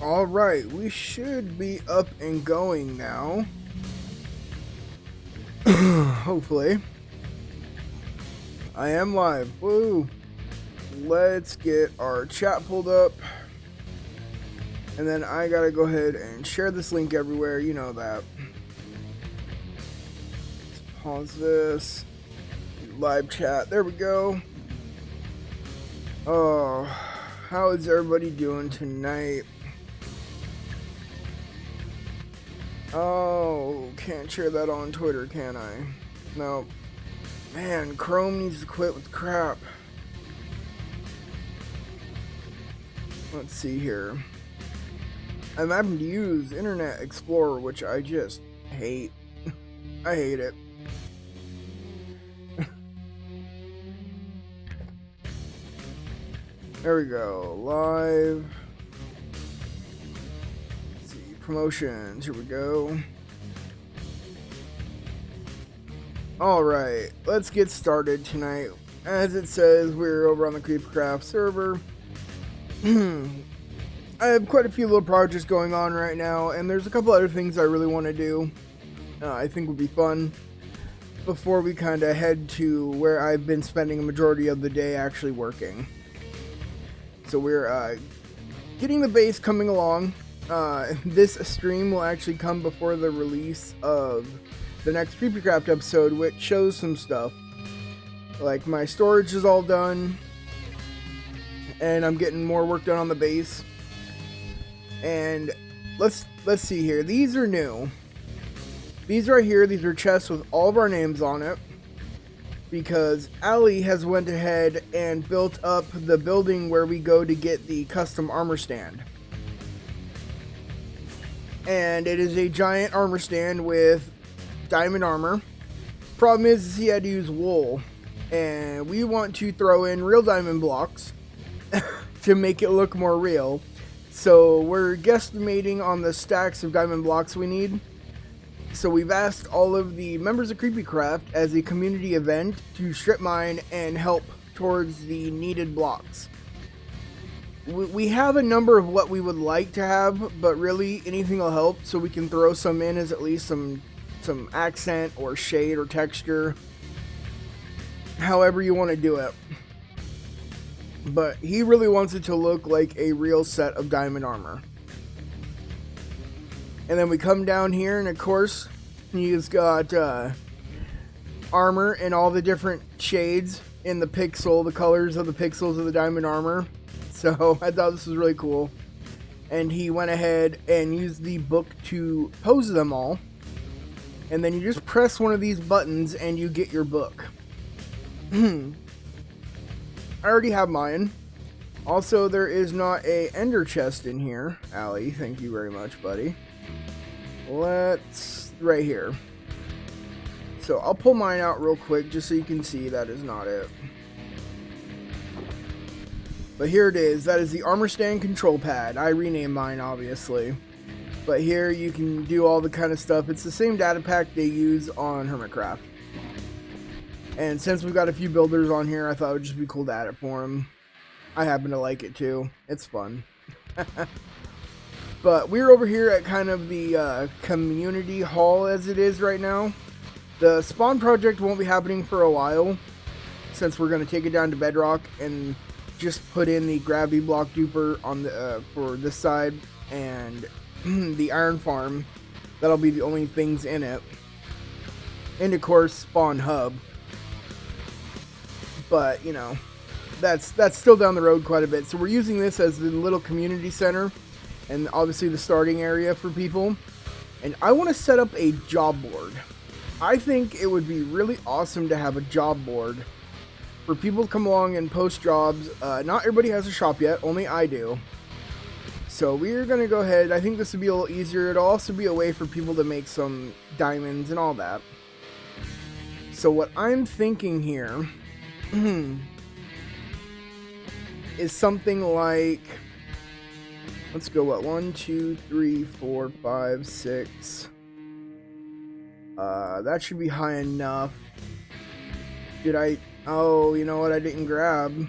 Alright, we should be up and going now. Hopefully. I am live. Woo! Let's get our chat pulled up. And then I gotta go ahead and share this link everywhere, you know that. Let's pause this. Live chat, there we go. Oh, how is everybody doing tonight? Oh, can't share that on Twitter, can I? No. Man, Chrome needs to quit with crap. Let's see here. I'm having to use Internet Explorer, which I just hate. I hate it. There we go. Live. Let's see. Promotions. Here we go. Alright. Let's get started tonight. As it says, we're over on the CreepyCraft server. I have quite a few little projects going on right now, and there's a couple other things I really want to do. I think would be fun before we kind of head to where I've been spending a majority of the day actually working. So we're getting the base coming along. This stream will actually come before the release of the next CreepyCraft episode, which shows some stuff. Like my storage is all done, and I'm getting more work done on the base. And let's see here. These are new. These right here, these are chests with all of our names on it, because Ali has went ahead and built up the building where we go to get the custom armor stand. And it is a giant armor stand with diamond armor. Problem is he had to use wool, and we want to throw in real diamond blocks to make it look more real. So we're guesstimating on the stacks of diamond blocks we need. So we've asked all of the members of CreepyCraft as a community event to strip mine and help towards the needed blocks. We have a number of what we would like to have, but really anything will help, so we can throw some in as at least some accent or shade or texture. However you want to do it. But he really wants it to look like a real set of diamond armor. And then we come down here, and of course, he's got armor in all the different shades in the pixel, the colors of the pixels of the diamond armor. So I thought this was really cool. And he went ahead and used the book to pose them all. And then you just press one of these buttons and you get your book. I already have mine. Also, there is not a ender chest in here. Ali, thank you very much, buddy. Let's, right here. So I'll pull mine out real quick just so you can see that is not it. But here it is. That is the armor stand control pad. I renamed mine, obviously. But here you can do all the kind of stuff. It's the same data pack they use on Hermitcraft. And since we've got a few builders on here, I thought it would just be cool to add it for them. I happen to like it too. It's fun. But we're over here at kind of the community hall as it is right now. The spawn project won't be happening for a while, since we're going to take it down to bedrock and just put in the gravity block duper on the for this side, and the iron farm. That'll be the only things in it. And of course, spawn hub. But, you know, that's still down the road quite a bit. So we're using this as the little community center, and obviously the starting area for people. And I want to set up a job board. I think it would be really awesome to have a job board for people to come along and post jobs. Not everybody has a shop yet, only I do. So we're going to go ahead. I think this would be a little easier. It'll also be a way for people to make some diamonds and all that. So what I'm thinking here is something like, let's go, what, 1, 2, 3, 4, 5, 6. That should be high enough. Did I, oh, you know what, I didn't grab.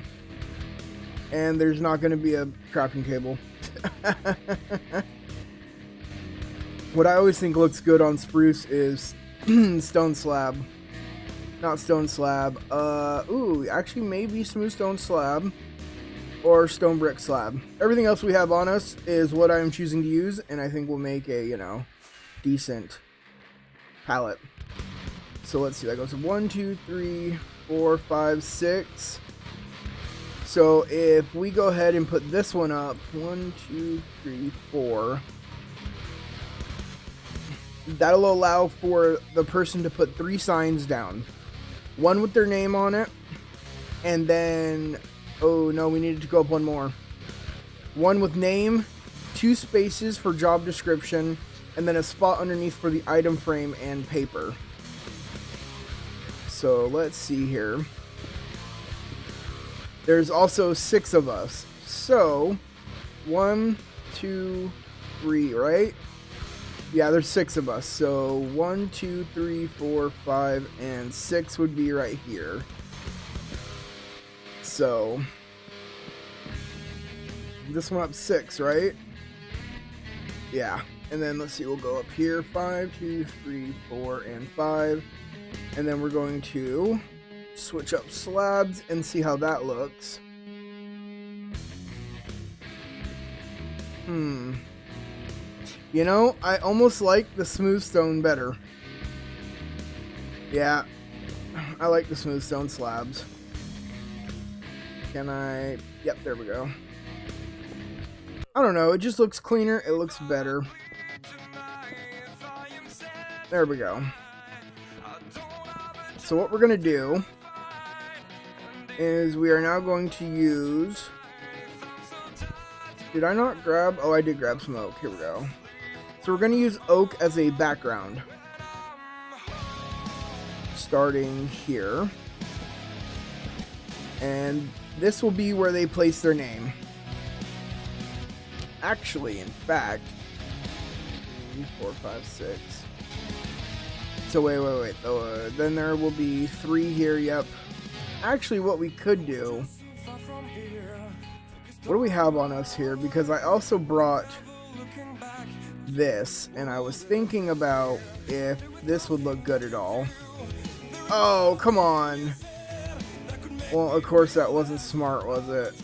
And there's not going to be a crafting table. What I always think looks good on spruce is stone slab. Not stone slab. Ooh, actually maybe smooth stone slab or stone brick slab. Everything else we have on us is what I'm choosing to use, and I think we'll make a, you know, decent palette. So let's see, that goes 1, 2, 3, 4, 5, 6. So if we go ahead and put this one up, 1, 2, 3, 4, that'll allow for the person to put 3 signs down. One with their name on it, and then, oh no, we needed to go up one more. One with name, 2 spaces for job description, and then a spot underneath for the item frame and paper. So let's see here. There's also 6 of us. So 1, 2, 3, right? Yeah, there's 6 of us. So 1, 2, 3, 4, 5, and 6 would be right here. So this one up 6, right? Yeah. And then let's see, we'll go up here 5, 2, 3, 4, and 5. And then we're going to switch up slabs and see how that looks. You know, I almost like the smooth stone better. Yeah, I like the smooth stone slabs. Can I... Yep, there we go. I don't know, it just looks cleaner, it looks better. There we go. So what we're going to do is we are now going to use... Did I not grab... Oh, I did grab some oak. Here we go. So we're going to use oak as a background. Starting here. And this will be where they place their name. Actually, in fact... 3, 4, 5, 6... So wait. Then there will be 3 here, yep. Actually, what we could do... What do we have on us here? Because I also brought this, and I was thinking about if this would look good at all. Oh, come on. Well, of course that wasn't smart, was it?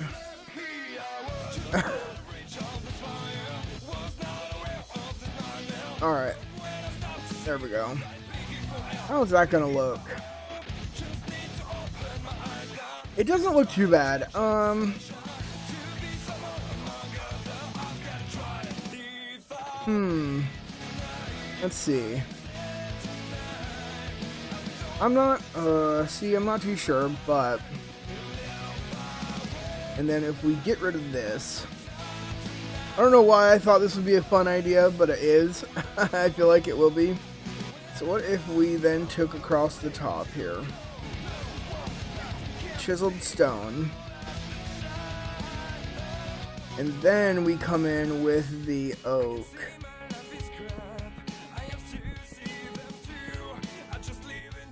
Alright. There we go. How's that gonna look? It doesn't look too bad. Let's see. I'm not too sure, but... And then if we get rid of this... I don't know why I thought this would be a fun idea, but it is. I feel like it will be. So what if we then took across the top here? Chiseled stone. And then we come in with the oak.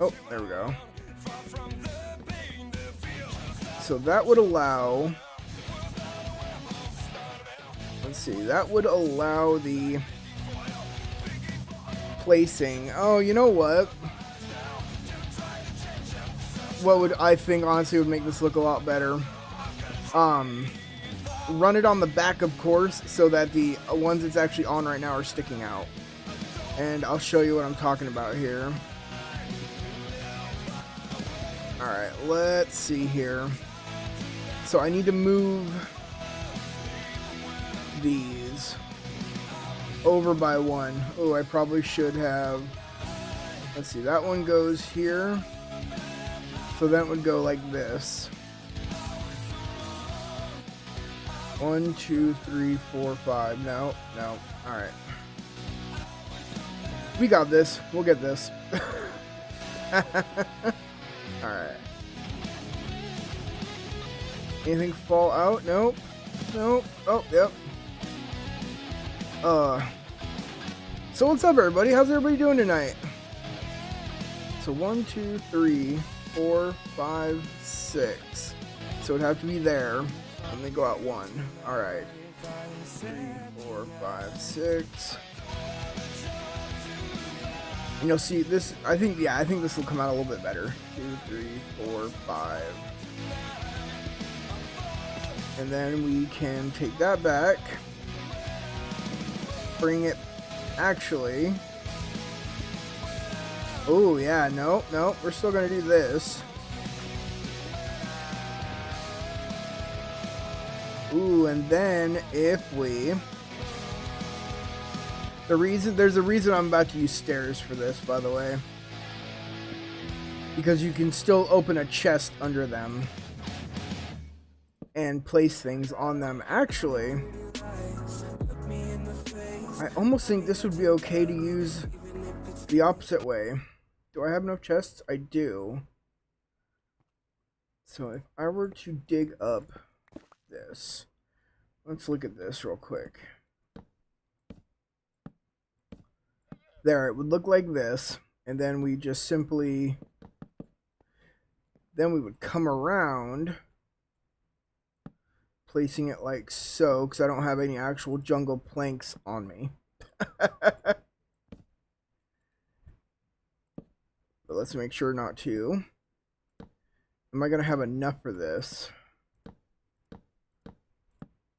Oh, there we go. So that would allow... Let's see, that would allow the placing. Oh, you know what? What would I think honestly would make this look a lot better? Run it on the back, of course, so that the ones it's actually on right now are sticking out. And I'll show you what I'm talking about here. Alright, let's see here. So I need to move these over by 1. Oh, I probably should have... Let's see, that one goes here. So that would go like this. 1, 2, 3, 4, 5. No. Alright. We got this. We'll get this. Alright. Anything fall out? Nope. Oh, yep. So what's up, everybody? How's everybody doing tonight? So 1, 2, 3, 4, 5, 6. So it'd have to be there. And they go out 1. Alright. 3, 4, 5, 6. And you'll see this. I think this will come out a little bit better. 2, 3, 4, 5. And then we can take that back. Bring it. Actually. Oh yeah, no, we're still gonna do this. Ooh, and then if we... There's a reason I'm about to use stairs for this, by the way. Because you can still open a chest under them. And place things on them. Actually, I almost think this would be okay to use the opposite way. Do I have enough chests? I do. So if I were to dig up this, let's look at this real quick. There, it would look like this, and then we just simply, then we would come around, placing it like so, because I don't have any actual jungle planks on me. But let's make sure not to. Am I going to have enough for this?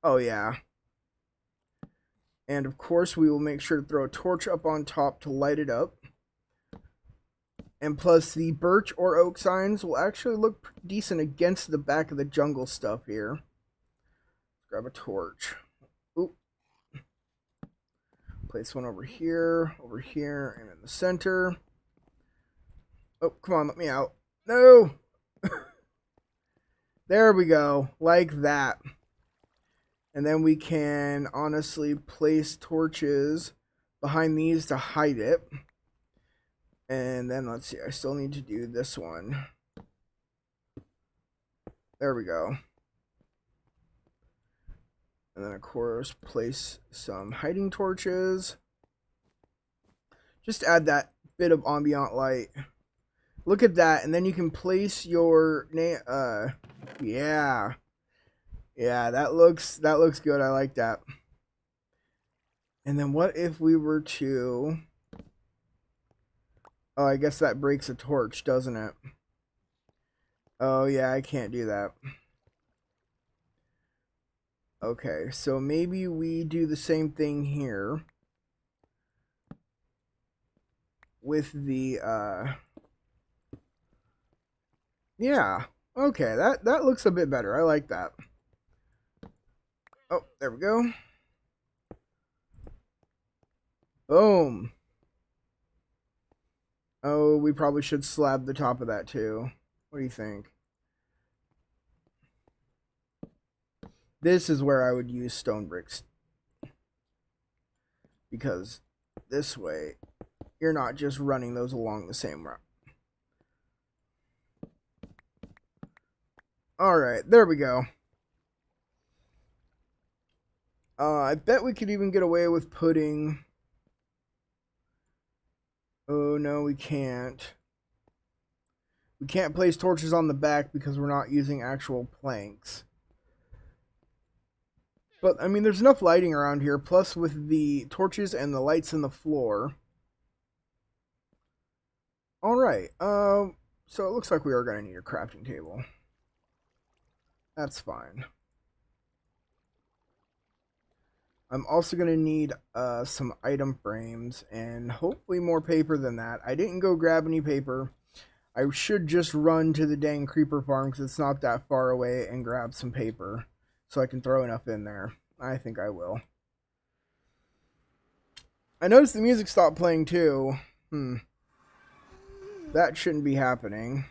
Oh, yeah. And, of course, we will make sure to throw a torch up on top to light it up. And plus, the birch or oak signs will actually look decent against the back of the jungle stuff here. Grab a torch. Oop. Place one over here, and in the center. Oh, come on, let me out. No! There we go, like that. And then we can honestly place torches behind these to hide it. And then let's see, I still need to do this one. There we go. And then of course place some hiding torches. Just add that bit of ambient light. Look at that, and then you can place your yeah, that looks good. I like that. And then what if we were to... Oh, I guess that breaks a torch, doesn't it? Oh yeah, I can't do that. Okay, so maybe we do the same thing here with the yeah, okay, that looks a bit better. I like that. Oh, there we go. Boom. Oh, we probably should slab the top of that too. What do you think? This is where I would use stone bricks. Because this way, you're not just running those along the same route. Alright, there we go. I bet we could even get away with putting... Oh, no, we can't. We can't place torches on the back because we're not using actual planks. But, I mean, there's enough lighting around here, plus with the torches and the lights in the floor. Alright, so it looks like we are going to need a crafting table. That's fine. I'm also going to need some item frames and hopefully more paper than that. I didn't go grab any paper. I should just run to the dang creeper farm because it's not that far away and grab some paper so I can throw enough in there. I think I will. I noticed the music stopped playing too. That shouldn't be happening.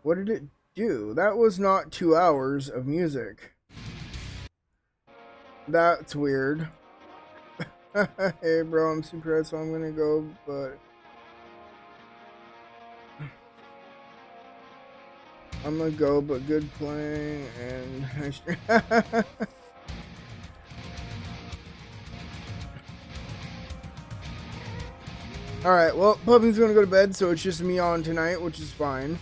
What did it do? That was not 2 hours of music. That's weird. Hey bro, I'm super so I'm gonna go, but I'm gonna go, but good playing and Alright, well, Puppy's gonna go to bed, so it's just me on tonight, which is fine.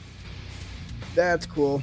That's cool.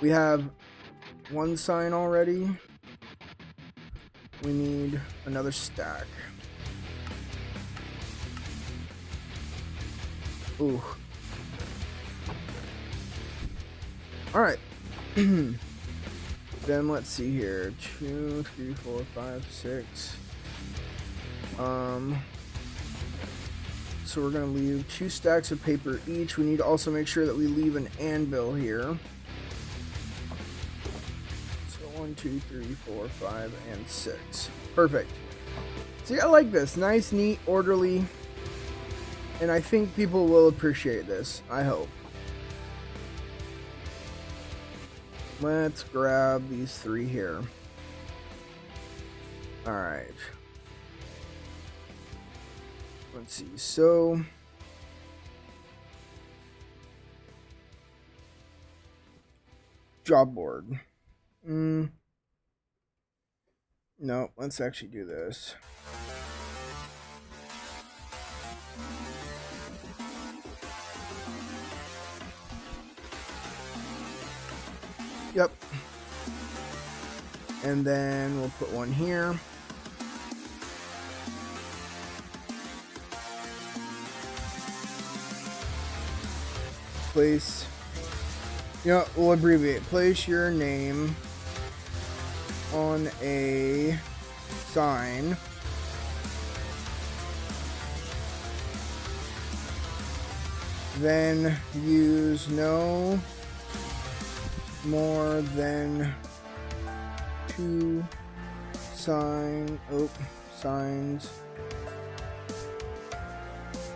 We have one sign already. We need another stack. Ooh. Alright. Then let's see here. 2, 3, 4, 5, 6. So we're gonna leave 2 stacks of paper each. We need to also make sure that we leave an anvil here. So 1, 2, 3, 4, 5, and 6. Perfect. See, I like this. Nice, neat, orderly. And I think people will appreciate this. I hope. Let's grab these 3 here. Alright. Let's see. So job board. No, let's actually do this. Yep. And then we'll put one here. Place, we'll abbreviate. Place your name on a sign then use no more than 2 signs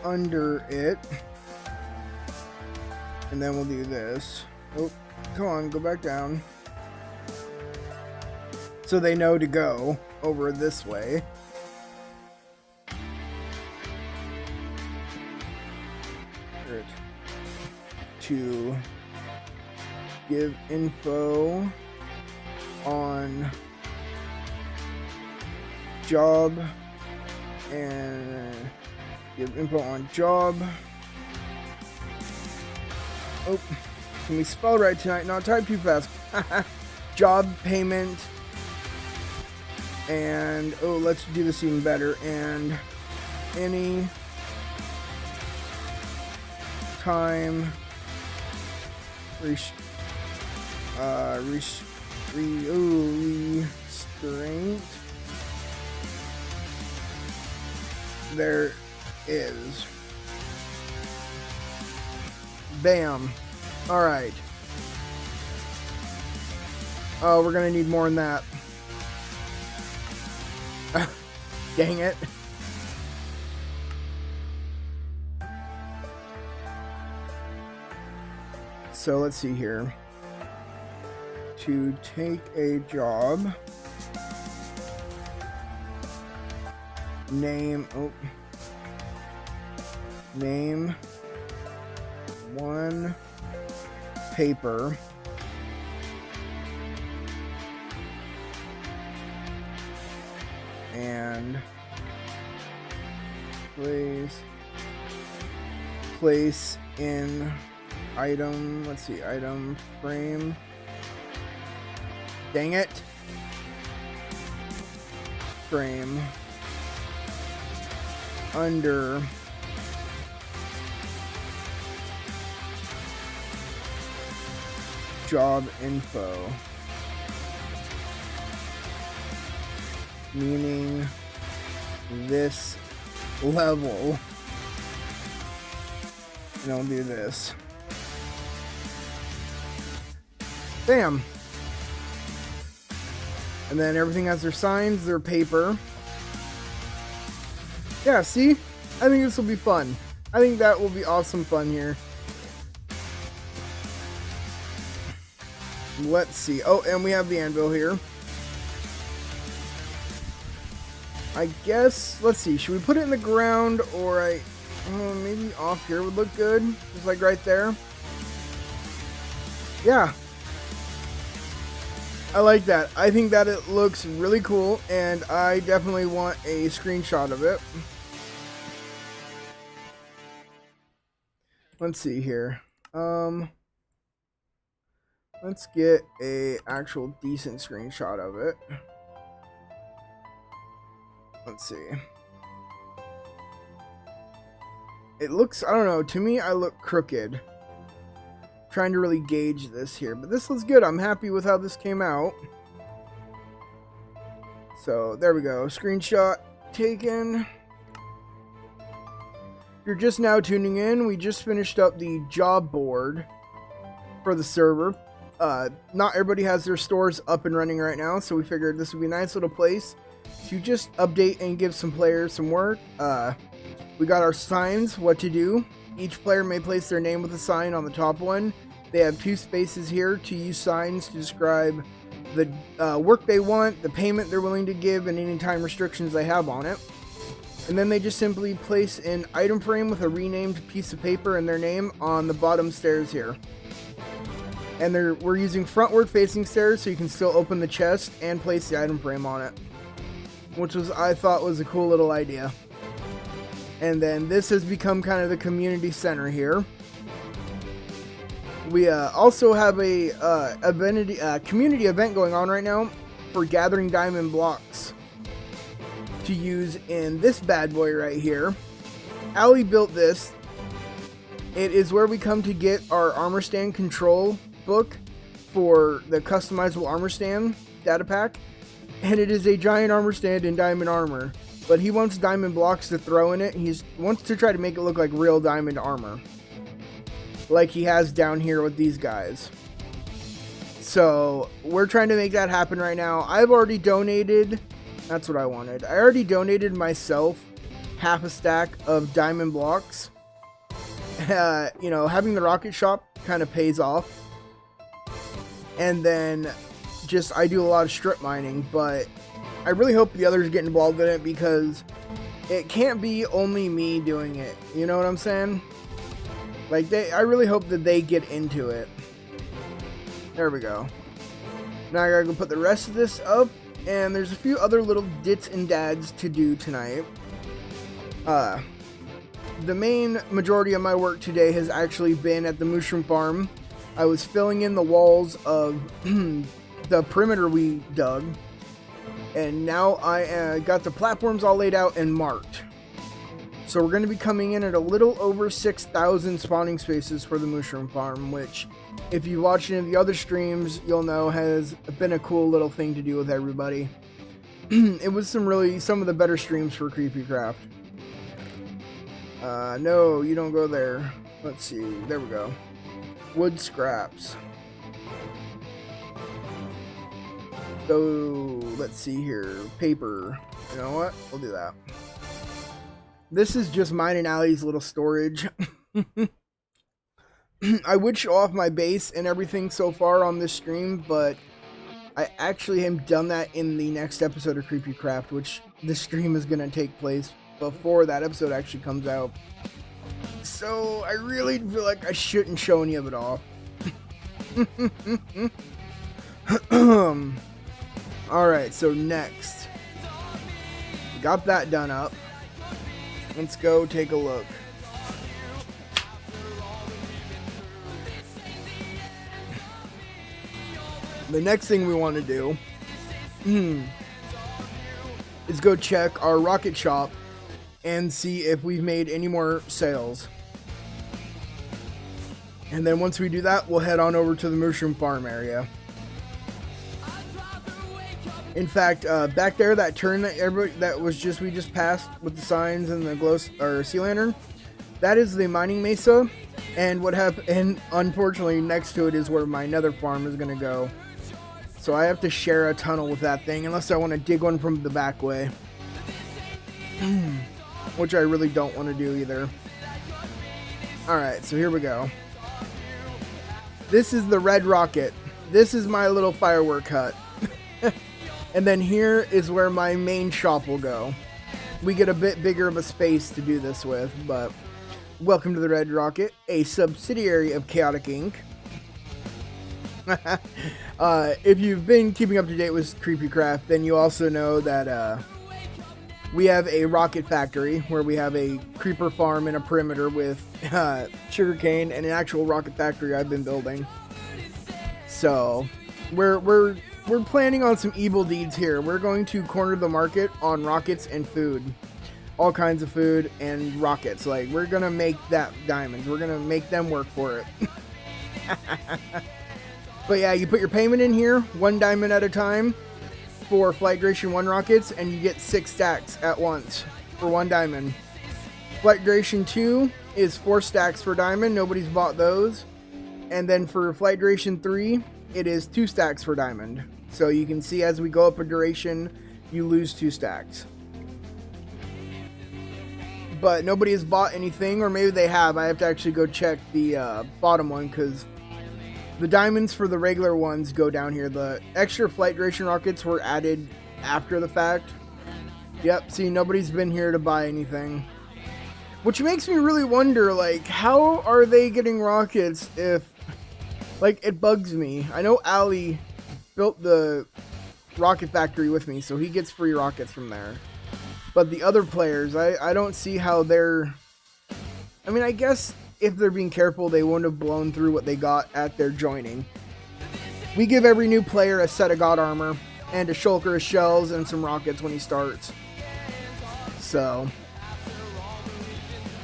under it. And then we'll do this. Oh, come on, go back down. So they know to go over this way. To give info on job and give info on job. Oh, can we spell right tonight? Not type too fast. Job payment. And, oh, let's do this even better. And any time restraint there is. Bam. Alright. Oh, we're gonna need more than that. Dang it. So let's see here. To take a job. Name one paper. And place in item, let's see, item frame. Dang it. Frame under job info, meaning this level. And I'll do this. Bam. And then everything has their signs, their paper. Yeah, see? I think this will be fun. I think that will be awesome fun here. Let's see. Oh, and we have the anvil here. I guess, let's see. Should we put it in the ground or maybe off here would look good? Just like right there. Yeah. I like that. I think that it looks really cool, and I definitely want a screenshot of it. Let's see here. Let's Let's get a actual decent screenshot of it. Let's see. It looks, I don't know, to me I look crooked. Trying to really gauge this here, but this looks good. I'm happy with how this came out. So there we go, screenshot taken. If you're just now tuning in, we just finished up the job board for the server. Not everybody has their stores up and running right now, so we figured this would be a nice little place to just update and give some players some work. We got our signs, what to do. Each player may place their name with a sign on the top one. They have 2 spaces here to use signs to describe the work they want, the payment they're willing to give, and any time restrictions they have on it. And then they just simply place an item frame with a renamed piece of paper and their name on the bottom stairs here. And we're using frontward facing stairs so you can still open the chest and place the item frame on it, which I thought was a cool little idea. And then this has become kind of the community center here. We also have a community event going on right now for gathering diamond blocks to use in this bad boy right here. Ali built this. It is where we come to get our armor stand control book for the customizable armor stand data pack. And it is a giant armor stand in diamond armor. But he wants diamond blocks to throw in it. He wants to try to make it look like real diamond armor, like he has down here with these guys. So we're trying to make that happen right now. I've already donated. That's what I wanted. I already donated myself half a stack of diamond blocks. You know, having the rocket shop kind of pays off. And then just I do a lot of strip mining, but I really hope the others get involved in it because it can't be only me doing it. You know what I'm saying? Like, I really hope that they get into it. There we go. Now I gotta go put the rest of this up, and there's a few other little dits and dads to do tonight. The main majority of my work today has actually been at the mushroom farm. I was filling in the walls of the perimeter we dug. And now I got the platforms all laid out and marked. So we're going to be coming in at a little over 6,000 spawning spaces for the mushroom farm, which, if you watch any of the other streams, you'll know has been a cool little thing to do with everybody. It was some of the better streams for CreepyCraft. No, you don't go there. Let's see. There we go. Wood scraps. So, let's see here. Paper. You know what? We'll do that. This is just mine and Allie's little storage. I would show off my base and everything so far on this stream, but I actually have done that in the next episode of CreepyCraft, which the stream is going to take place before that episode actually comes out. So, I really feel like I shouldn't show any of it off. Alright, so next. Got that done up. Let's go take a look. The next thing we want to do is go check our rocket shop and see if we've made any more sales. And then once we do that, we'll head on over to the mushroom farm area. In fact, back there, that turn that we just passed with the signs and the sea lantern, that is the mining mesa. And and unfortunately, next to it is where my nether farm is gonna go. So I have to share a tunnel with that thing, unless I want to dig one from the back way, which I really don't want to do either. All right, so here we go. This is the red rocket. This is my little firework hut. And then here is where my main shop will go. We get a bit bigger of a space to do this with, but welcome to the Red Rocket, a subsidiary of Chaotic Inc. If you've been keeping up to date with CreepyCraft, then you also know that we have a rocket factory where we have a creeper farm in a perimeter with sugarcane and an actual rocket factory I've been building. So we're planning on some evil deeds here. We're going to corner the market on rockets and food. All kinds of food and rockets. Like, we're gonna make that diamonds. We're gonna make them work for it. But yeah, you put your payment in here, 1 diamond at a time for Flight Duration 1 rockets, and you get 6 stacks at once for 1 diamond. Flight Duration 2 is 4 stacks for diamond. Nobody's bought those. And then for Flight Duration 3, it is 2 stacks for diamond. So you can see as we go up a duration, you lose 2 stacks. But nobody has bought anything, or maybe they have. I have to actually go check the bottom one, because the diamonds for the regular ones go down here. The extra Flight Duration rockets were added after the fact. Yep, see, nobody's been here to buy anything. Which makes me really wonder, like, how are they getting rockets if, like, it bugs me. I know Ali built the rocket factory with me, so he gets free rockets from there. But the other players, I don't see how they're... I mean, I guess if they're being careful, they wouldn't have blown through what they got at their joining. We give every new player a set of god armor, and a shulker of shells, and some rockets when he starts. So...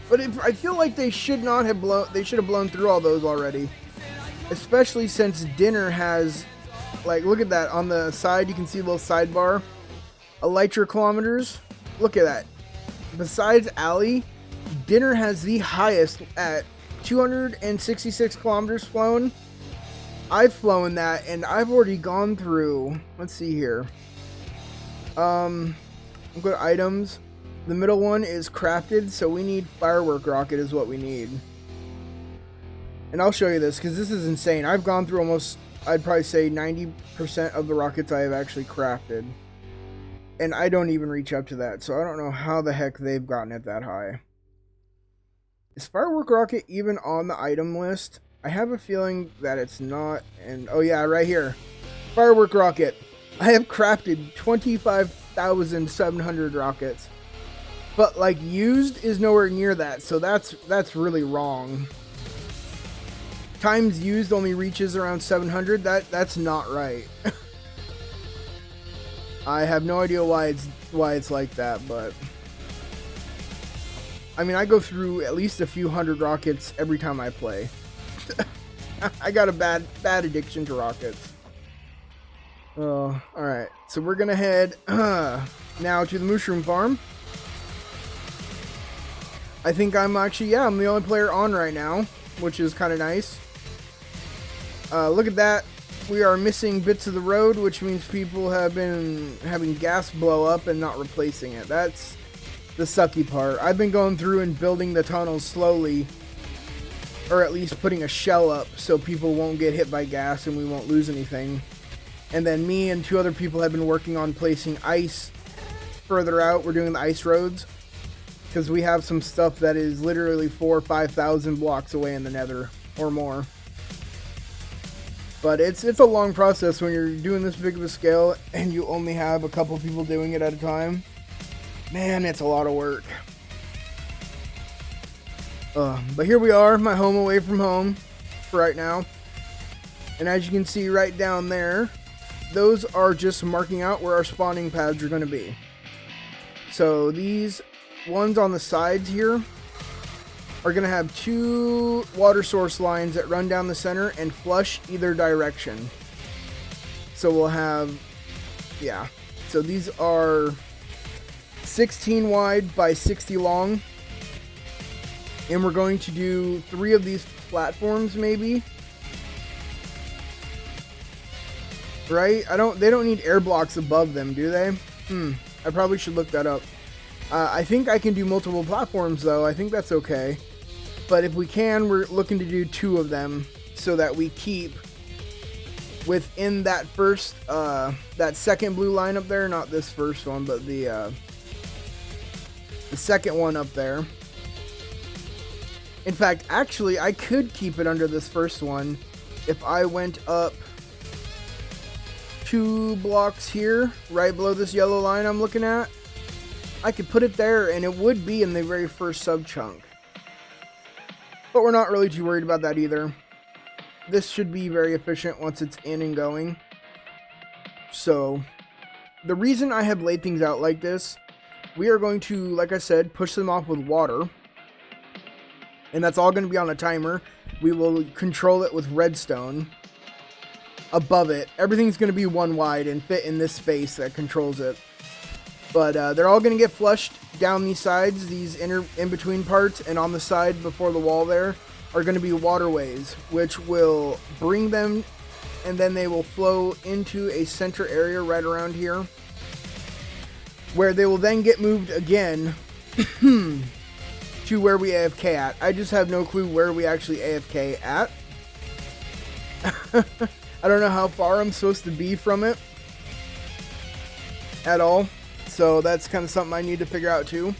But I feel like they should not have blown... They should have blown through all those already. Especially since Dinner has... Like, look at that. On the side, you can see a little sidebar. Elytra kilometers. Look at that. Besides Ali, Dinner has the highest at 266 kilometers flown. I've flown that, and I've already gone through... Let's see here. I'll go to items. The middle one is crafted, so we need firework rocket is what we need. And I'll show you this, because this is insane. I've gone through almost, I'd probably say 90% of the rockets I have actually crafted. And I don't even reach up to that, so I don't know how the heck they've gotten it that high. Is firework rocket even on the item list? I have a feeling that it's not, and oh yeah, right here. Firework rocket. I have crafted 25,700 rockets. But, like, used is nowhere near that, so that's really wrong. Times used only reaches around 700. That's not right. I have no idea why it's like that, but... I mean, I go through at least a few hundred rockets every time I play. I got a bad addiction to rockets. Oh, alright. So we're gonna head now to the mushroom farm. I think I'm actually, yeah, I'm the only player on right now, which is kind of nice. Look at that. We are missing bits of the road, which means people have been having gas blow up and not replacing it. That's the sucky part. I've been going through and building the tunnels slowly, or at least putting a shell up so people won't get hit by gas and we won't lose anything. And then me and 2 other people have been working on placing ice further out. We're doing the ice roads. Because we have some stuff that is literally 4,000 or 5,000 blocks away in the nether, or more. But it's a long process when you're doing this big of a scale, and you only have a couple people doing it at a time. Man, it's a lot of work. But here we are, my home away from home, for right now. And as you can see right down there, those are just marking out where our spawning pads are going to be. So these... ones on the sides here are going to have 2 water source lines that run down the center and flush either direction. So we'll have, yeah. So these are 16 wide by 60 long. And we're going to do 3 of these platforms maybe. Right? They don't need air blocks above them, do they? I probably should look that up. I think I can do multiple platforms, though. I think that's okay. But if we can, we're looking to do 2 of them so that we keep within that first, that second blue line up there. Not this first one, but the second one up there. In fact, actually, I could keep it under this first one if I went up 2 blocks here, right below this yellow line I'm looking at. I could put it there, and it would be in the very first sub-chunk. But we're not really too worried about that either. this should be very efficient once it's in and going. So the reason I have laid things out like this, we are going to, like I said, push them off with water. And that's all going to be on a timer. We will control it with redstone. Above it, everything's going to be one wide and fit in this space that controls it. But they're all going to get flushed down these sides, these in-between parts, and on the side before the wall there are going to be waterways, which will bring them, and then they will flow into a center area right around here, where they will then get moved again to where we AFK at. I just have no clue where we actually AFK at. I don't know how far I'm supposed to be from it at all. So that's kind of something I need to figure out too.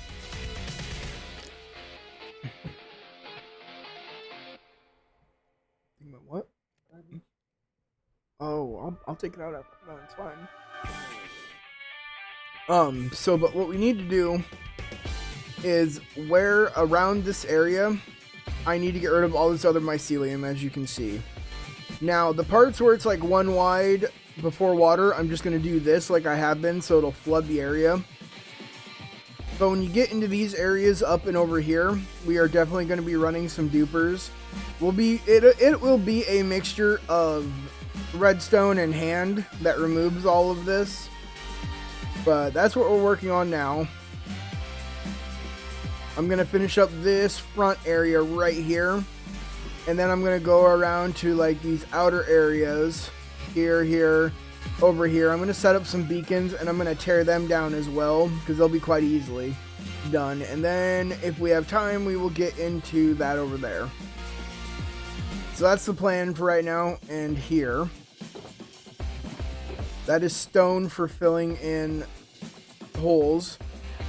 What? Oh, I'll take it out after. No, it's fine. So, but what we need to do is where around this area, I need to get rid of all this other mycelium, as you can see. Now, the parts where it's like one wide before water, I'm just going to do this like I have been, so it'll flood the area. But when you get into these areas up and over here, we are definitely going to be running some dupers. It will be a mixture of redstone and hand that removes all of this. But that's what we're working on now. I'm going to finish up this front area right here. And then I'm going to go around to like these outer areas. Here, over here. I'm going to set up some beacons and I'm going to tear them down as well, because they'll be quite easily done. And then if we have time, we will get into that over there. So that's the plan for right now. And here, that is stone for filling in holes,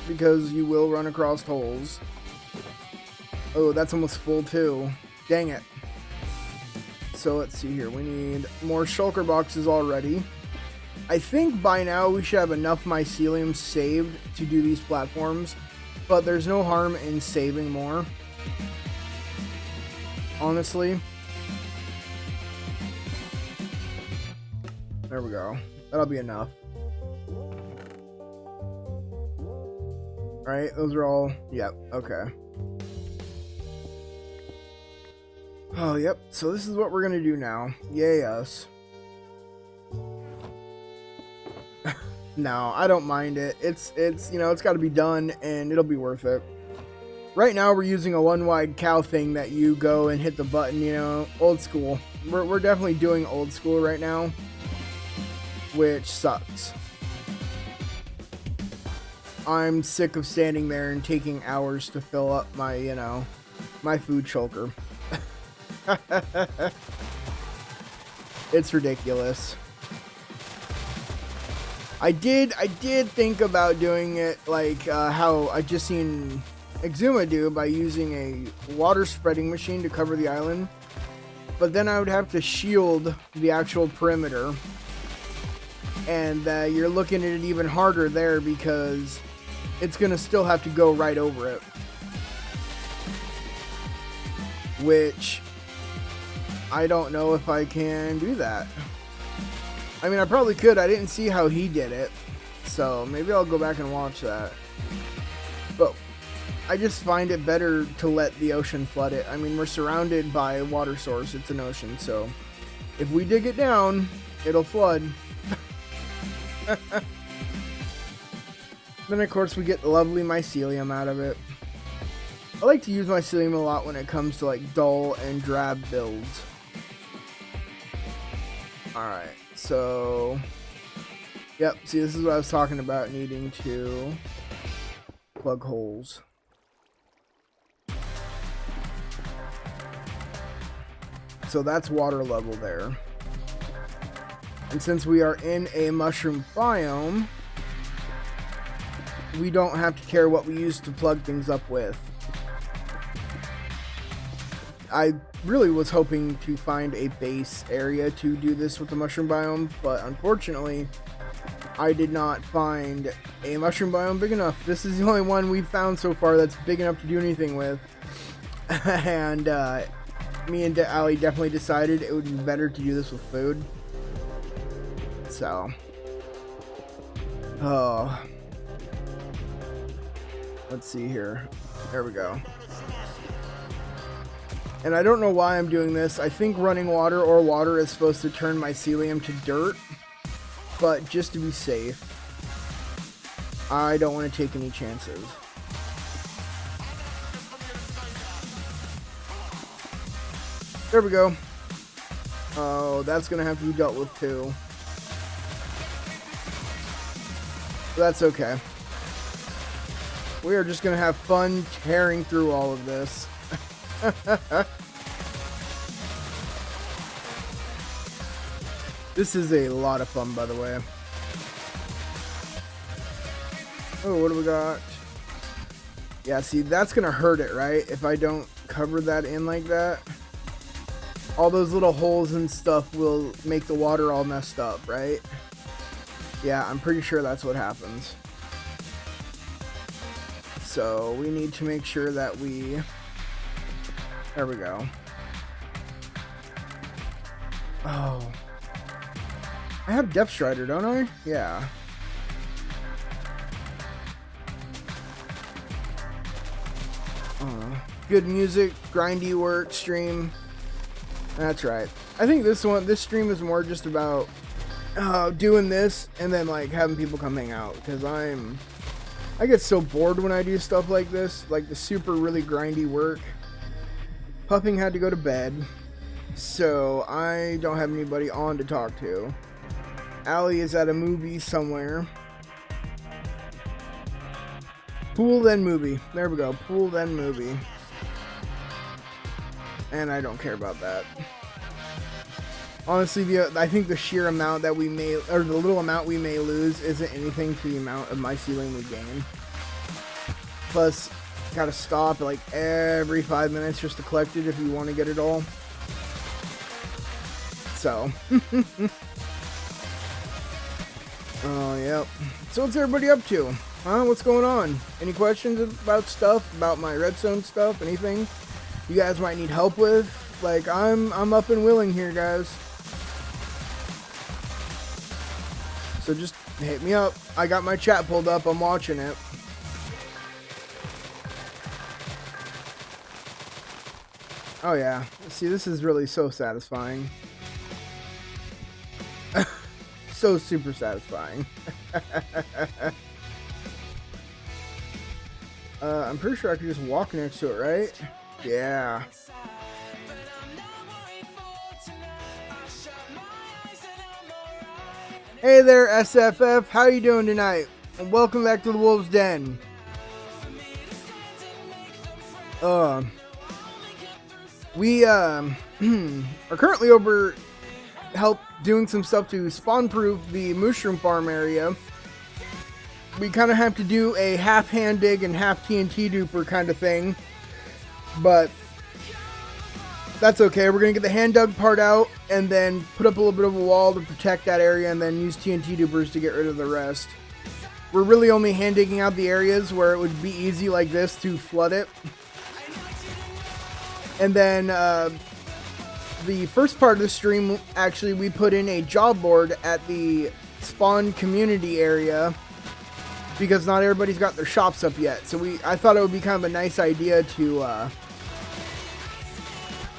because you will run across holes. Oh, that's almost full too. Dang it. So let's see here. We need more shulker boxes already. I think by now we should have enough mycelium saved to do these platforms, but there's no harm in saving more, honestly. There we go. That'll be enough. Alright, those are all... Yep, okay. Oh, yep. So this is what we're gonna do now. Yay us. No, I don't mind it. It's you know, it's got to be done, and it'll be worth it. Right now, we're using a one-wide cow thing that you go and hit the button, you know, old school. We're definitely doing old school right now, which sucks. I'm sick of standing there and taking hours to fill up my, you know, my food shulker. It's ridiculous. I did think about doing it like how I just seen Exuma do, by using a water spreading machine to cover the island, but then I would have to shield the actual perimeter, and you're looking at it even harder there because it's gonna still have to go right over it, which I don't know if I can do that. I mean, I probably could. I didn't see how he did it, so maybe I'll go back and watch that. But I just find it better to let the ocean flood it. I mean, we're surrounded by a water source. It's an ocean, so if we dig it down, it'll flood. Then, of course, we get the lovely mycelium out of it. I like to use mycelium a lot when it comes to, like, dull and drab builds. Alright, so... Yep, see, this is what I was talking about, needing to plug holes. So that's water level there. And since we are in a mushroom biome, we don't have to care what we use to plug things up with. I really was hoping to find a base area to do this with the mushroom biome, but unfortunately, I did not find a mushroom biome big enough. This is the only one we've found so far that's big enough to do anything with. And me and Ali definitely decided it would be better to do this with food. So, oh, let's see here. There we go. And I don't know why I'm doing this. I think running water or water is supposed to turn mycelium to dirt, but just to be safe, I don't want to take any chances. There we go. Oh, that's gonna have to be dealt with too. That's okay. We are just gonna have fun tearing through all of this. This is a lot of fun, by the way. Oh, what do we got? Yeah, see, that's gonna hurt it, right? If I don't cover that in like that. All those little holes and stuff will make the water all messed up, right? Yeah, I'm pretty sure that's what happens. So we need to make sure that we... There we go. Oh. I have Depth Strider, don't I? Yeah. Good music, grindy work, stream. That's right. I think this stream is more just about doing this and then like having people come hang out, because I get so bored when I do stuff like this, like the super really grindy work. Puffing had to go to bed, so I don't have anybody on to talk to. Ali is at a movie somewhere. Pool then movie. There we go. Pool then movie. And I don't care about that. Honestly, I think the sheer amount that we may, or the little amount we may lose, isn't anything to the amount of mycelium we gain. Plus, gotta stop like every 5 minutes just to collect it if you want to get it all. So. Oh, yep. So what's everybody up to? Huh? What's going on? Any questions about stuff? About my redstone stuff? Anything you guys might need help with? Like, I'm up and willing here, guys. So just hit me up. I got my chat pulled up. I'm watching it. Oh, yeah. See, this is really so satisfying. So super satisfying. I'm pretty sure I could just walk next to it, right? Yeah. Hey there, SFF. How you doing tonight? And welcome back to the Wolves Den. We are currently doing some stuff to spawn-proof the mushroom farm area. We kind of have to do a half hand dig and half TNT duper kind of thing, but that's okay. We're gonna get the hand dug part out and then put up a little bit of a wall to protect that area, and then use TNT dupers to get rid of the rest. We're really only hand digging out the areas where it would be easy like this to flood it. And then the first part of the stream, actually, we put in a job board at the spawn community area because not everybody's got their shops up yet. So I thought it would be kind of a nice idea to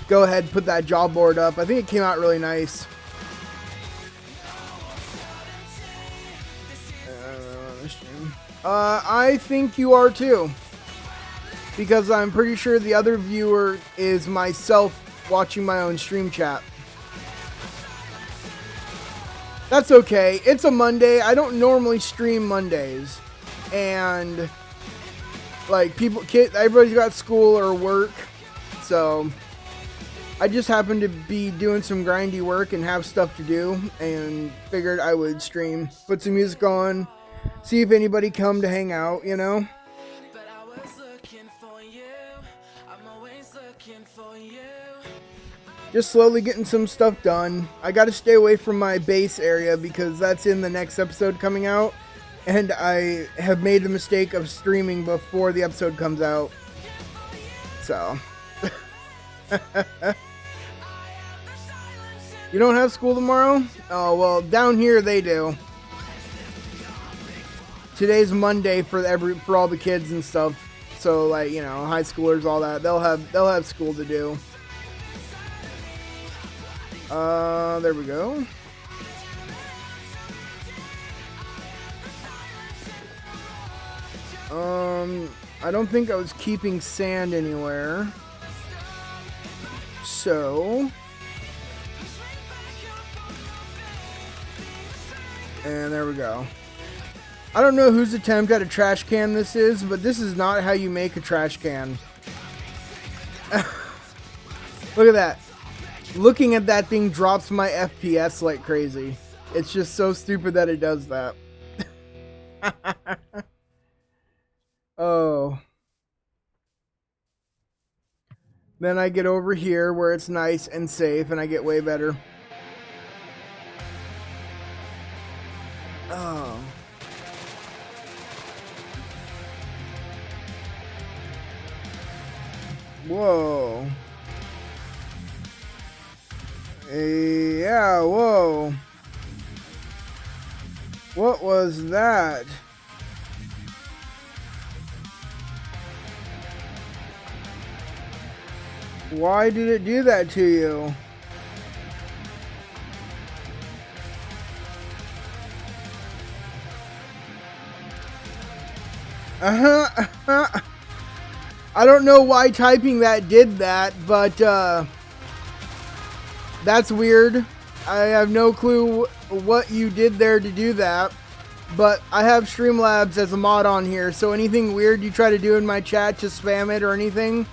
go ahead and put that job board up. I think it came out really nice. I think you are too, because I'm pretty sure the other viewer is myself watching my own stream chat. That's okay. It's a Monday. I don't normally stream Mondays, and like everybody's got school or work, so I just happened to be doing some grindy work and have stuff to do, and figured I would stream, put some music on, see if anybody come to hang out, you know? Just slowly getting some stuff done. I gotta stay away from my base area because that's in the next episode coming out, and I have made the mistake of streaming before the episode comes out. So. You don't have school tomorrow? Oh, well, down here they do. Today's Monday for all the kids and stuff. So, like, you know, high schoolers, all that. They'll have school to do. There we go. I don't think I was keeping sand anywhere. So, and there we go. I don't know whose attempt at a trash can this is, but this is not how you make a trash can. Look at that. Looking at that thing drops my FPS like crazy. It's just so stupid that it does that. Oh. Then I get over here where it's nice and safe and I get way better. Oh. Whoa. Yeah, whoa. What was that? Why did it do that to you? I don't know why typing that did that, but that's weird. I have no clue what you did there to do that, but I have Streamlabs as a mod on here, so anything weird you try to do in my chat to spam it or anything,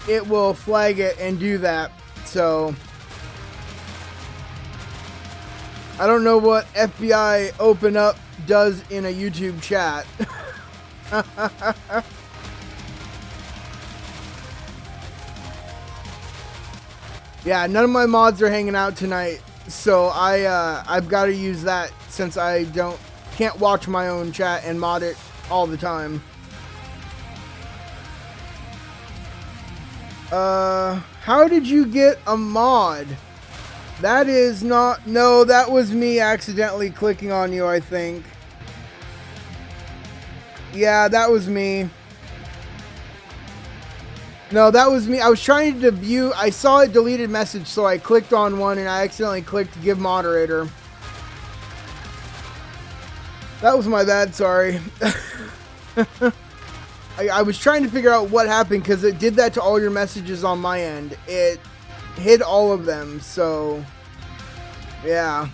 it will flag it and do that. So I don't know what FBI open up does in a YouTube chat. Yeah, none of my mods are hanging out tonight, so I've got to use that since I can't watch my own chat and mod it all the time. How did you get a mod? That is not... No, that was me accidentally clicking on you, I think. Yeah, that was me. No, that was me. I was trying to view... I saw a deleted message, so I clicked on one, and I accidentally clicked give moderator. That was my bad, sorry. I was trying to figure out what happened, because it did that to all your messages on my end. It hid all of them, so... Yeah.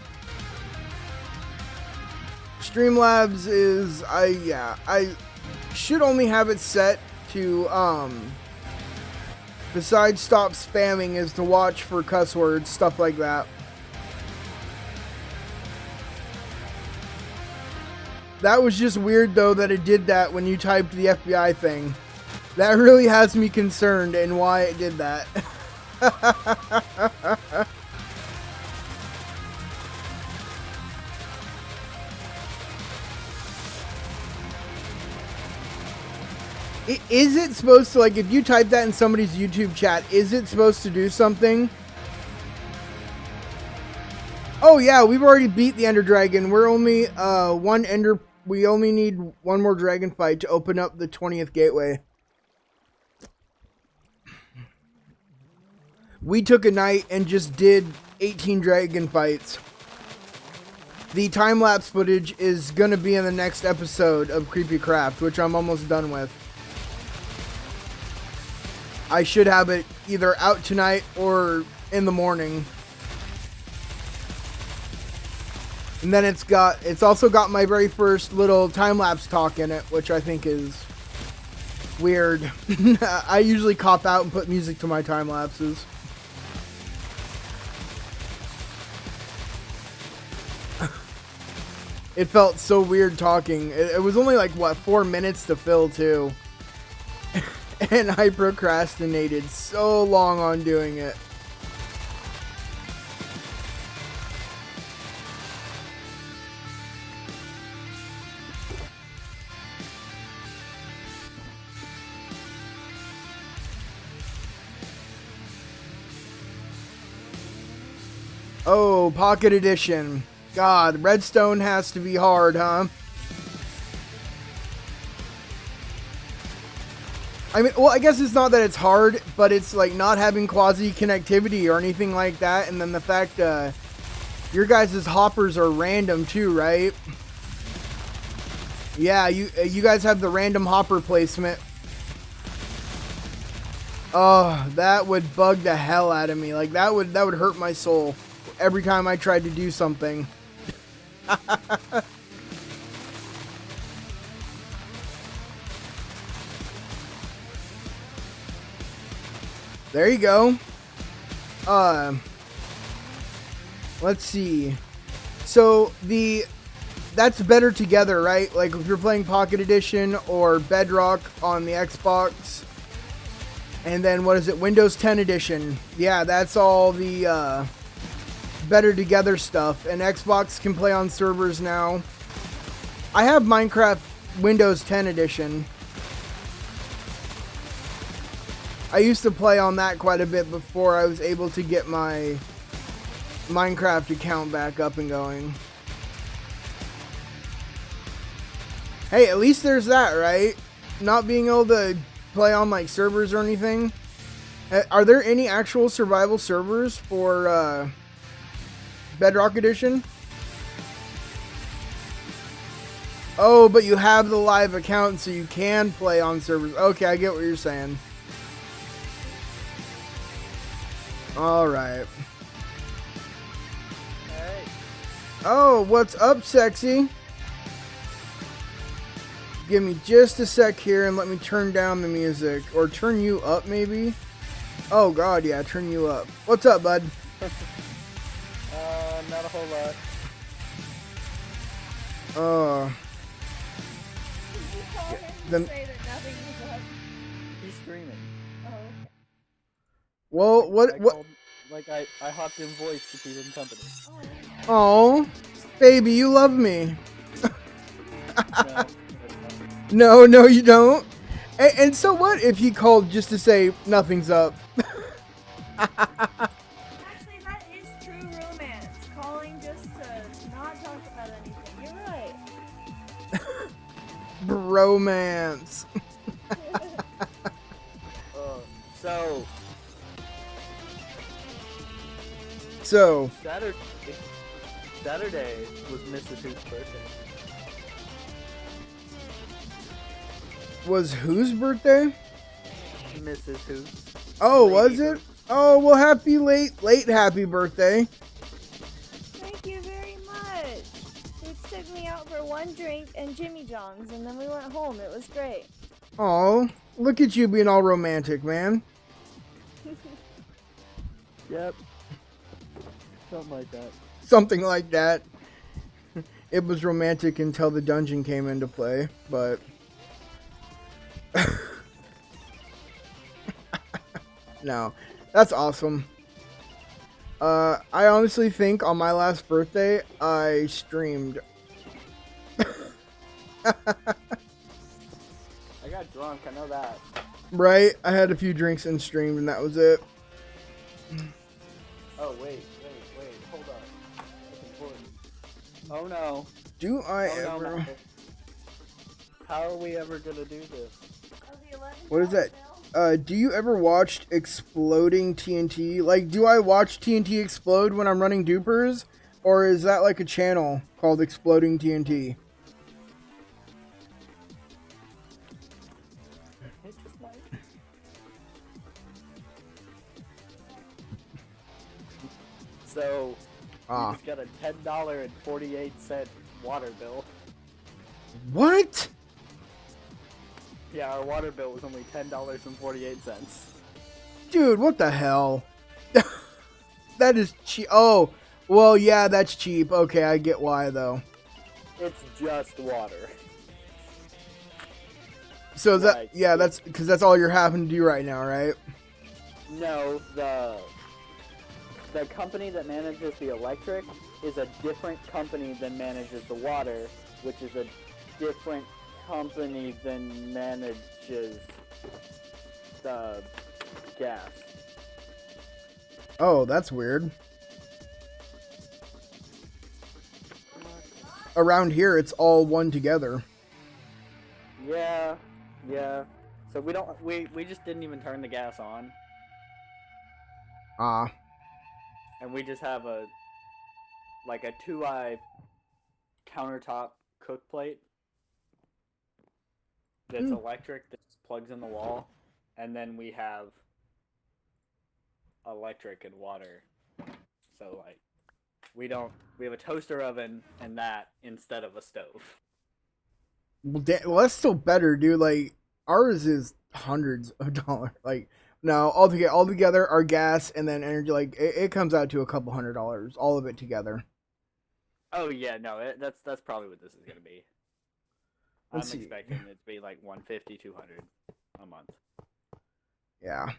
Streamlabs is... I should only have it set to, besides stop spamming, is to watch for cuss words, stuff like that. That was just weird, though, that it did that when you typed the FBI thing. That really has me concerned and why it did that. Is it supposed to, like, if you type that in somebody's YouTube chat, is it supposed to do something? Oh yeah, we've already beat the Ender Dragon. We're only we only need one more dragon fight to open up the 20th gateway. We took a night and just did 18 dragon fights. The time-lapse footage is going to be in the next episode of CreepyCraft, which I'm almost done with. I should have it either out tonight or in the morning. And then it's also got my very first little time-lapse talk in it, which I think is weird. I usually cop out and put music to my time-lapses. It felt so weird talking. It was only like, what, 4 minutes to fill, too. And I procrastinated so long on doing it. Oh, Pocket Edition. God, Redstone has to be hard, huh? I mean, well, I guess it's not that it's hard, but it's like not having quasi connectivity or anything like that, and then the fact your guys' hoppers are random too, right? Yeah, you guys have the random hopper placement. Oh, that would bug the hell out of me. Like that would hurt my soul every time I tried to do something. There you go. Let's see. So that's better together, right? Like if you're playing Pocket Edition or Bedrock on the Xbox. And then what is it? Windows 10 Edition. Yeah, that's all the better together stuff. And Xbox can play on servers now. I have Minecraft Windows 10 Edition. I used to play on that quite a bit before I was able to get my Minecraft account back up and going. Hey, at least there's that, right? Not being able to play on like servers or anything. Are there any actual survival servers for Bedrock Edition? Oh, but you have the live account so you can play on servers. Okay, I get what you're saying. Alright. Hey. Oh, what's up, sexy? Give me just a sec here and let me turn down the music. Or turn you up, maybe? Oh, God, yeah, turn you up. What's up, bud? Not a whole lot. Did you call him then- to say that nothing was up? He's streaming. Oh, okay. Well, what? Like I hopped in voice to keep him company. Oh, baby, you love me. No, No, you don't. And so what if he called just to say nothing's up? Actually, that is true romance. Calling just to not talk about anything. You're right. Bromance. So, Saturday was Mrs. Who's birthday. was whose birthday? Mrs. Who? Oh, Lady was Who. it? Oh, well, late happy birthday. Thank you very much. It took me out for one drink and Jimmy John's, and then we went home. It was great. Oh, look at you being all romantic, man. Yep. Something like that. Something like that. It was romantic until the dungeon came into play, but... No, that's awesome. I honestly think on my last birthday, I streamed. I got drunk, I know that. Right? I had a few drinks and streamed, and that was it. Oh, wait, hold on. That's important. Oh no. Do I Oh, no, ever... Michael. How are we ever gonna do this? What is that? Do you ever watch Exploding TNT? Like, do I watch TNT explode when I'm running dupers? Or is that like a channel called Exploding TNT? It just might. So, we just got a $10.48 water bill. What? Yeah, our water bill was only $10.48. Dude, what the hell? That is cheap. Oh, well, yeah, that's cheap. Okay, I get why, though. It's just water. So is that, Right. yeah, that's because that's all you're having to do right now, right? No, the company that manages the electric is a different company than manages the water, which is a different company than manages the gas. Oh, that's weird. around here it's all one together. Yeah, yeah. So we just didn't even turn the gas on, Ah. and we just have a 2-eye countertop cook plate that's electric that just plugs in the wall, and then we have electric and water. So like we have a toaster oven and that instead of a stove. Well, that's still better, dude. Like ours is hundreds of dollars. Like no, altogether, our gas and then energy, like it comes out to a couple $100, all of it together. Oh yeah, no, that's probably what this is gonna be. Let's I'm see. expecting it to be like 150, 200 a month. Yeah.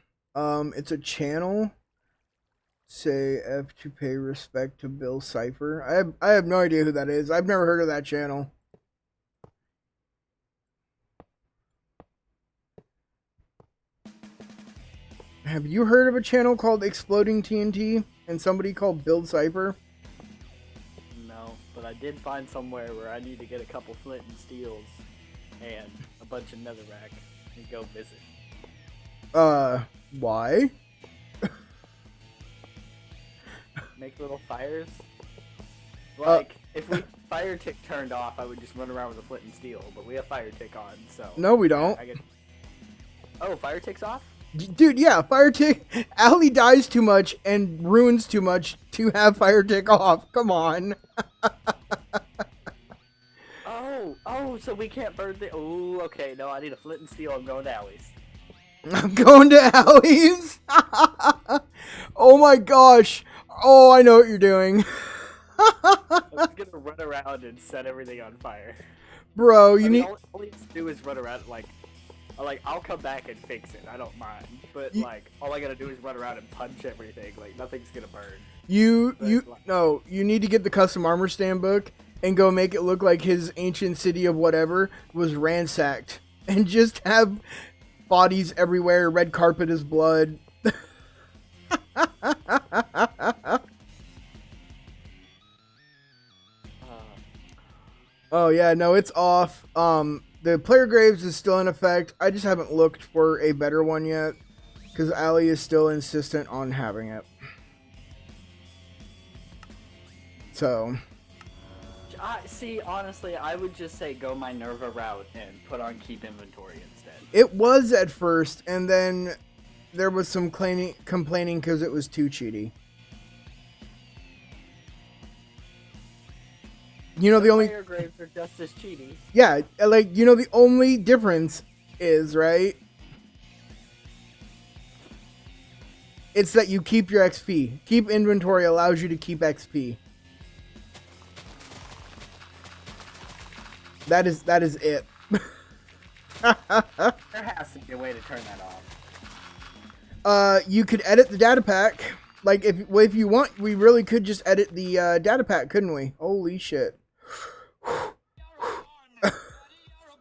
It's a channel. Say F to pay respect to Bill Cipher. I have no idea who that is. I've never heard of that channel. Have you heard of a channel called Exploding TNT and somebody called Build Cipher? No, but I did find somewhere where I need to get a couple flint and steels and a bunch of netherrack and go visit. Why? Make little fires. Like, if we fire tick turned off, I would just run around with a flint and steel, but we have fire tick on, so... No, we don't. Oh, fire tick's off? Dude, yeah, fire tick. Allie dies too much and ruins too much to have fire tick off. Come on. Oh, so we can't burn the... Oh, okay, no, I need a flint and steel. I'm going to Allie's. I'm going to Allie's? Oh my gosh. Oh, I know what you're doing. I'm just gonna run around and set everything on fire. Bro, you need... All you have to do is run around, I'll come back and fix it. I don't mind. But, all I gotta do is run around and punch everything. Like, nothing's gonna burn. You need to get the custom armor stand book and go make it look like his ancient city of whatever was ransacked. And just have bodies everywhere, red carpet is blood. Oh yeah, no, it's off. The player graves is still in effect. I just haven't looked for a better one yet, because Allie is still insistent on having it. So, see, honestly, I would just say go Minerva route and put on keep inventory instead. it was at first, and then there was some complaining because it was too cheaty. You know, the only player graves are just as cheaty. Yeah, like, you know, the only difference is, right? It's that you keep your XP. Keep inventory allows you to keep XP. That is it. There has to be a way to turn that off. You could edit the data pack. Like, if you want, we really could just edit the data pack, couldn't we? Holy shit.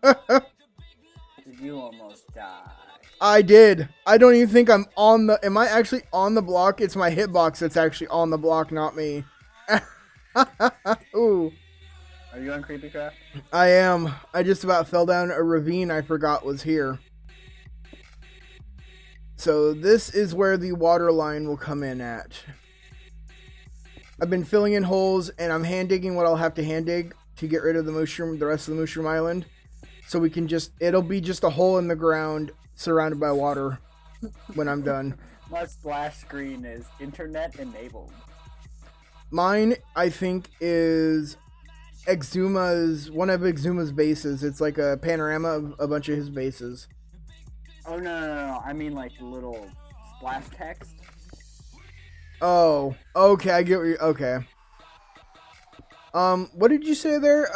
Did you almost die? I did. I don't even think I'm on the... Am I actually on the block? It's my hitbox that's actually on the block, not me. Ooh. Are you on CreepyCraft? I am. I just about fell down a ravine I forgot was here. So this is where the water line will come in at. I've been filling in holes, and I'm hand digging what I'll have to hand dig to get rid of the mushroom, the rest of the mushroom island. So we can just... It'll be just a hole in the ground surrounded by water when I'm done. My splash screen is internet enabled. Mine, I think, is Exuma's... One of Exuma's bases. It's like a panorama of a bunch of his bases. Oh, no. I mean, like, little splash text. Oh, okay, I get what you... Okay. What did you say there?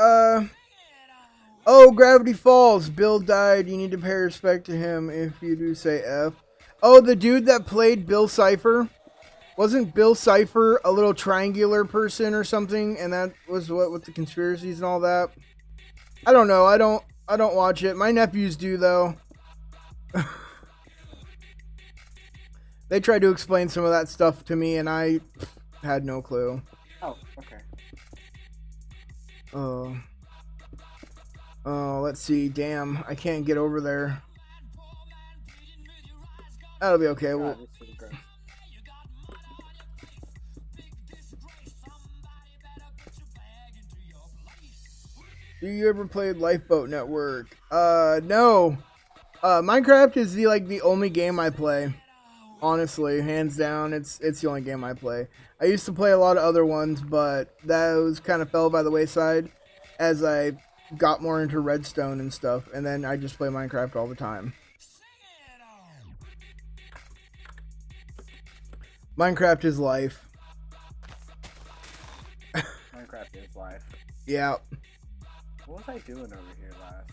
Oh, Gravity Falls. Bill died. You need to pay respect to him if you do say F. Oh, the dude that played Bill Cipher? Wasn't Bill Cipher a little triangular person or something? And that was what with the conspiracies and all that? I don't know. I don't watch it. My nephews do, though. They tried to explain some of that stuff to me, and I had no clue. Oh, okay. Oh. Oh, let's see. Damn, I can't get over there. That'll be okay. God, this is great. Do you ever play Lifeboat Network? No. Minecraft is the only game I play. Honestly, hands down, it's the only game I play. I used to play a lot of other ones, but those kind of fell by the wayside as I got more into Redstone and stuff, and then I just play Minecraft all the time. Minecraft is life. Minecraft is life. Yeah. What was I doing over here last?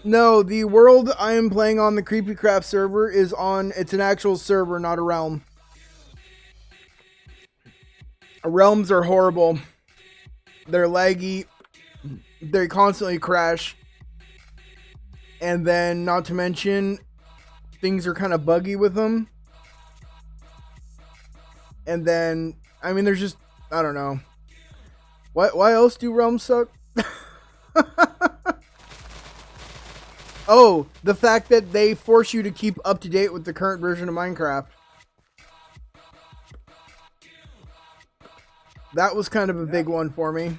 No, the world I am playing on the CreepyCraft server is on... It's an actual server, not a realm. Realms are horrible. They're laggy. They constantly crash. And then, not to mention, things are kind of buggy with them. And then, I mean, there's just... I don't know. Why else do realms suck? Oh, the fact that they force you to keep up to date with the current version of Minecraft. That was kind of a big one for me.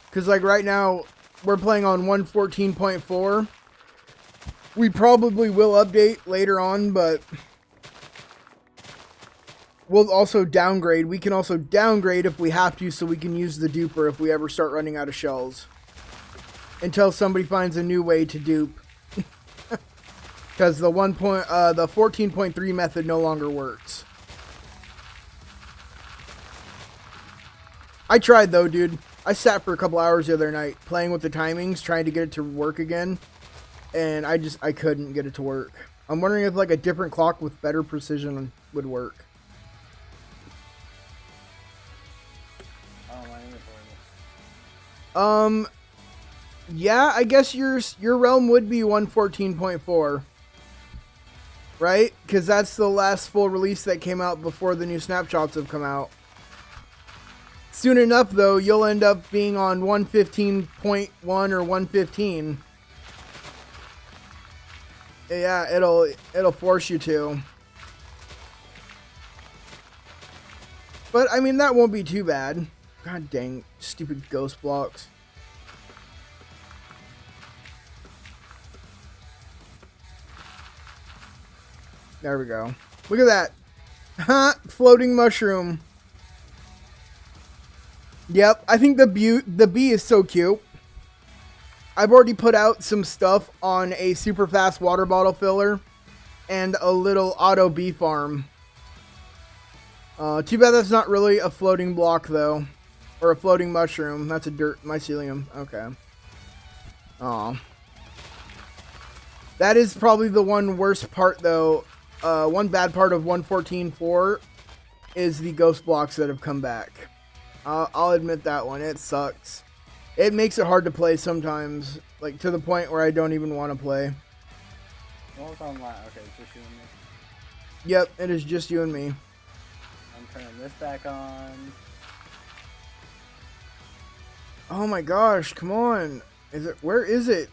Because, like, right now, we're playing on 1.14.4. We probably will update later on, but... We'll also downgrade. We can also downgrade if we have to, so we can use the duper if we ever start running out of shells. Until somebody finds a new way to dupe. Because the 14.3 method no longer works. I tried though, dude. I sat for a couple hours the other night playing with the timings, trying to get it to work again. And I couldn't get it to work. I'm wondering if like a different clock with better precision would work. Yeah, I guess your realm would be 1.14.4. Right? Because that's the last full release that came out before the new snapshots have come out. Soon enough, though, you'll end up being on 1.15.1 or 1.15. Yeah, it'll force you to. But, I mean, that won't be too bad. God dang, stupid ghost blocks. There we go. Look at that. Huh? Floating mushroom. Yep, I think the bee is so cute. I've already put out some stuff on a super fast water bottle filler and a little auto bee farm. Too bad that's not really a floating block though. Or a floating mushroom. That's a dirt mycelium. Okay. Aw. That is probably the one worst part though. One bad part of 1.14.4 is the ghost blocks that have come back. I'll admit that one. It sucks. It makes it hard to play sometimes. Like to the point where I don't even want to play. What was online? Okay, it's just you and me. Yep, it is just you and me. I'm turning this back on. Oh my gosh, come on. Where is it?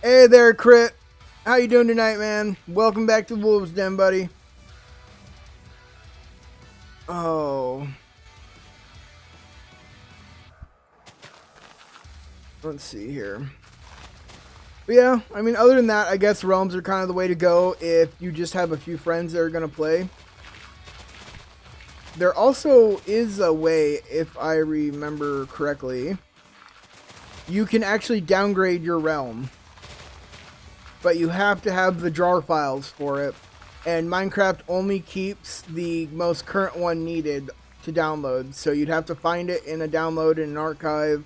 Hey there, Crit. How you doing tonight, man? Welcome back to Wolves Den, buddy. Oh. Let's see here. But yeah, I mean, other than that, I guess realms are kind of the way to go if you just have a few friends that are going to play. There also is a way, if I remember correctly, you can actually downgrade your realm. But you have to have the jar files for it. And Minecraft only keeps the most current one needed to download. So you'd have to find it in a download in an archive.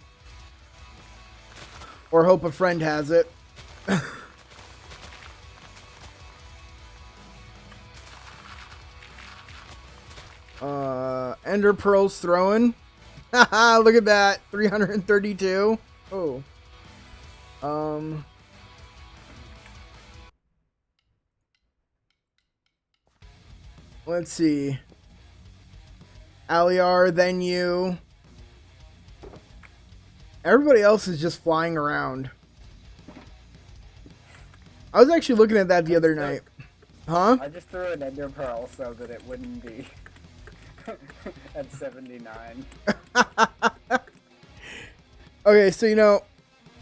Or hope a friend has it. Ender Pearls throwing. Haha, look at that. 332. Oh. Let's see. Aliar, then you. Everybody else is just flying around. I was actually looking at that the other night. Huh? I just threw an ender pearl so that it wouldn't be at 79. Okay, so you know,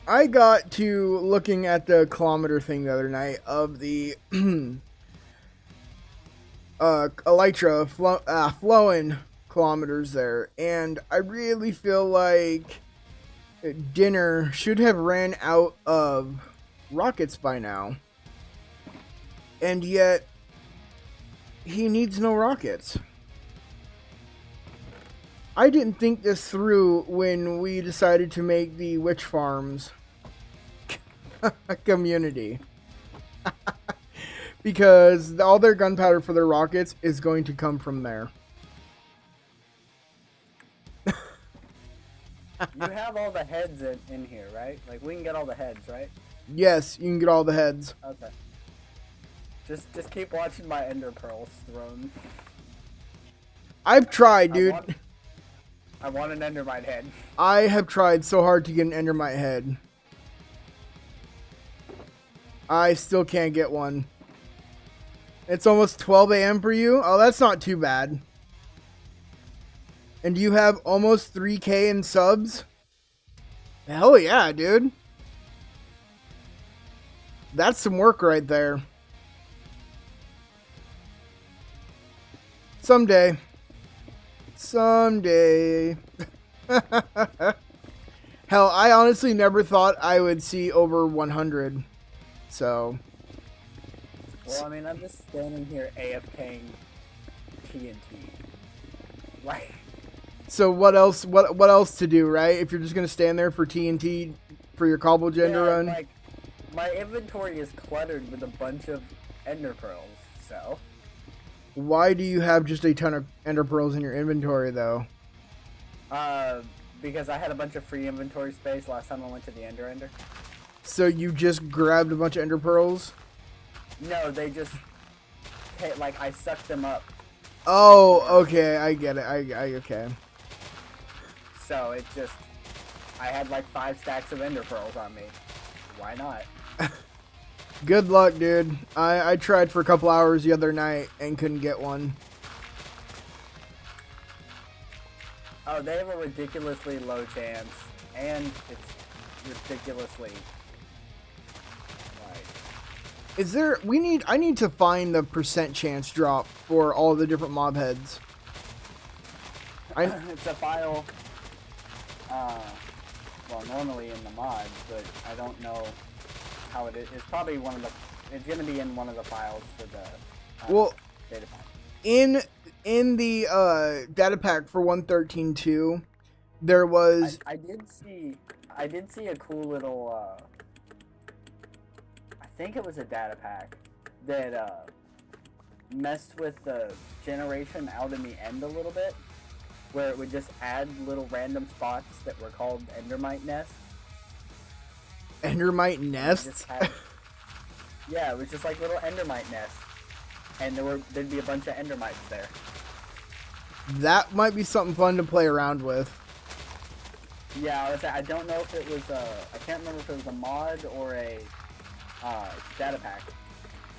I got to looking at the kilometer thing the other night of the elytra flowing kilometers there, and I really feel like Dinner should have ran out of rockets by now, and yet he needs no rockets. I didn't think this through when we decided to make the witch farms a community. Because all their gunpowder for their rockets is going to come from there. You have all the heads in here, right? Like, we can get all the heads, right? Yes, you can get all the heads. Okay. Just keep watching my ender pearls thrown. I've tried, dude. I want an endermite head. I have tried so hard to get an endermite head. I still can't get one. It's almost 12 a.m. for you? Oh, that's not too bad. And you have almost 3K in subs? Hell yeah, dude. That's some work right there. Someday. Someday. Hell, I honestly never thought I would see over 100. So. Well, I mean, I'm just standing here AFKing TNT. Like. So what else? What else to do, right? If you're just gonna stand there for TNT for your cobble gen to run. Like, my inventory is cluttered with a bunch of ender pearls. So. Why do you have just a ton of ender pearls in your inventory, though? Because I had a bunch of free inventory space last time I went to the Ender. So you just grabbed a bunch of ender pearls? No, they just, like, I sucked them up. Oh, okay, I get it. Okay. So it just, I had like 5 stacks of ender pearls on me. Why not? Good luck, dude. I tried for a couple hours the other night and couldn't get one. Oh, they have a ridiculously low chance, and it's ridiculously, like... Is there... I need to find the percent chance drop for all the different mob heads. It's a file, well, normally in the mod, but I don't know how it is. It's probably one of the... It's gonna be in one of the files for the Well, data pack. In the data pack for 113.2, there was... I did see a cool little, I think it was a data pack that, messed with the generation out in the end a little bit, where it would just add little random spots that were called endermite nests. Endermite nests? Yeah, it was just like little endermite nests, and there'd be a bunch of endermites there. That might be something fun to play around with. Yeah, I don't know if it was I can't remember if it was a mod or a data pack,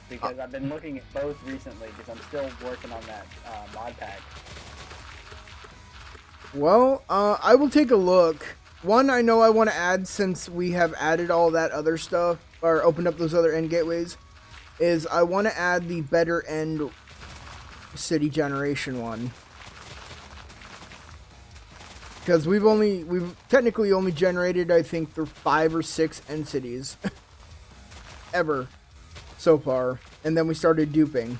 because I've been looking at both recently because I'm still working on that mod pack. Well, I will take a look. One, I know I want to add, since we have added all that other stuff, or opened up those other end gateways, is I want to add the better end city generation one. Because we've technically only generated, I think, for 5 or 6 end cities ever so far. And then we started duping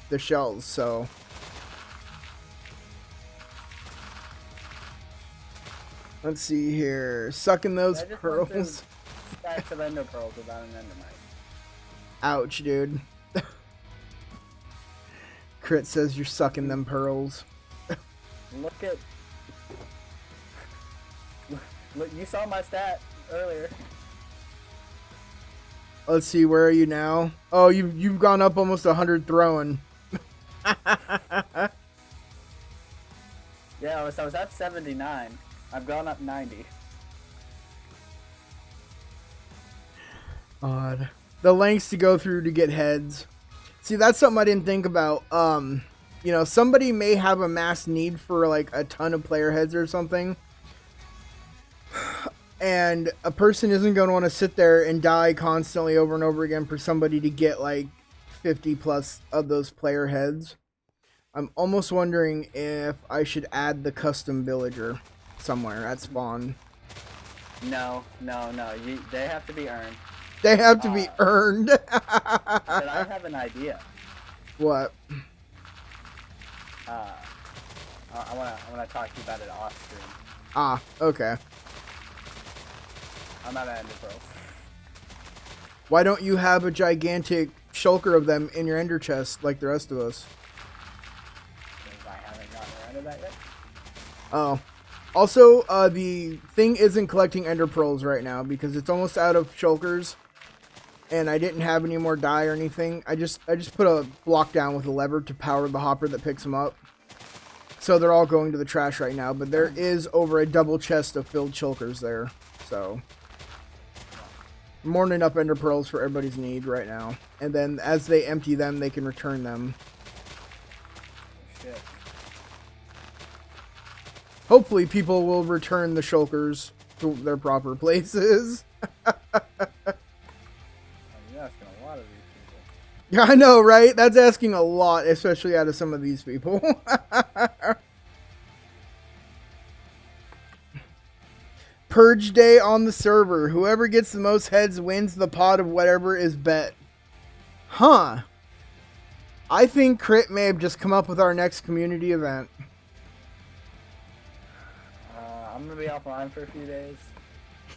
the shells, so... Let's see here. Sucking those pearls. Stacks of ender pearls without an endermite. Ouch, dude. Crit says you're sucking them pearls. Look, you saw my stat earlier. Let's see, where are you now? Oh, you've gone up almost 100 throwing. Yeah, so I was at 79. I've gone up 90. Odd. The lengths to go through to get heads. See, that's something I didn't think about. You know, somebody may have a mass need for like a ton of player heads or something. And a person isn't going to want to sit there and die constantly over and over again for somebody to get like 50 plus of those player heads. I'm almost wondering if I should add the custom villager somewhere at spawn. No. They have to be earned. They have to be earned. But I have an idea. What? I wanna talk to you about it off stream. Ah, okay. I'm not an Ender Pearl. Why don't you have a gigantic shulker of them in your ender chest like the rest of us? Because I haven't gotten around to that yet. Oh. Also, the thing isn't collecting ender pearls right now because it's almost out of shulkers. And I didn't have any more dye or anything. I just put a block down with a lever to power the hopper that picks them up. So they're all going to the trash right now. But there is over a double chest of filled shulkers there. So more than enough ender pearls for everybody's need right now. And then as they empty them, they can return them. Shit. Hopefully people will return the shulkers to their proper places. You're asking a lot of these people. Yeah, I know, right? That's asking a lot, especially out of some of these people. Purge day on the server. Whoever gets the most heads wins the pot of whatever is bet. Huh. I think Crit may have just come up with our next community event. I'm gonna be offline for a few days.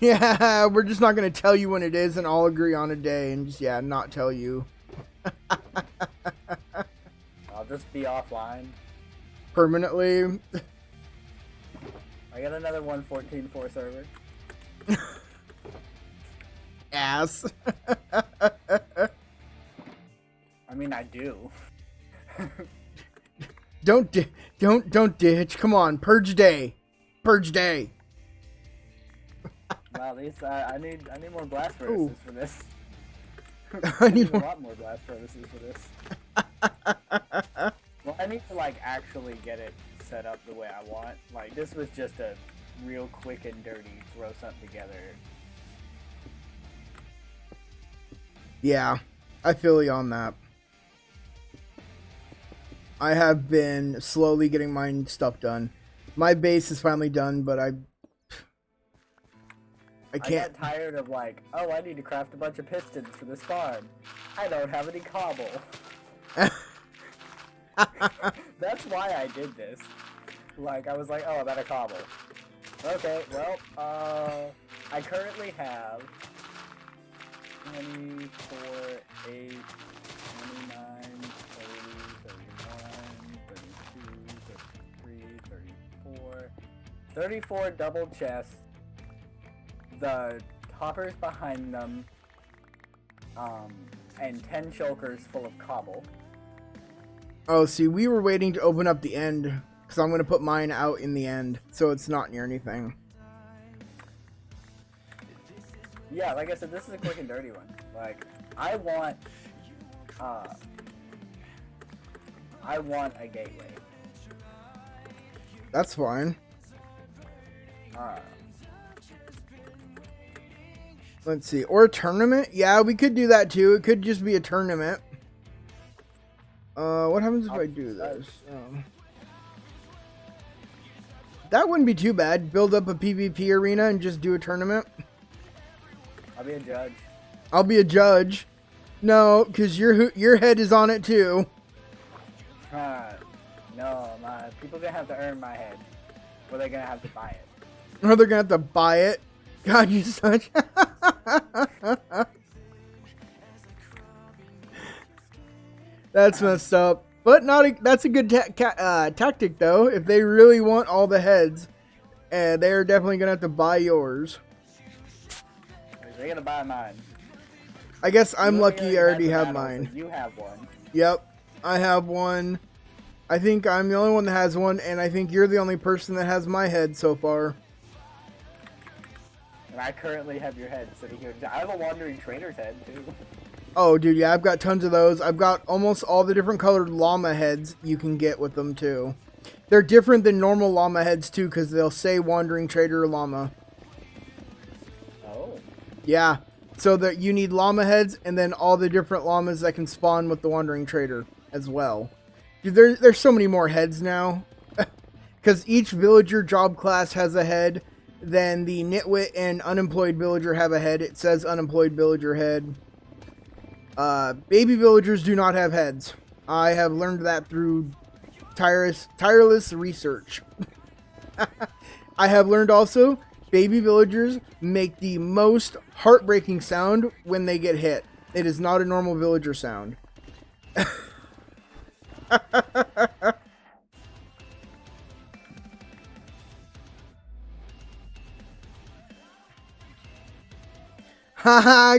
Yeah, we're just not going to tell you when it is and all agree on a day and just, yeah, not tell you. I'll just be offline. Permanently. I got another 1.14.4 server. Ass. I mean, I do. Don't ditch. Come on, purge day. Purge day. Wow, these I need more blast furnaces for this. I need a lot more blast furnaces for this. Well, I need to like actually get it set up the way I want. Like this was just a real quick and dirty throw something together. Yeah, I feel you on that. I have been slowly getting my stuff done. My base is finally done, but I can't. I got tired of like, oh, I need to craft a bunch of pistons for this farm. I don't have any cobble. That's why I did this. Like, I was like, oh, I'm out of cobble. Okay, well, I currently have 24, 8, 29, 30, 31, 32, 33, 34. 34 double chests. The hoppers behind them, and 10 shulkers full of cobble. Oh, see, we were waiting to open up the end, because I'm going to put mine out in the end, so it's not near anything. Yeah, like I said, this is a quick and dirty one. Like, I want a gateway. That's fine. Let's see. Or a tournament? Yeah, we could do that too. It could just be a tournament. What happens if I do this? That wouldn't be too bad. Build up a PvP arena and just do a tournament. I'll be a judge. I'll be a judge. No, because your head is on it too. No, people are gonna have to earn my head. Or they're gonna have to buy it. Or they're gonna have to buy it. God, you such. That's messed up. But that's a good tactic though. If they really want all the heads, they're definitely gonna have to buy yours. They're gonna buy mine. I guess I'm lucky I already have battle, mine. You have one. Yep, I have one. I think I'm the only one that has one, and I think you're the only person that has my head so far. And I currently have your head sitting here. I have a wandering trader's head, too. Oh, dude, yeah, I've got tons of those. I've got almost all the different colored llama heads you can get with them, too. They're different than normal llama heads, too, because they'll say Wandering Trader llama. Oh. Yeah, so that you need llama heads, and then all the different llamas that can spawn with the Wandering Trader as well. Dude, there's so many more heads now. Because each villager job class has a head. Then the nitwit and unemployed villager have a head. It says unemployed villager head. Baby villagers do not have heads. I have learned that through tireless research. I have learned also, baby villagers make the most heartbreaking sound when they get hit. It is not a normal villager sound. Haha,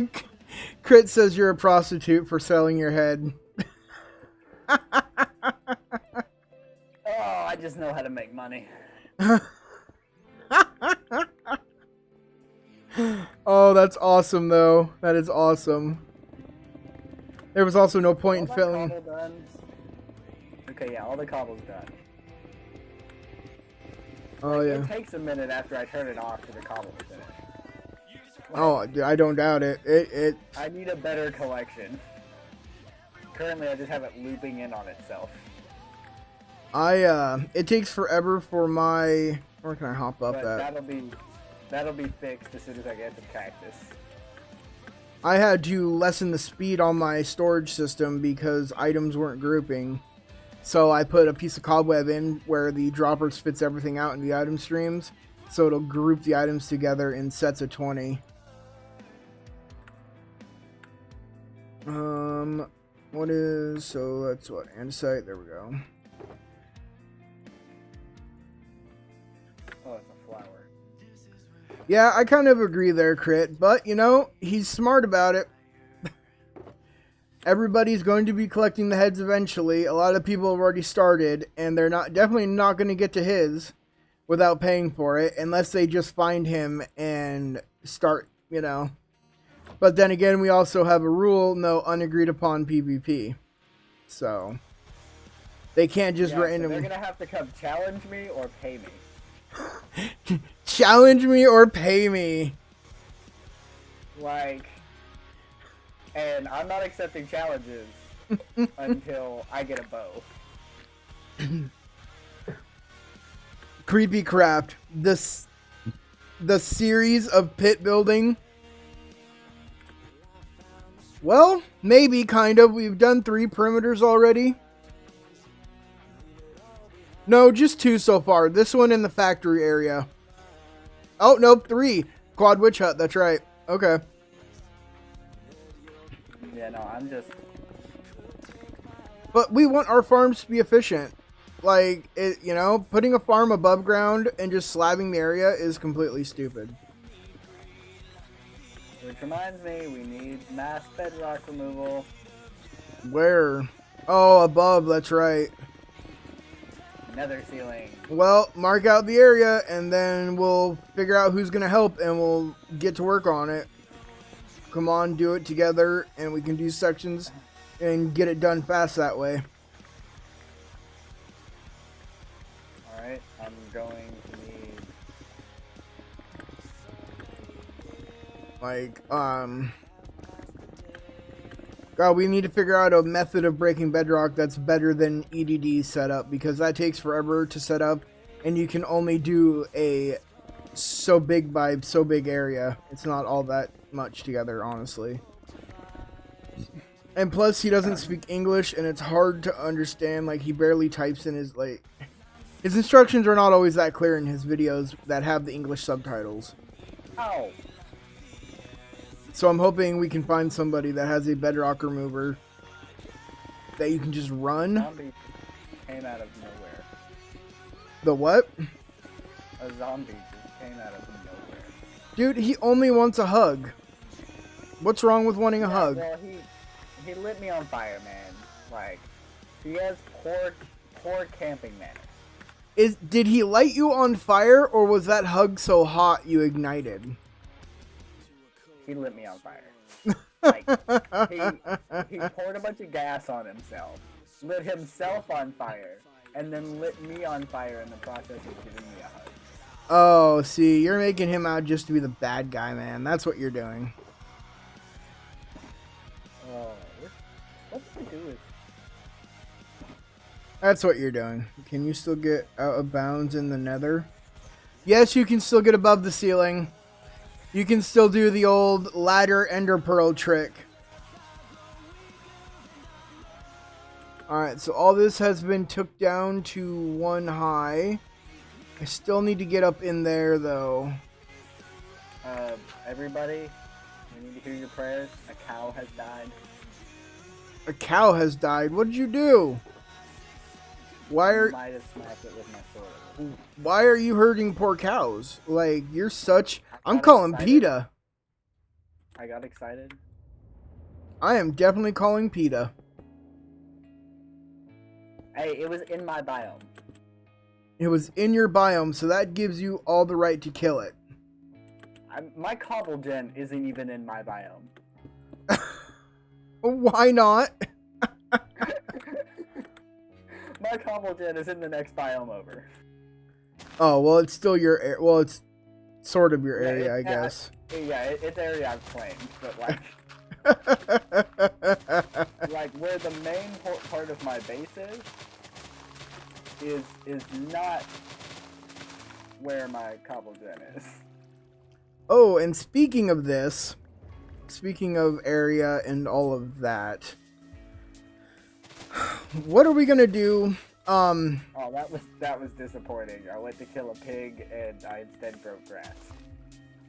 Crit says you're a prostitute for selling your head. Oh, I just know how to make money. Oh, that's awesome, though. That is awesome. There was also no point in filling. Okay, yeah, all the cobble's done. Oh, yeah. It takes a minute after I turn it off for the cobble to finish. Oh, I don't doubt it. I need a better collection. Currently, I just have it looping in on itself. It takes forever for my... Where can I hop up But at? that'll be fixed as soon as I get the cactus. I had to lessen the speed on my storage system because items weren't grouping. So I put a piece of cobweb in where the dropper spits everything out in the item streams. So it'll group the items together in sets of 20. So that's what? Andesite, there we go. Oh, it's a flower. Yeah, I kind of agree there, Crit. But, you know, he's smart about it. Everybody's going to be collecting the heads eventually. A lot of people have already started, and they're definitely not going to get to his without paying for it, unless they just find him and start, you know. But then again, we also have a rule, no unagreed upon PvP. So, they can't just randomly... So they're going to have to come challenge me or pay me. Challenge me or pay me. Like, and I'm not accepting challenges until I get a bow. CreepyCraft, the series of pit building. Well, maybe, kind of. We've done 3 perimeters already. No, just 2 so far. This one in the factory area. Oh, nope, 3. Quad Witch Hut, that's right. Okay. Yeah, no, I'm just... But we want our farms to be efficient. Like, you know, putting a farm above ground and just slabbing the area is completely stupid. Which reminds me, we need mass bedrock removal. Where? Oh, above, that's right. Nether ceiling. Well, mark out the area, and then we'll figure out who's going to help, and we'll get to work on it. Come on, do it together, and we can do sections and get it done fast that way. Alright, I'm going to need... Like, God, we need to figure out a method of breaking bedrock that's better than EDD setup, because that takes forever to set up, and you can only do a so big by so big area. It's not all that much together, honestly. And plus, he doesn't speak English, and it's hard to understand. Like, he barely types in his, like... His instructions are not always that clear in his videos that have the English subtitles. Ow! So I'm hoping we can find somebody that has a bedrock remover that you can just run. Zombie came out of nowhere. The what? A zombie just came out of nowhere. Dude, he only wants a hug. What's wrong with wanting a hug? Well, he lit me on fire, man. Like, he has poor camping manners. Did he light you on fire, or was that hug so hot you ignited? He lit me on fire. Like, he poured a bunch of gas on himself, lit himself on fire, and then lit me on fire in the process of giving me a hug. Oh, see, you're making him out just to be the bad guy, man. That's what you're doing. What did I do? That's what you're doing. Can you still get out of bounds in the nether? Yes, you can still get above the ceiling. You can still do the old ladder ender pearl trick. Alright, so all this has been took down to 1 high. I still need to get up in there, though. Everybody, we need to hear your prayers. A cow has died. A cow has died. What did you do? Why I are might have smacked it with my sword. why are you hurting poor cows? Like, you're such... I'm got calling excited. PETA. I got excited. I am definitely calling PETA. Hey, it was in my biome. It was in your biome, so that gives you all the right to kill it. My cobble gen isn't even in my biome. Why not? My cobble gen is in the next biome over. Oh, well, it's still your area. Well, it's sort of your Yeah, area, I guess. It's area I've claimed, but like, like where the main part of my base is not where my cobble gen is. Oh, and speaking of this, speaking of area and all of that, what are we gonna do? Oh, that was disappointing. I went to kill a pig and I instead broke grass.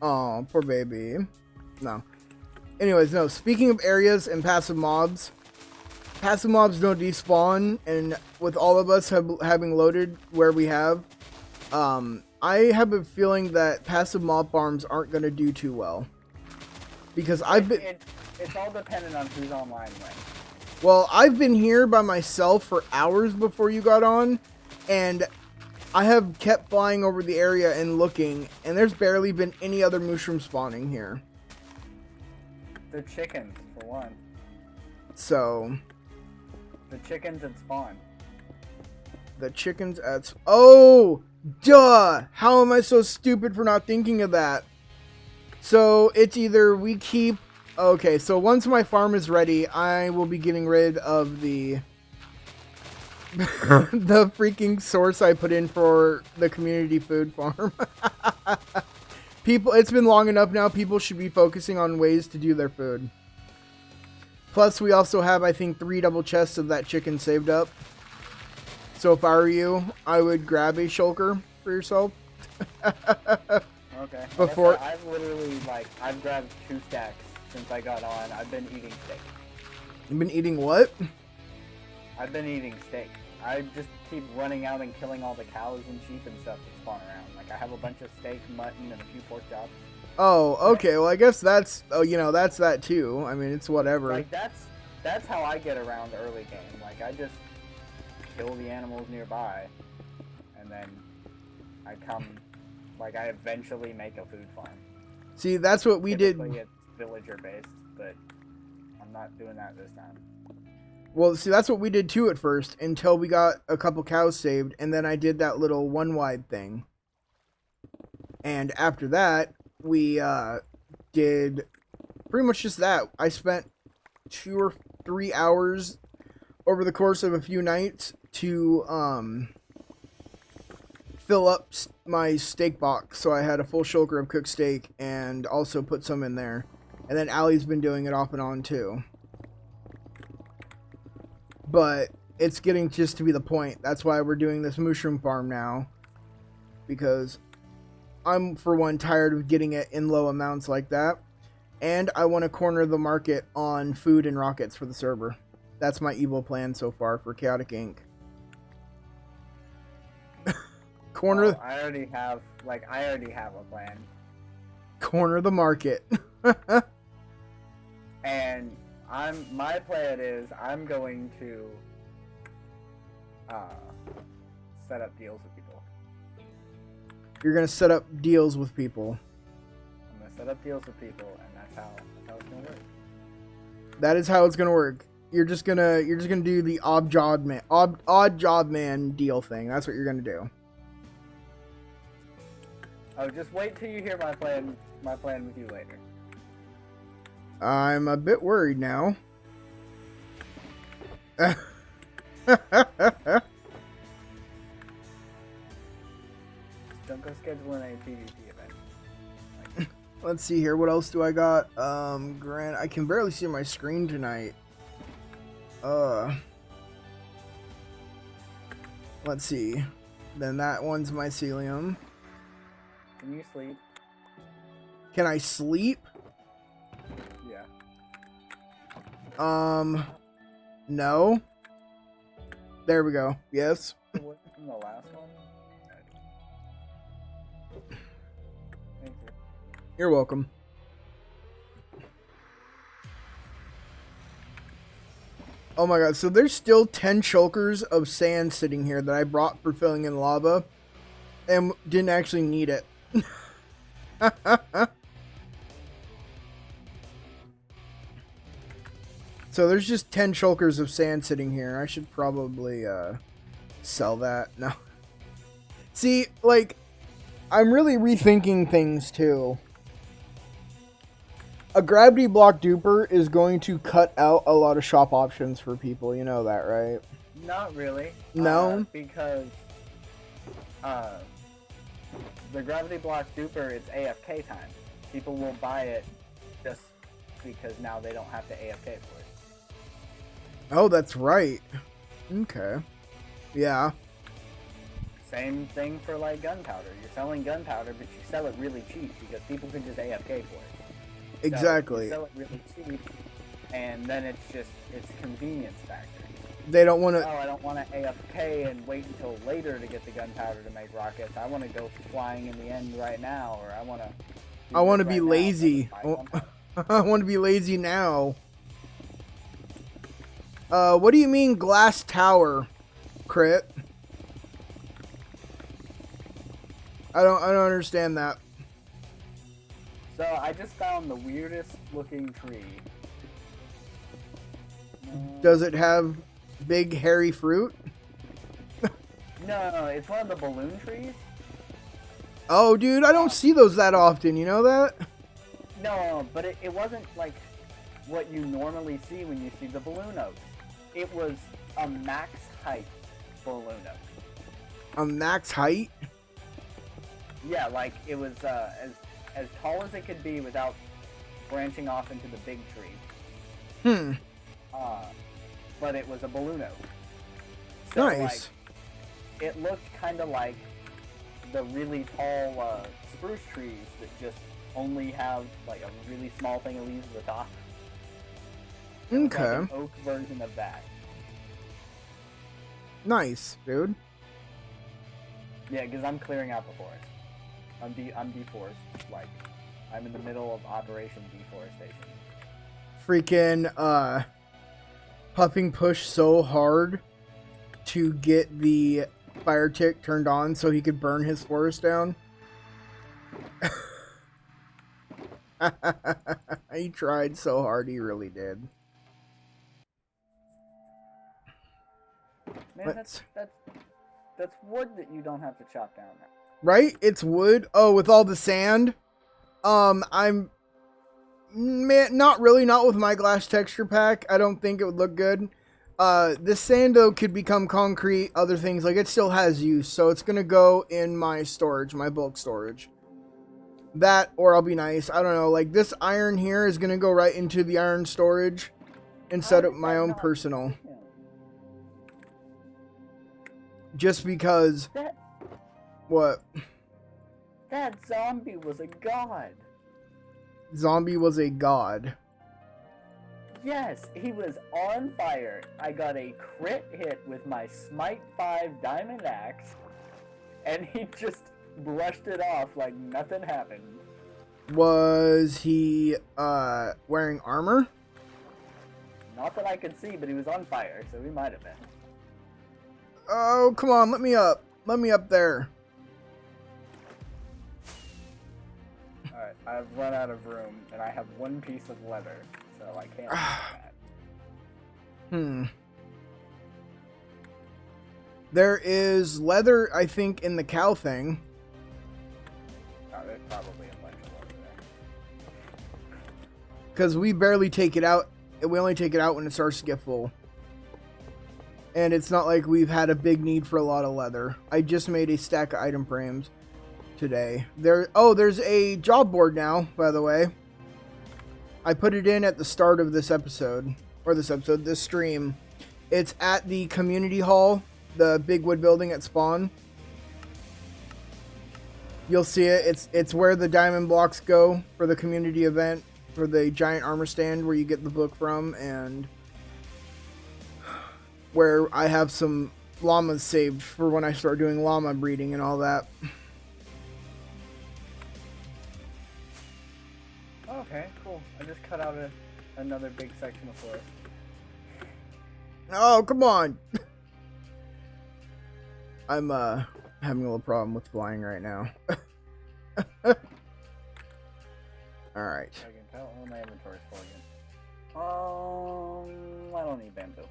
Oh, poor baby. No. Anyways, no. Speaking of areas and passive mobs don't despawn, and with all of us having loaded where we have, I have a feeling that passive mob farms aren't going to do too well. Because It's all dependent on who's online when. Well, I've been here by myself for hours before you got on, and I have kept flying over the area and looking, and there's barely been any other mushroom spawning here. The chickens, for one. So... The chickens at spawn. The chickens at... Oh! Duh! How am I so stupid for not thinking of that? So, it's either we keep... Okay, so once my farm is ready, I will be getting rid of the... the freaking source I put in for the community food farm. People, it's been long enough now, people should be focusing on ways to do their food. Plus, we also have, I think, 3 double chests of that chicken saved up. So if I were you, I would grab a shulker for yourself. Okay. Before... I've literally, I've grabbed 2 stacks since I got on. I've been eating steak. You've been eating what? I've been eating steak. I just keep running out and killing all the cows and sheep and stuff that spawn around. Like, I have a bunch of steak, mutton, and a few pork chops. Oh, okay. Well, I guess that's... Oh, you know, that's that too. I mean, it's whatever. Like, that's how I get around early game. Like, I just kill the animals nearby, and then I come... Like, I eventually make a food farm. See, that's what we did... Typically it's villager-based, but I'm not doing that this time. Well, see, that's what we did too at first, until we got a couple cows saved, and then I did that little one-wide thing. And after that, we did pretty much just that. I spent 2 or 3 hours over the course of a few nights to fill up my steak box, so I had a full shulker of cooked steak, and also put some in there. And then Allie's been doing it off and on too. But it's getting just to be the point. That's why we're doing this mushroom farm now. Because I'm, for one, tired of getting it in low amounts like that. And I want to corner the market on food and rockets for the server. That's my evil plan so far for Chaotic Inc. Corner... Well, I already have a plan. Corner the market. And my plan is I'm going to set up deals with people. You're gonna set up deals with people. I'm gonna set up deals with people, and that's how it's gonna work. That is how it's gonna work. You're just gonna do the odd job man deal thing. That's what you're gonna do. Oh, just wait till you hear my plan with you later. I'm a bit worried now. Don't go scheduling a PvP event. Let's see here. What else do I got? Grant, I can barely see my screen tonight. Let's see. Then that one's mycelium. Can you sleep? Can I sleep? Yeah. No. There we go. Yes. What from the last one? Thank you. You're welcome. Oh my god, so there's still 10 chokers of sand sitting here that I brought for filling in lava and didn't actually need it. So there's just 10 chokers of sand sitting here. I should probably sell that. No. See, like, I'm really rethinking things too. A gravity block duper is going to cut out a lot of shop options for people. You know that, right? Not really. No? Because the gravity block duper, it's AFK time. People will buy it just because now they don't have to AFK for it. Oh, that's right. Okay. Yeah. Same thing for like gunpowder. You're selling gunpowder, but you sell it really cheap because people can just AFK for it. Exactly. So you sell it really cheap, and then it's convenience factor. They don't want to. Oh, I don't want to AFK and wait until later to get the gunpowder to make rockets. I want to go flying in the end right now, or I want to. I want to be lazy. I want to be lazy now. What do you mean glass tower, Crit? I don't understand that. So I just found the weirdest looking tree. Does it have big hairy fruit? No, it's one of the balloon trees. Oh, dude, I don't see those that often. You know that? No, but it wasn't like what you normally see when you see the balloon oak. It was a max height balloon oak. A max height? Yeah, like it was as tall as it could be without branching off into the big tree. But it was a balloon oak. So, Nice. Like, it looked kind of like the really tall spruce trees that just only have like a really small thing of leaves at the top. Okay. Like an oak version of that. Nice, dude. Yeah, because I'm clearing out the forest. I'm deforest. Like, I'm in the middle of Operation Deforestation. Freaking, puffing push so hard to get the fire tick turned on so he could burn his forest down. He tried so hard, he really did. Man, that's wood that you don't have to chop down now. Right? It's wood. Oh, with all the sand. I'm not really, not with my glass texture pack. I don't think it would look good. This sand though could become concrete, other things, like it still has use, so it's gonna go in my storage, my bulk storage. That, or I'll be nice, I don't know, like this iron here is gonna go right into the iron storage instead of my own personal. Just because... What? That zombie was a god. Zombie was a god. Yes, he was on fire. I got a crit hit with my Smite 5 diamond axe, and he just brushed it off like nothing happened. Was he, wearing armor? Not that I could see, but he was on fire, so he might have been. Oh, come on, let me up. Let me up there. Alright, I've run out of room, and I have one piece of leather, so I can't do that. There is leather, I think, in the cow thing. Oh, there's probably a bunch of leather there. Because we barely take it out. We only take it out when it starts to get full. And it's not like we've had a big need for a lot of leather. I just made a stack of item frames today. There's a job board now, by the way. I put it in at the start of this episode. This stream. It's at the community hall, the big wood building at spawn. You'll see it. It's where the diamond blocks go for the community event, for the giant armor stand where you get the book from, and where I have some llamas saved for when I start doing llama breeding and all that. Okay, cool. I just cut out another big section of forest. Oh, come on! I'm having a little problem with flying right now. Alright. I can tell my inventory's full again. I don't need bamboo.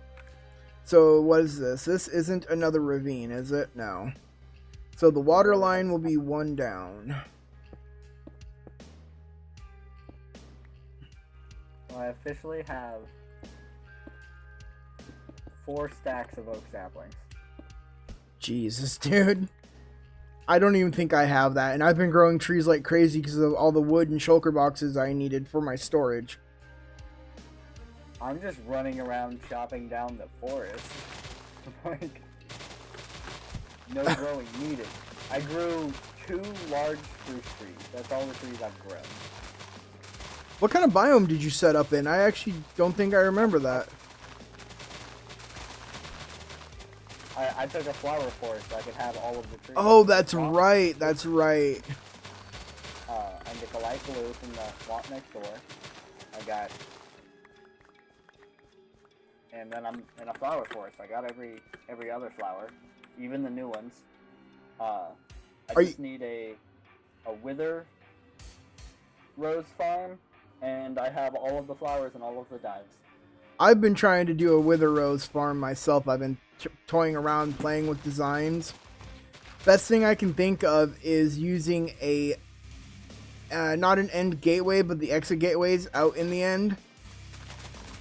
So what is this? This isn't another ravine, is it? No. So the water line will be one down. Well, I officially have 4 stacks of oak saplings. Jesus, dude. I don't even think I have that. And I've been growing trees like crazy because of all the wood and shulker boxes I needed for my storage. I'm just running around chopping down the forest. Like, no growing needed. I grew 2 large spruce trees. That's all the trees I've grown. What kind of biome did you set up in? I actually don't think I remember that. I took a flower forest so I could have all of the trees. Oh, that's right. That's right. I get the light blue from the swamp next door. I got... And then I'm in a flower forest. I got every other flower, even the new ones. I just need a wither rose farm, and I have all of the flowers and all of the dives. I've been trying to do a wither rose farm myself. I've been toying around, playing with designs. Best thing I can think of is using a not an end gateway, but the exit gateways out in the end.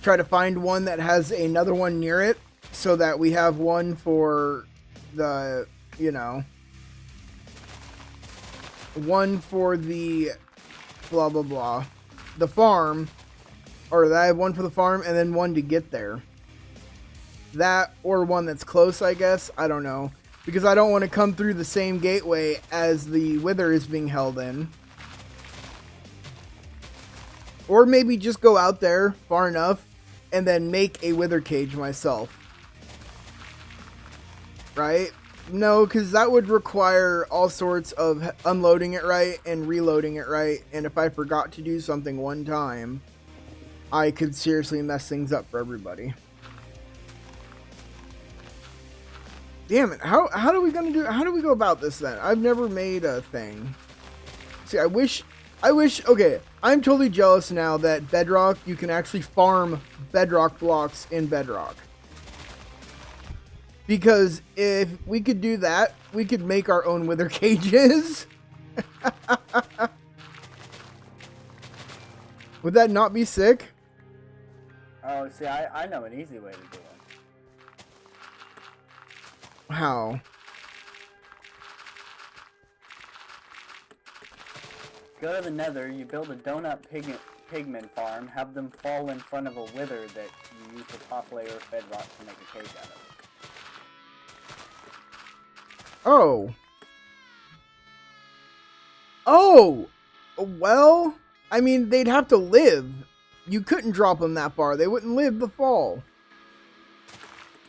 Try to find one that has another one near it, so that we have one for the, one for the blah blah blah, the farm, or that I have one for the farm and then one to get there. That, or one that's close, I guess. I don't know, because I don't want to come through the same gateway as the wither is being held in. Or maybe just go out there far enough and then make a wither cage myself. Right? No, because that would require all sorts of unloading it right and reloading it right. And if I forgot to do something one time, I could seriously mess things up for everybody. Damn it. How do we go about this then? I've never made a thing. See, I wish, okay, I'm totally jealous now that Bedrock, you can actually farm Bedrock blocks in Bedrock. Because if we could do that, we could make our own wither cages. Would that not be sick? Oh, see, I know an easy way to do it. How? Go to the nether, you build a donut pigment farm, have them fall in front of a wither that you use the top layer of bedrock to make a cage out of. Oh. Oh! Well, I mean, they'd have to live. You couldn't drop them that far. They wouldn't live the fall.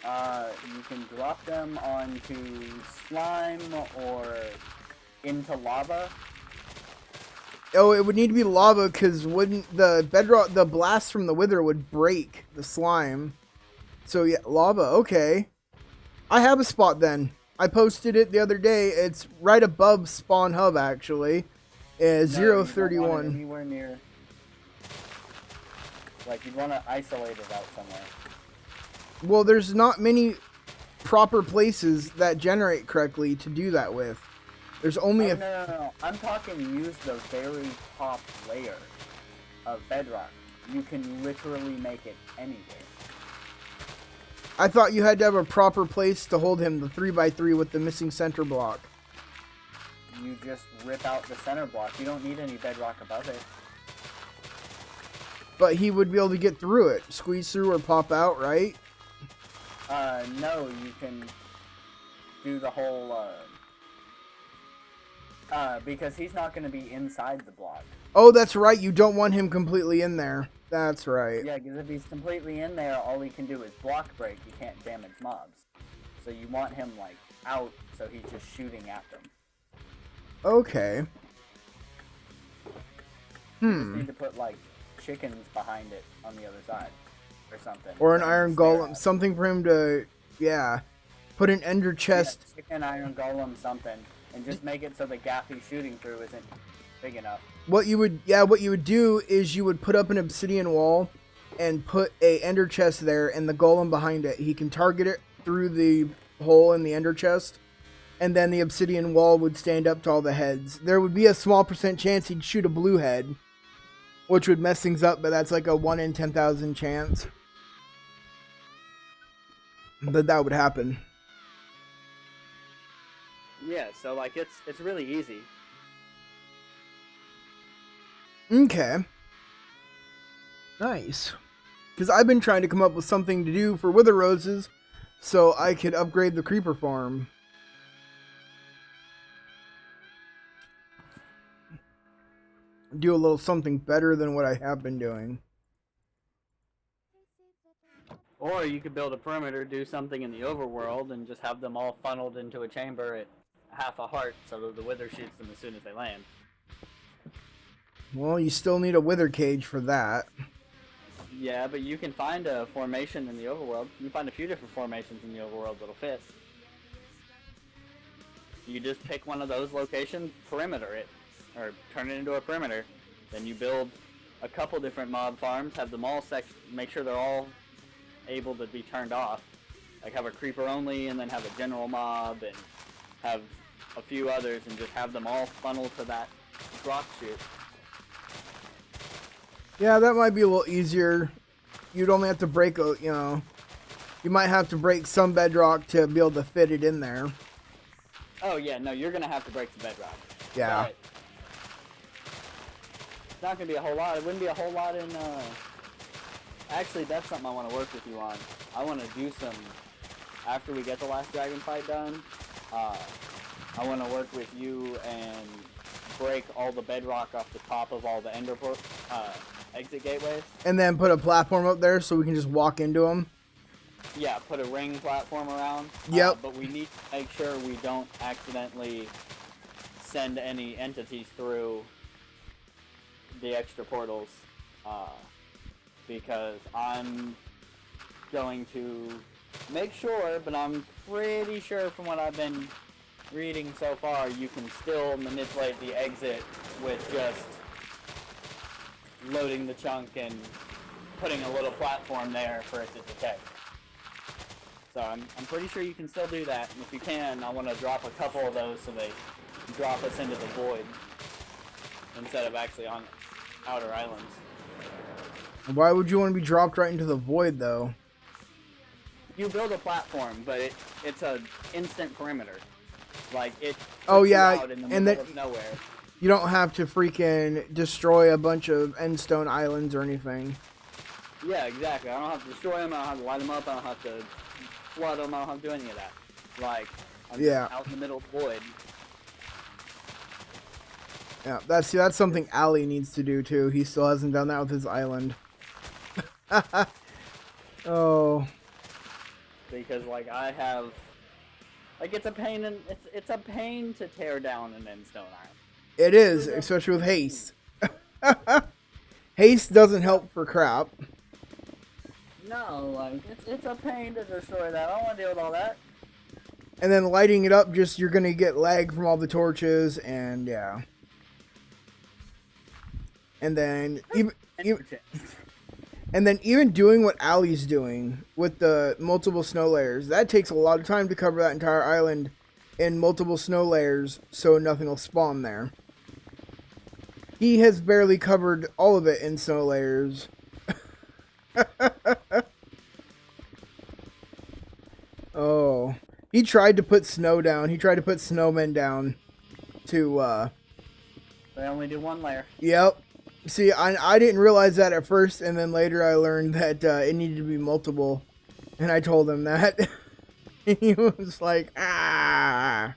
You can drop them onto slime or into lava. Oh, it would need to be lava because wouldn't the bedrock, the blast from the wither would break the slime. So yeah, lava, okay. I have a spot then. I posted it the other day. It's right above Spawn Hub, actually. No, you don't want it 031. anywhere near. Like, you'd want to isolate it out somewhere. Well, there's not many proper places that generate correctly to do that with. There's only Oh, no. I'm talking use the very top layer of bedrock. You can literally make it anywhere. I thought you had to have a proper place to hold him, the 3x3 with the missing center block. You just rip out the center block. You don't need any bedrock above it. But he would be able to get through it. Squeeze through or pop out, right? No, you can do the whole, because he's not going to be inside the block. Oh, that's right. You don't want him completely in there. That's right. Yeah, because if he's completely in there, all he can do is block break. He can't damage mobs. So you want him, like, out, so he's just shooting at them. Okay. You just need to put, like, chickens behind it on the other side. Or something. Or an iron golem. Something for him to, yeah. Put an ender chest. Yeah, chicken, iron golem, something. And just make it so the gap he's shooting through isn't big enough. What you would do is you would put up an obsidian wall and put a ender chest there and the golem behind it. He can target it through the hole in the ender chest, and then the obsidian wall would stand up to all the heads. There would be a small % chance he'd shoot a blue head, which would mess things up, but that's like a 1 in 10,000 chance that would happen. Yeah, so like it's really easy. Okay. Nice. Because I've been trying to come up with something to do for Wither Roses so I could upgrade the creeper farm. Do a little something better than what I have been doing. Or you could build a perimeter, do something in the overworld, and just have them all funneled into a chamber at half a heart so that the wither shoots them as soon as they land. Well, you still need a wither cage for that. Yeah, but you can find a formation in the overworld. You can find a few different formations in the overworld that'll fit. You just pick one of those locations, perimeter it, or turn it into a perimeter. Then you build a couple different mob farms, have them all make sure they're all able to be turned off. Like have a creeper only, and then have a general mob, and have a few others, and just have them all funnel to that drop chute. Yeah, that might be a little easier. You'd only have to break, you might have to break some bedrock to be able to fit it in there. Oh yeah, no, you're gonna have to break the bedrock. Yeah. But it's not gonna be a whole lot. It wouldn't be a whole lot in, Actually, that's something I want to work with you on. I want to do some, after we get the last dragon fight done, I want to work with you and break all the bedrock off the top of all the exit gateways. And then put a platform up there so we can just walk into them. Yeah, put a ring platform around. Yep. But we need to make sure we don't accidentally send any entities through the extra portals. Because I'm going to make sure, but I'm pretty sure from what I've been reading so far, you can still manipulate the exit with just loading the chunk and putting a little platform there for it to detect. So I'm pretty sure you can still do that, and if you can, I want to drop a couple of those so they drop us into the void instead of actually on outer islands. Why would you want to be dropped right into the void, though? You build a platform, but it's a instant perimeter. Like, it Oh, puts you yeah, out in the and middle of nowhere. You don't have to freaking destroy a bunch of endstone islands or anything. Yeah, exactly. I don't have to destroy them, I don't have to light them up, I don't have to flood them, I don't have to do any of that. Like, I'm just out in the middle of the void. Yeah, that's something Ali needs to do, too. He still hasn't done that with his island. Oh. Because, like, I have... Like, it's a pain, and it's a pain to tear down an endstone island. It is, especially with haste. Haste doesn't help for crap. No, like, it's a pain to destroy that. I don't want to deal with all that. And then lighting it up, just you're gonna get lag from all the torches, and yeah. And then even doing what Allie's doing with the multiple snow layers, that takes a lot of time to cover that entire island in multiple snow layers, so nothing will spawn there. He has barely covered all of it in snow layers. Oh. He tried to put snow down. He tried to put snowmen down to, They only do one layer. Yep. See, I didn't realize that at first, and then later I learned that it needed to be multiple. And I told him that. He was like, ah.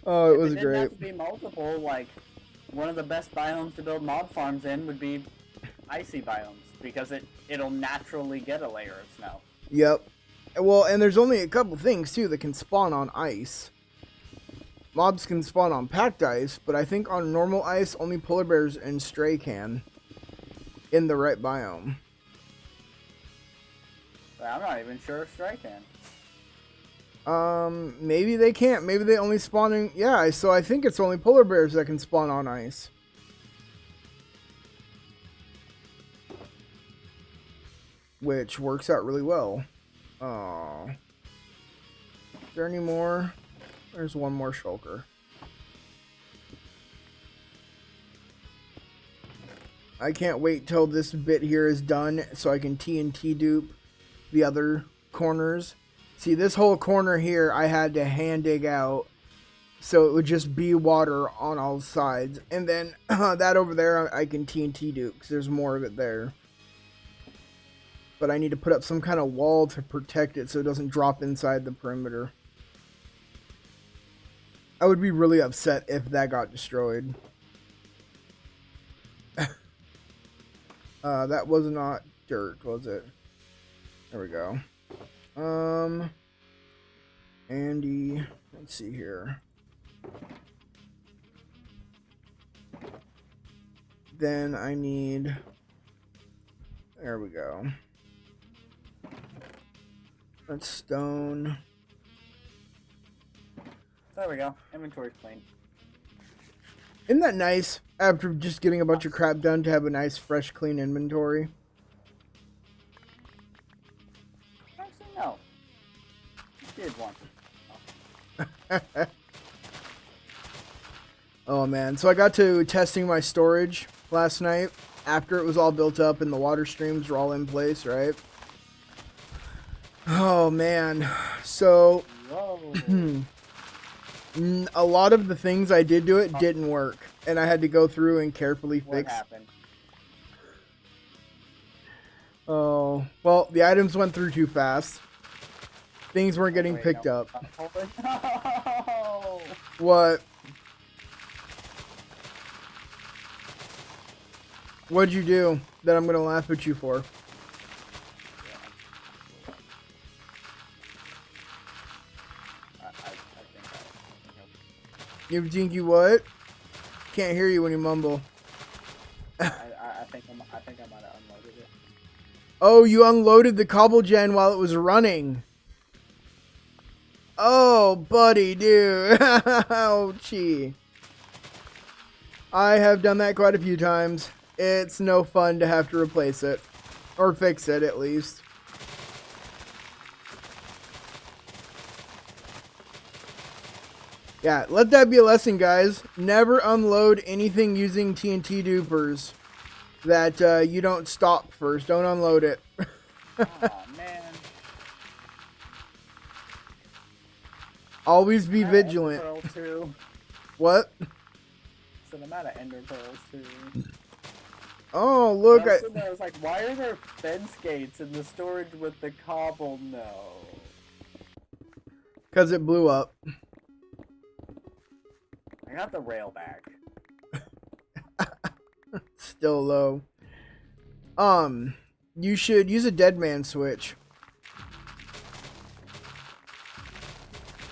Oh, it was great. If it didn't have to be multiple, like, one of the best biomes to build mob farms in would be icy biomes, because it'll naturally get a layer of snow. Yep. Well, and there's only a couple things, too, that can spawn on ice. Mobs can spawn on packed ice, but I think on normal ice, only polar bears and stray can. In the right biome. I'm not even sure if stray can. Maybe they can't. Maybe they only spawn in... Yeah, so I think it's only polar bears that can spawn on ice. Which works out really well. Oh. Is there any more? There's one more shulker. I can't wait till this bit here is done so I can TNT dupe the other corners. See, this whole corner here I had to hand dig out so it would just be water on all sides. And then that over there I can TNT dupe because there's more of it there. But I need to put up some kind of wall to protect it so it doesn't drop inside the perimeter. I would be really upset if that got destroyed. That was not dirt, was it? There we go. Andy, let's see here. Then I need... There we go. That's stone. There we go. Inventory's clean. Isn't that nice? After just getting a bunch of crap done to have a nice, fresh, clean inventory. Actually, no. You did want to. Oh man, so I got to testing my storage last night after it was all built up and the water streams were all in place, right? Oh man, so a lot of the things I did to it didn't work, and I had to go through and carefully fix. What happened? Oh, well, the items went through too fast. Things weren't getting picked up. No. What? What'd you do that I'm gonna laugh at you for? You think you what? Can't hear you when you mumble. I think I might have unloaded it. Oh, you unloaded the cobble gen while it was running. Oh, buddy, dude. Ouchie. I have done that quite a few times. It's no fun to have to replace it. Or fix it, at least. Yeah, let that be a lesson, guys. Never unload anything using TNT dupers that you don't stop first. Don't unload it. Oh, man. Always be vigilant. Pearl too. What? So I'm out of ender pearls too. Oh, look. I was like, why are there fence gates in the storage with the cobble? No. Because it blew up. I got the rail back. Still low. You should use a dead man switch.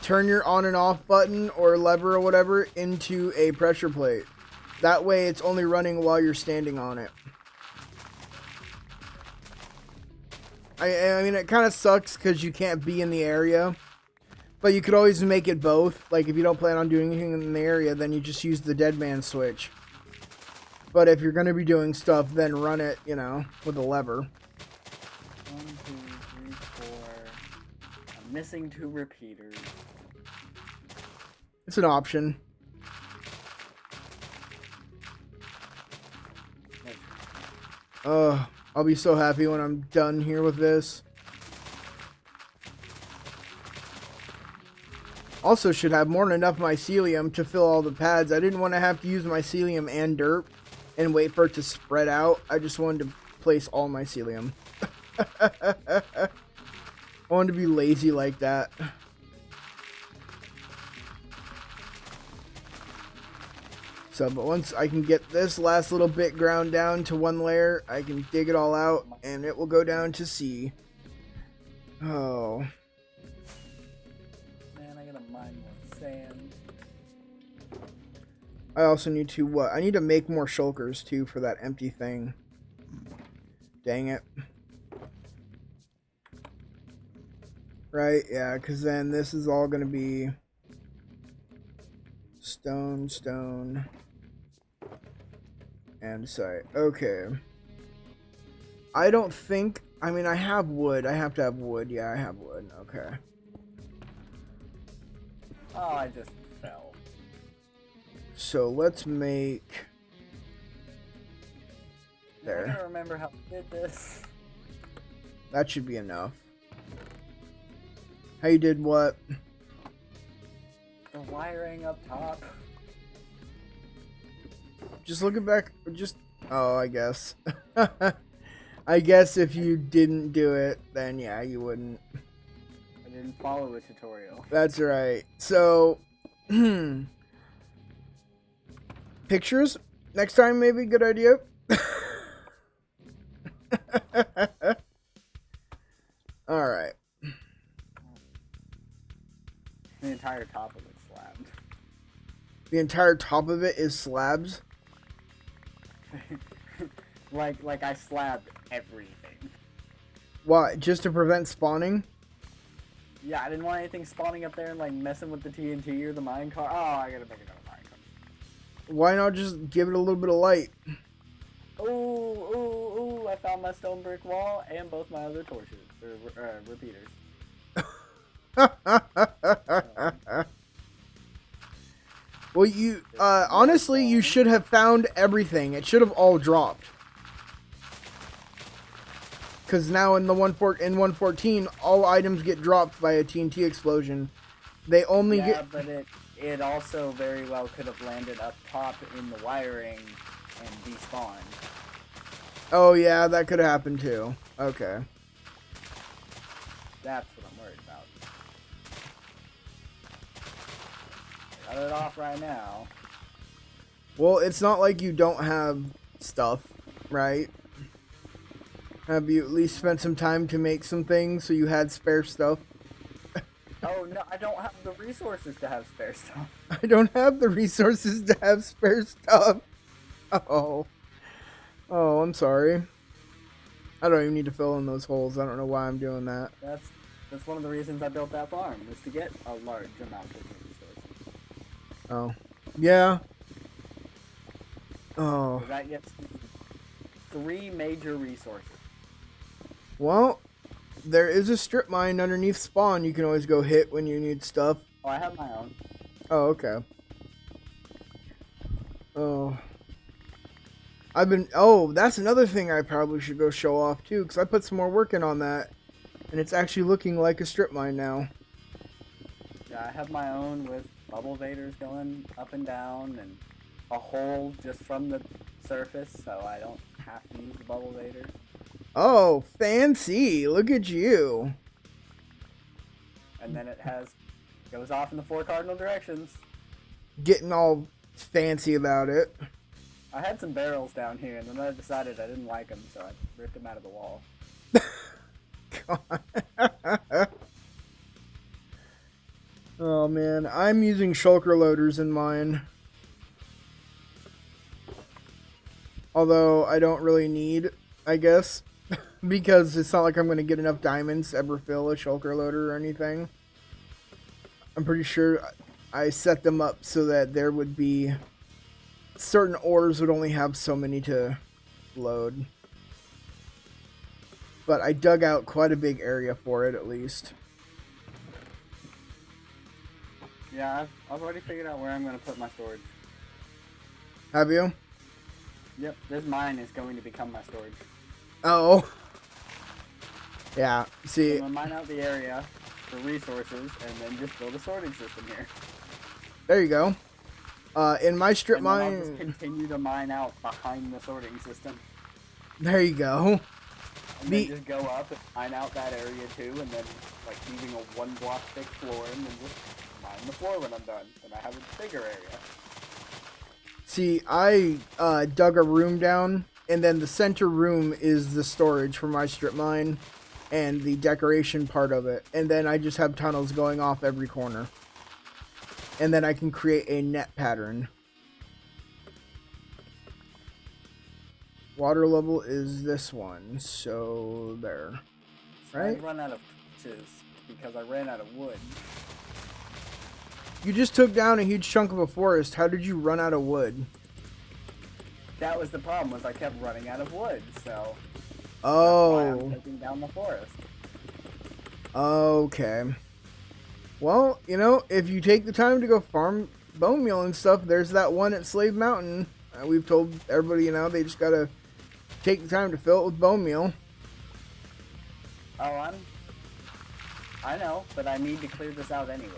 Turn your on and off button or lever or whatever into a pressure plate. That way it's only running while you're standing on it. I mean, it kind of sucks because you can't be in the area. But you could always make it both. Like, if you don't plan on doing anything in the area, then you just use the dead man switch. But if you're going to be doing stuff, then run it, you know, with a lever. 1, 2, 3, 4. I'm missing 2 repeaters. It's an option. I'll be so happy when I'm done here with this. Also should have more than enough mycelium to fill all the pads. I didn't want to have to use mycelium and dirt and wait for it to spread out. I just wanted to place all mycelium. I wanted to be lazy like that. So, but once I can get this last little bit ground down to 1 layer, I can dig it all out and it will go down to C. Oh. Man, I gotta mine more sand. I also need to, what? I need to make more shulkers, too, for that empty thing. Dang it. Right, yeah, because then this is all going to be stone, stone, and site. Okay. I don't think, I mean, I have wood. I have to have wood. Yeah, I have wood. Okay. Oh, I just fell. So let's make I there. don't remember how I did this. That should be enough. How you did what? The wiring up top. Just looking back, just oh, I guess. I guess if you didn't do it, then yeah, you wouldn't. I didn't follow a tutorial. That's right. So, pictures next time, maybe good idea. All right. The entire top of it's slabbed. The entire top of it is slabs. like I slabbed everything. Why? Just to prevent spawning? Yeah, I didn't want anything spawning up there and like messing with the TNT or the minecart. Oh, I gotta make another minecart. Why not just give it a little bit of light? Ooh, I found my stone brick wall and both my other torches, or repeaters. Well, you, honestly, you should have found everything. It should have all dropped. Because now in 114, all items get dropped by a TNT explosion. They only Yeah, get... but it also very well could have landed up top in the wiring and despawned. Oh, yeah, that could have happened too. Okay. That's what I'm worried about. Cut it off right now. Well, it's not like you don't have stuff, right? Have you at least spent some time to make some things so you had spare stuff? Oh, no, I don't have the resources to have spare stuff. I don't have the resources to have spare stuff. Oh. Oh, I'm sorry. I don't even need to fill in those holes. I don't know why I'm doing that. That's one of the reasons I built that farm, was to get a large amount of resources. Oh. Yeah. Oh. So that gets 3 major resources. Well, there is a strip mine underneath spawn you can always go hit when you need stuff. Oh, I have my own. Oh, okay. Oh. That's another thing I probably should go show off too, because I put some more work in on that. And it's actually looking like a strip mine now. Yeah, I have my own with bubble vaders going up and down, and a hole just from the surface, so I don't have to use the bubble vader. Oh, fancy. Look at you. And then it goes off in the 4 cardinal directions. Getting all fancy about it. I had some barrels down here, and then I decided I didn't like them, so I ripped them out of the wall. God. Oh man, I'm using shulker loaders in mine. Although I don't really need, I guess, because it's not like I'm going to get enough diamonds to ever fill a shulker loader or anything. I'm pretty sure I set them up so that there would be certain ores would only have so many to load. But I dug out quite a big area for it, at least. Yeah, I've already figured out where I'm going to put my storage. Have you? Yep, this mine is going to become my storage. Oh. Yeah, I'm see. going to mine out the area for resources and then just build a sorting system here. There you go. In my strip and then mine... I'll just continue to mine out behind the sorting system. There you go. And then just go up and mine out that area too, and then like leaving a 1 block thick floor, and then just mine the floor when I'm done. And I have a bigger area. See, I dug a room down, and then the center room is the storage for my strip mine and the decoration part of it. And then I just have tunnels going off every corner. And then I can create a net pattern. Water level is this one, so there. Right? I run out of torches because I ran out of wood. You just took down a huge chunk of a forest. How did you run out of wood? That was the problem, was I kept running out of wood, so... Oh. That's why I'm taking down the forest. Okay. Well, you know, if you take the time to go farm bone meal and stuff, there's that one at Slave Mountain. We've told everybody, you know, they just gotta take the time to fill it with bone meal. Oh, I know, but I need to clear this out anyways.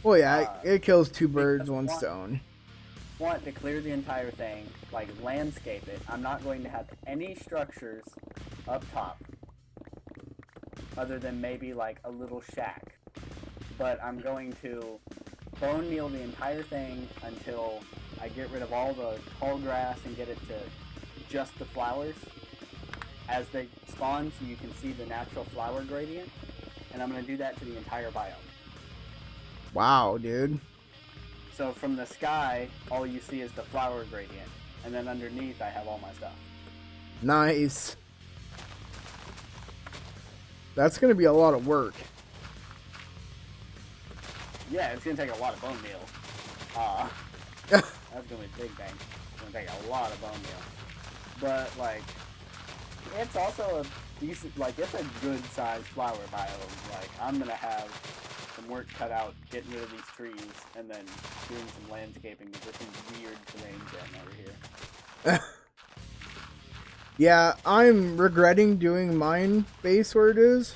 Well, yeah, it kills 2 birds, 1 stone. Want to clear the entire thing, like landscape it. I'm not going to have any structures up top, other than maybe like a little shack. But I'm going to bone meal the entire thing until I get rid of all the tall grass and get it to just the flowers as they spawn, so you can see the natural flower gradient. And I'm going to do that to the entire biome. Wow, dude. So from the sky, all you see is the flower gradient, and then underneath I have all my stuff. Nice. That's gonna be a lot of work. Yeah, it's gonna take a lot of bone meal. That's gonna be a big thing. It's gonna take a lot of bone meal. But like, it's also a decent, like it's a good sized flower biome. Like I'm gonna have some work cut out getting rid of these trees and then doing some landscaping because there's some weird terrain going over here. Yeah, I'm regretting doing mine base where it is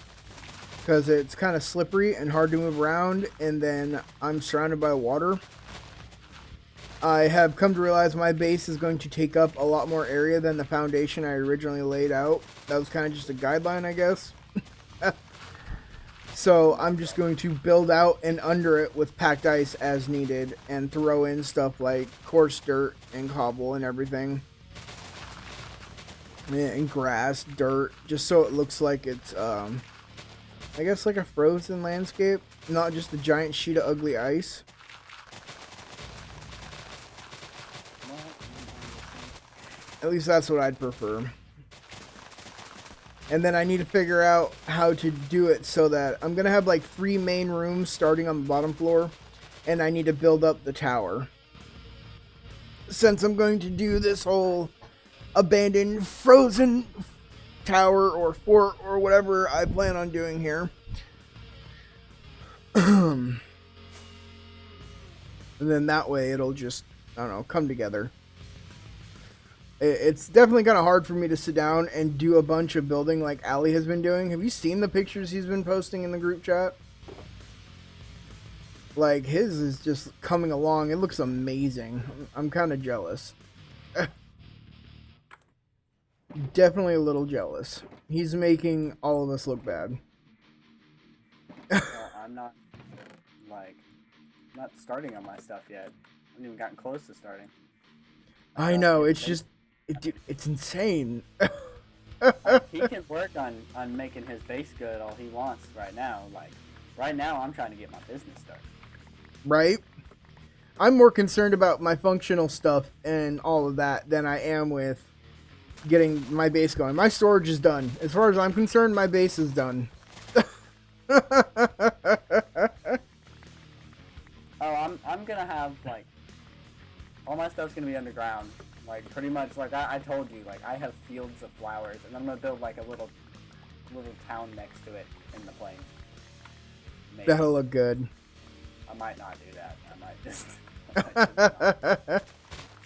because it's kind of slippery and hard to move around, and then I'm surrounded by water. I have come to realize my base is going to take up a lot more area than the foundation I originally laid out. That was kind of just a guideline, I guess. So I'm just going to build out and under it with packed ice as needed and throw in stuff like coarse dirt and cobble and everything. And grass, dirt, just so it looks like it's, I guess like a frozen landscape, not just a giant sheet of ugly ice. At least that's what I'd prefer. And then I need to figure out how to do it so that I'm going to have like 3 main rooms starting on the bottom floor. And I need to build up the tower. Since I'm going to do this whole abandoned frozen tower or fort or whatever I plan on doing here. And then that way it'll just, I don't know, come together. It's definitely kind of hard for me to sit down and do a bunch of building like Ali has been doing. Have you seen the pictures he's been posting in the group chat? Like, his is just coming along. It looks amazing. I'm kind of jealous. Definitely a little jealous. He's making all of us look bad. I'm not, like, not starting on my stuff yet. I haven't even gotten close to starting. I know, it's just... it's insane. He can work on making his base good all he wants right now. Like, right now I'm trying to get my business started. Right? I'm more concerned about my functional stuff and all of that than I am with getting my base going. My storage is done. As far as I'm concerned, my base is done. Oh, I'm gonna have, like, all my stuff's gonna be underground. Like, pretty much, like, I told you, like, I have fields of flowers, and I'm gonna build, like, a little town next to it in the plains. Maybe. That'll look good. I might not do that. I might just... not.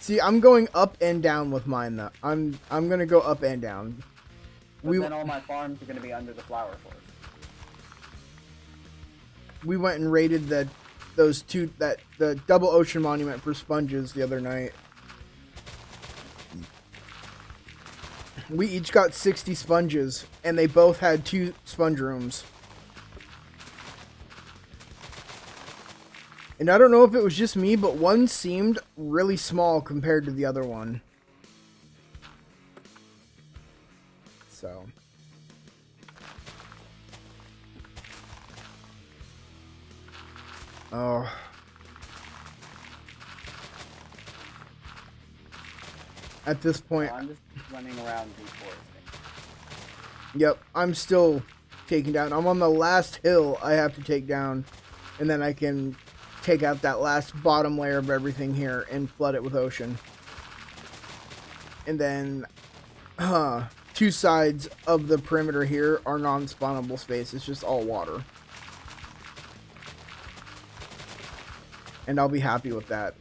See, I'm going up and down with mine, though. I'm gonna go up and down. But then all my farms are gonna be under the flower forest. We went and raided the double ocean monument for sponges the other night. We each got 60 sponges, and they both had 2 sponge rooms. And I don't know if it was just me, but one seemed really small compared to the other one. So. Oh. At this point... I'm just running around deforesting. Yep, I'm still taking down. I'm on the last hill I have to take down. And then I can take out that last bottom layer of everything here and flood it with ocean. And then 2 sides of the perimeter here are non-spawnable space. It's just all water. And I'll be happy with that.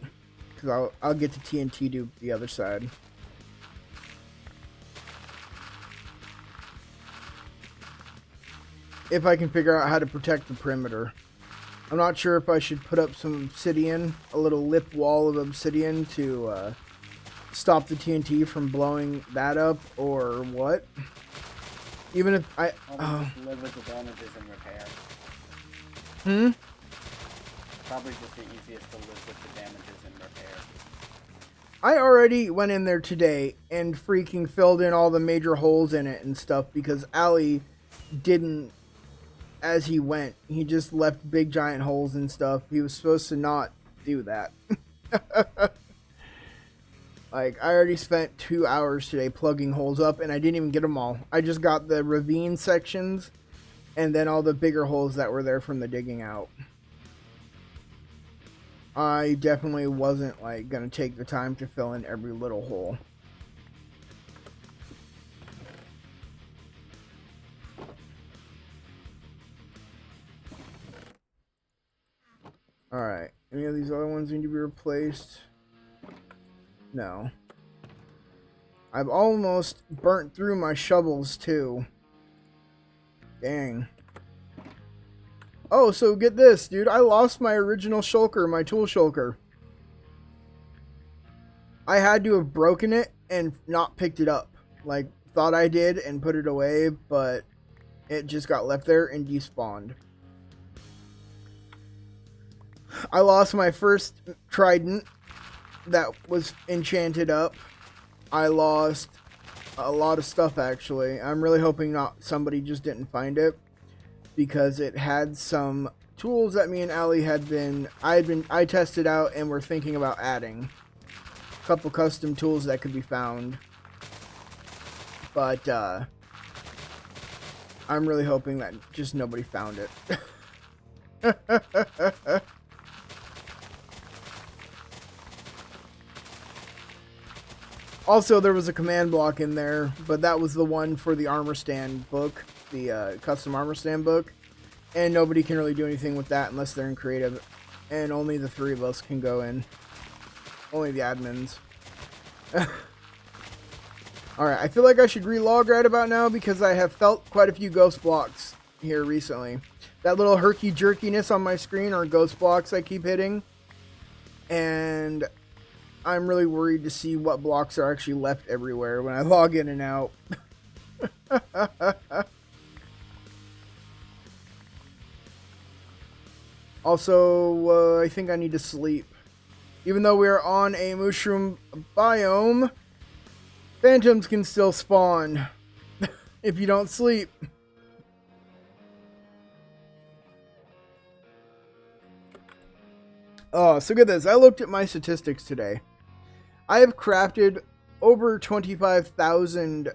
Because I'll get to TNT to the other side. If I can figure out how to protect the perimeter. I'm not sure if I should put up some obsidian, a little lip wall of obsidian to stop the TNT from blowing that up, or what. Even if I... Just live with the damages and repair. Probably just the easiest to live with the damages and repair. I already went in there today and freaking filled in all the major holes in it and stuff because Ali didn't, as he went, he just left big giant holes and stuff. He was supposed to not do that. Like, I already spent 2 hours today plugging holes up and I didn't even get them all. I just got the ravine sections and then all the bigger holes that were there from the digging out. I definitely wasn't, like, gonna take the time to fill in every little hole. Alright. Any of these other ones need to be replaced? No. I've almost burnt through my shovels, too. Dang. Oh, so get this, dude. I lost my original shulker, my tool shulker. I had to have broken it and not picked it up. Like, thought I did and put it away, but it just got left there and despawned. I lost my first trident that was enchanted up. I lost a lot of stuff, actually. I'm really hoping somebody just didn't find it, because it had some tools that me and Ali I tested out and were thinking about adding. A couple custom tools that could be found. But I'm really hoping that just nobody found it. Also, there was a command block in there, but that was the one for the armor stand book, the custom armor stand book, and nobody can really do anything with that unless they're in creative, and only the 3 of us can go in. Only the admins. Alright, I feel like I should relog right about now because I have felt quite a few ghost blocks here recently. That little herky-jerkiness on my screen are ghost blocks I keep hitting, and I'm really worried to see what blocks are actually left everywhere when I log in and out. Also, I think I need to sleep. Even though we are on a mushroom biome, phantoms can still spawn if you don't sleep. Oh, so get this. I looked at my statistics today. I have crafted over 25,000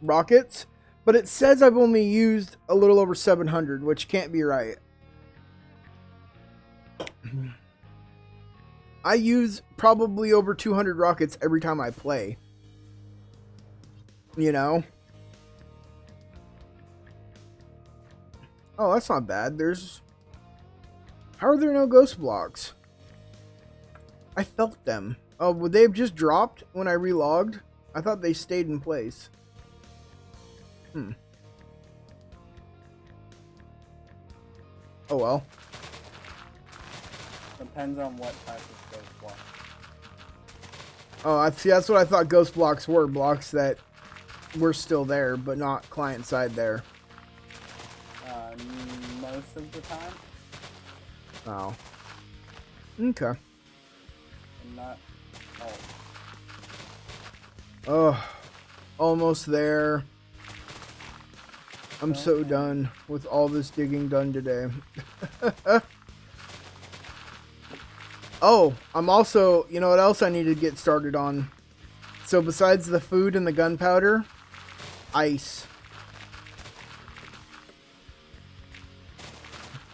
rockets, but it says I've only used a little over 700, which can't be right. I use probably over 200 rockets every time I play. You know? Oh, that's not bad. How are there no ghost blocks? I felt them. Oh, would they have just dropped when I relogged? I thought they stayed in place. Oh well. Depends on what type of ghost block. Oh, I see. That's what I thought ghost blocks were. Blocks that were still there, but not client side there. Most of the time. Oh. Okay. Not all. Oh, almost there. I'm so done with all this digging done today. Oh, I'm also, you know what else I need to get started on? So besides the food and the gunpowder, ice.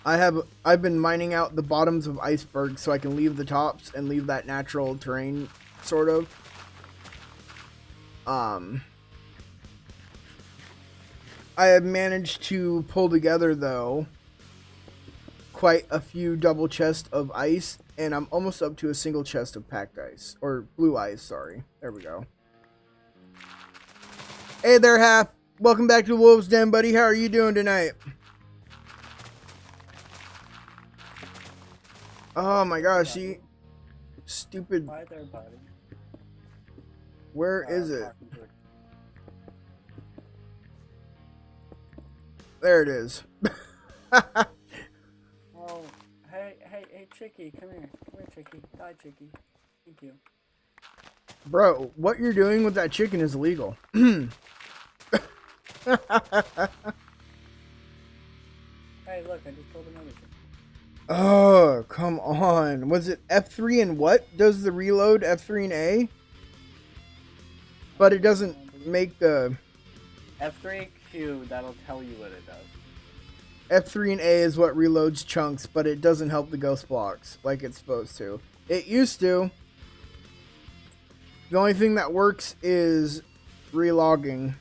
I've been mining out the bottoms of icebergs so I can leave the tops and leave that natural terrain, sort of. I have managed to pull together, though, quite a few double chests of ice, and I'm almost up to a single chest of packed ice. Or blue ice, sorry. There we go. Hey there, Half. Welcome back to the Wolves Den, buddy. How are you doing tonight? Oh my gosh, stupid. Hi there, buddy. Where is it? There it is. Oh, hey, Chicky, come here. Come here, Chicky. Hi, Chicky. Thank you. Bro, what you're doing with that chicken is illegal. Hey, look, I just killed another chicken. Oh, come on. Was it F3 and what? Does the reload F3 and A? But it doesn't make the... F3Q, that'll tell you what it does. F3 and A is what reloads chunks, but it doesn't help the ghost blocks like it's supposed to. It used to. The only thing that works is relogging.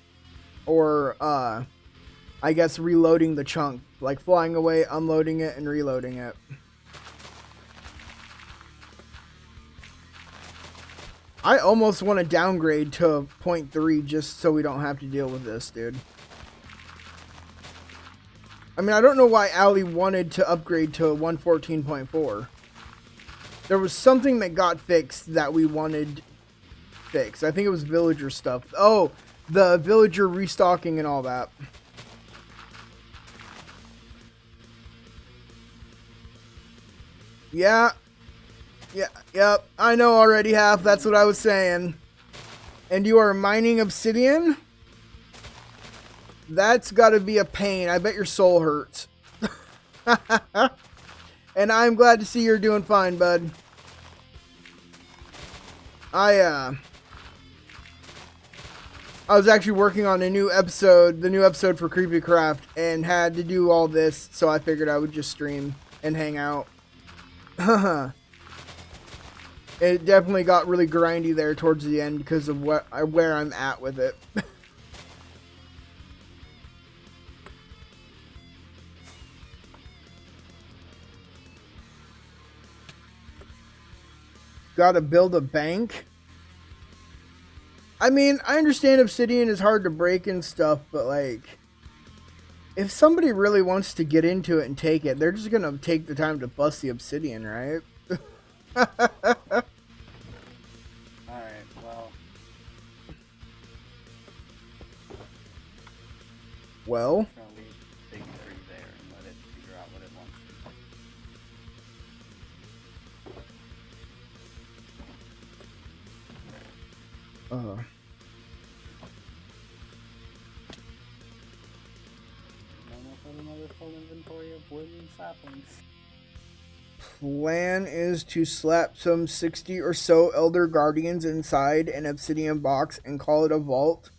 Or, I guess reloading the chunk. Like flying away, unloading it, and reloading it. I almost want to downgrade to 0.3 just so we don't have to deal with this, dude. I mean, I don't know why Allie wanted to upgrade to 114.4. There was something that got fixed that we wanted fixed. I think it was villager stuff. Oh, the villager restocking and all that. Yeah. Yep. I know already, Half. That's what I was saying. And you are mining obsidian? That's gotta be a pain. I bet your soul hurts. And I'm glad to see you're doing fine, bud. I was actually working on a new episode, the new episode for CreepyCraft, and had to do all this, so I figured I would just stream and hang out. It definitely got really grindy there towards the end because of where I'm at with it. Gotta build a bank. I mean, I understand obsidian is hard to break and stuff, but like, if somebody really wants to get into it and take it, they're just gonna take the time to bust the obsidian, right? Alright, well. Well. I'm just gonna leave Big 3 there and let it figure out what it wants to do. Uh. Almost had another full inventory of wood and saplings. plan is to slap some 60 or so Elder Guardians inside an obsidian box and call it a vault.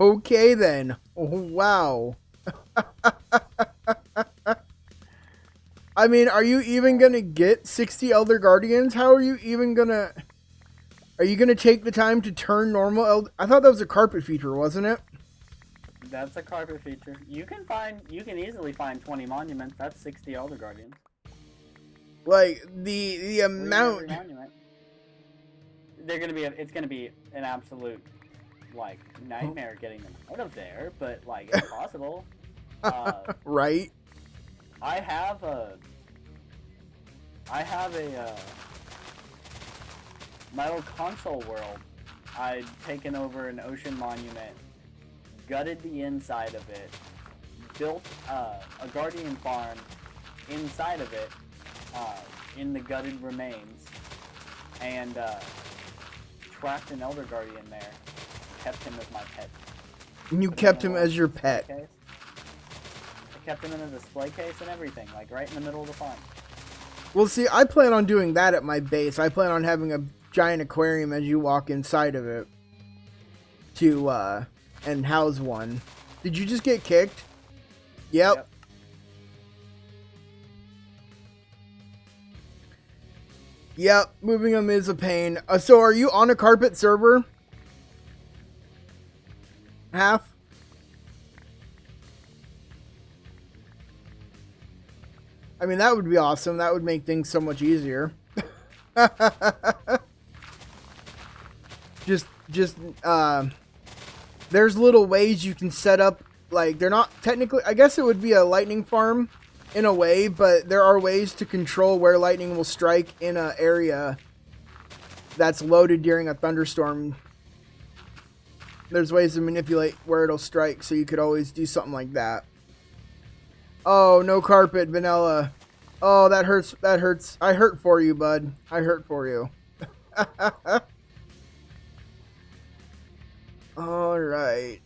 Okay then. Oh, wow. I mean, are you even gonna get 60 Elder Guardians? How are you even gonna... Are you gonna take the time to turn normal Elder... I thought that was a carpet feature, wasn't it? That's a carpet feature. You can easily find 20 monuments. That's 60 Elder Guardians. Like, the amount... Every monument. It's gonna be an absolute, like, nightmare getting them out of there, but, like, it's possible. Right? I have a my old console world. I'd taken over an ocean monument, gutted the inside of it, built a guardian farm inside of it, in the gutted remains, and trapped an elder guardian there. Kept him as my pet. You kept him as your pet. Case. I kept him in a display case and everything, like right in the middle of the farm. Well, see, I plan on doing that at my base. I plan on having a giant aquarium as you walk inside of it to and house one. Did you just get kicked? Yep. Yep, moving them is a pain. So are you on a carpet server? Half? I mean, that would be awesome. That would make things so much easier. There's little ways you can set up, like, they're not technically, I guess it would be a lightning farm in a way, but there are ways to control where lightning will strike in an area that's loaded during a thunderstorm. There's ways to manipulate where it'll strike, so you could always do something like that. Oh, no carpet, vanilla. Oh, that hurts. That hurts. I hurt for you, bud. I hurt for you. All right.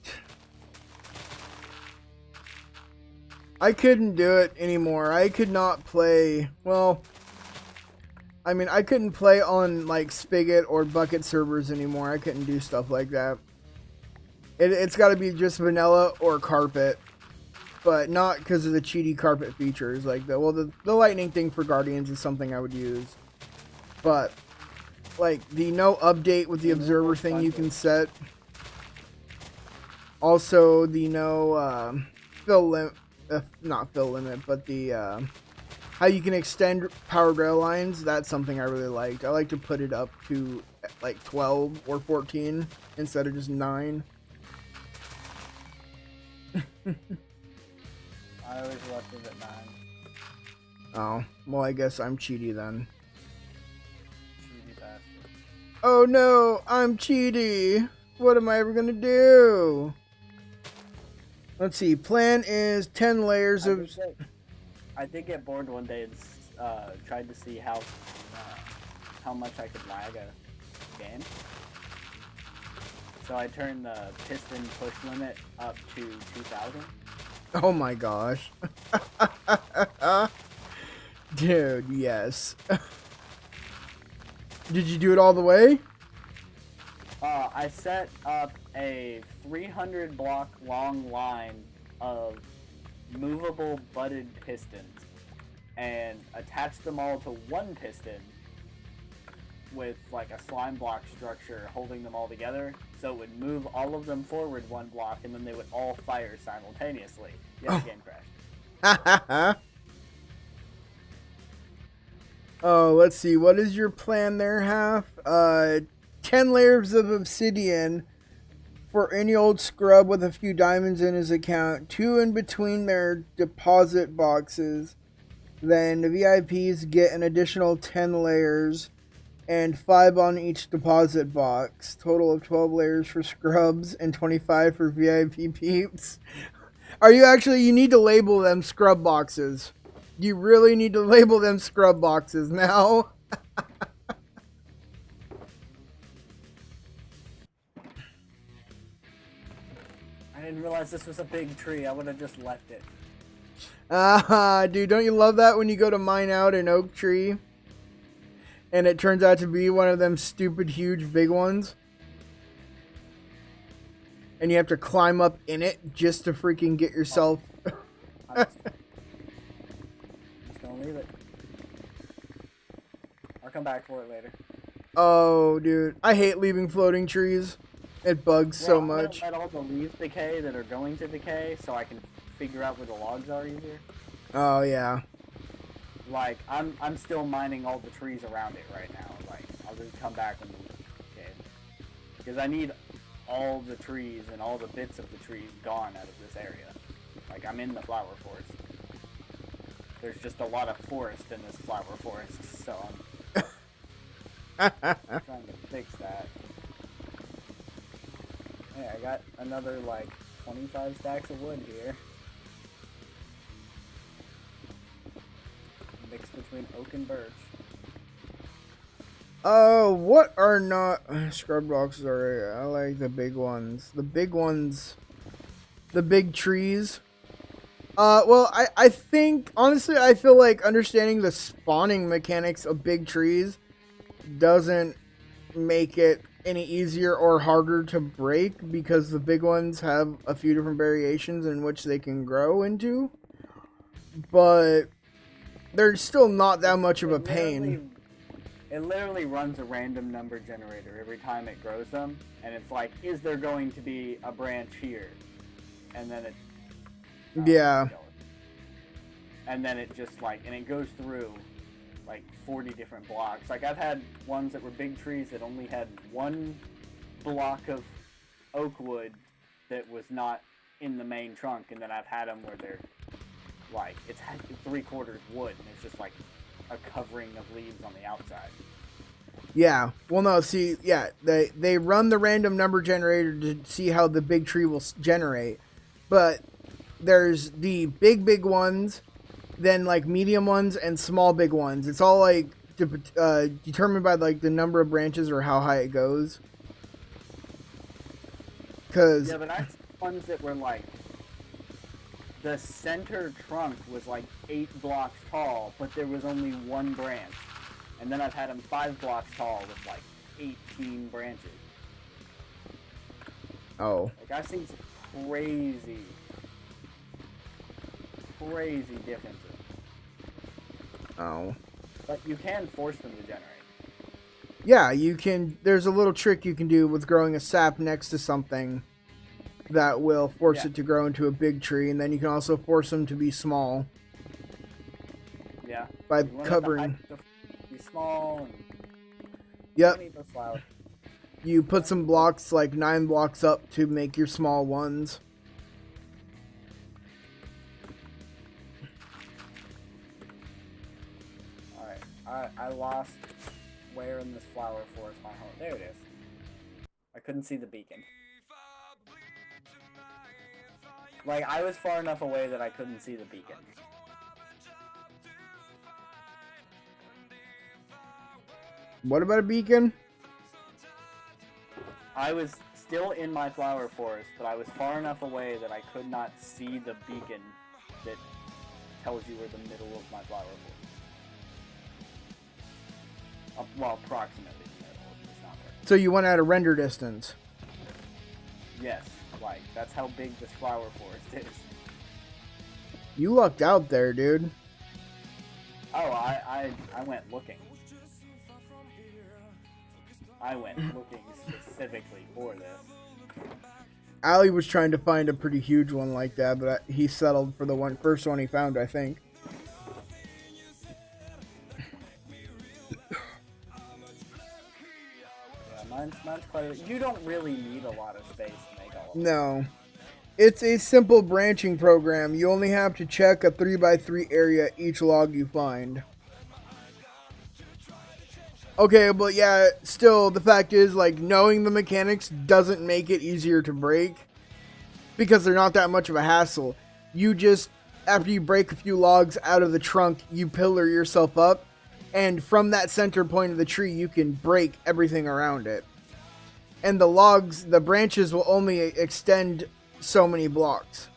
I couldn't do it anymore. I could not play. Well, I mean, I couldn't play on like Spigot or Bucket servers anymore. I couldn't do stuff like that. It's got to be just vanilla or carpet. But not because of the cheaty carpet features. Like, the lightning thing for Guardians is something I would use. But, like, the no update with the observer thing you can set. Also, the no fill limit, not fill limit, but the how you can extend powered rail lines. That's something I really liked. I like to put it up to, like, 12 or 14 instead of just 9. I always left it at 9. Oh, well, I guess I'm cheaty then. Cheaty bastard. Oh no, I'm cheaty. What am I ever gonna do? Let's see. Plan is 10 layers of. I did get bored one day and tried to see how much I could lag a game. So I turned the piston push limit up to 2,000. Oh my gosh. Dude, yes. Did you do it all the way? I set up a 300 block long line of movable butted pistons and attached them all to one piston with like a slime block structure holding them all together, so it would move all of them forward one block and then they would all fire simultaneously. Yes, the game crashed. Oh, let's see. What is your plan there, Half? 10 layers of obsidian for any old scrub with a few diamonds in his account. 2 in between their deposit boxes. Then the VIPs get an additional 10 layers. And 5 on each deposit box. Total of 12 layers for scrubs and 25 for VIP peeps. Are you actually, you need to label them scrub boxes. You really need to label them scrub boxes now. I didn't realize this was a big tree. I would have just left it. Ah, dude, don't you love that when you go to mine out an oak tree and it turns out to be one of them stupid huge big ones? And you have to climb up in it just to freaking get yourself... I'm just gonna leave it. I'll come back for it later. Oh, dude. I hate leaving floating trees. It bugs so much. I'm gonna let all the leaves decay that are going to decay so I can figure out where the logs are easier. Oh, yeah. Like, I'm still mining all the trees around it right now. Like, I'll just come back when the leaves decay. Because I need all the trees and all the bits of the trees gone out of this area. Like, I'm in the flower forest. There's just a lot of forest in this flower forest, so I'm trying to fix that. Hey, I got another, like, 25 stacks of wood here. Mixed between oak and birch. What are not... Scrub boxes are... I like the big ones. The big ones... The big trees. Well, I think... Honestly, I feel like understanding the spawning mechanics of big trees doesn't make it any easier or harder to break, because the big ones have a few different variations in which they can grow into. But they're still not that much of a pain. It literally runs a random number generator every time it grows them, and it's like, is there going to be a branch here? And then it... yeah. And then it just, like, and it goes through, like, 40 different blocks. Like, I've had ones that were big trees that only had one block of oak wood that was not in the main trunk, and then I've had them where they're, like, it's 3/4 wood, and it's just, like, a covering of leaves on the outside. Yeah. Well, no, see, yeah, they run the random number generator to see how the big tree will generate. But there's the big ones, then, like, medium ones, and small big ones. It's all, like, determined by, like, the number of branches or how high it goes. Cause... Yeah, but I saw ones that were, like, the center trunk was like 8 blocks tall, but there was only one branch. And then I've had them 5 blocks tall with like 18 branches. Oh. Like, I've seen some crazy differences. Oh. But you can force them to generate. Yeah, you can. There's a little trick you can do with growing a sap next to something that will force it to grow into a big tree, and then you can also force them to be small. Yeah. By covering. Be small. And yep. You put some blocks, like 9 blocks up, to make your small ones. Alright, I lost where in this flower forest my home. There it is. I couldn't see the beacon. Like, I was far enough away that I couldn't see the beacon. What about a beacon? I was still in my flower forest, but I was far enough away that I could not see the beacon that tells you where the middle of my flower forest is. Well, approximately the middle. It's not perfect. So you went at a render distance? Yes. Like, that's how big this flower forest is. You lucked out there, dude. Oh, I went looking. I went looking specifically for this. Ali was trying to find a pretty huge one like that, but he settled for the first one he found, I think. Yeah, mine's quite... You don't really need a lot of space to make all of them. No. It's a simple branching program. You only have to check a 3x3 area each log you find. Okay, but yeah, still, the fact is, like, knowing the mechanics doesn't make it easier to break, because they're not that much of a hassle. You just, after you break a few logs out of the trunk, you pillar yourself up, and from that center point of the tree, you can break everything around it. And the branches will only extend so many blocks.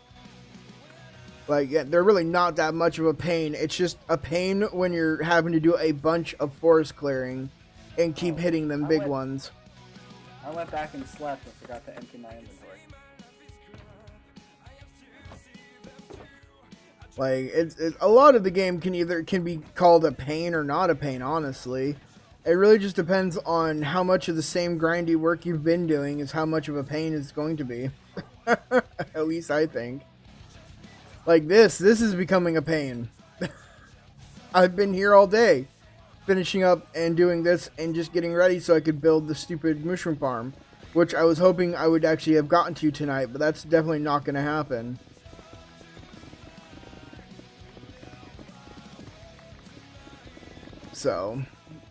Like, yeah, they're really not that much of a pain. It's just a pain when you're having to do a bunch of forest clearing and keep hitting them big ones. I went back and slept and forgot to empty my inventory. Like, it's a lot of the game can be called a pain or not a pain, honestly. It really just depends on how much of the same grindy work you've been doing is how much of a pain it's going to be. At least I think. Like this is becoming a pain. I've been here all day, finishing up and doing this and just getting ready so I could build the stupid mushroom farm, which I was hoping I would actually have gotten to tonight, but that's definitely not going to happen. So,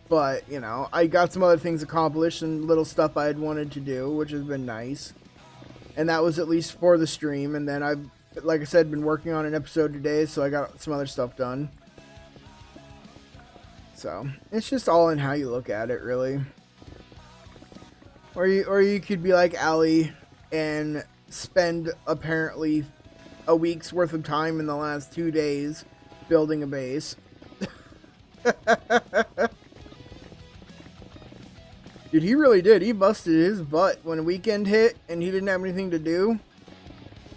but, you know, I got some other things accomplished and little stuff I had wanted to do, which has been nice. And that was at least for the stream, and then I've, like I said, been working on an episode today, so I got some other stuff done. So, it's just all in how you look at it, really. Or you could be like Allie and spend apparently a week's worth of time in the last 2 days building a base. Dude, he really did. He busted his butt when a weekend hit and he didn't have anything to do.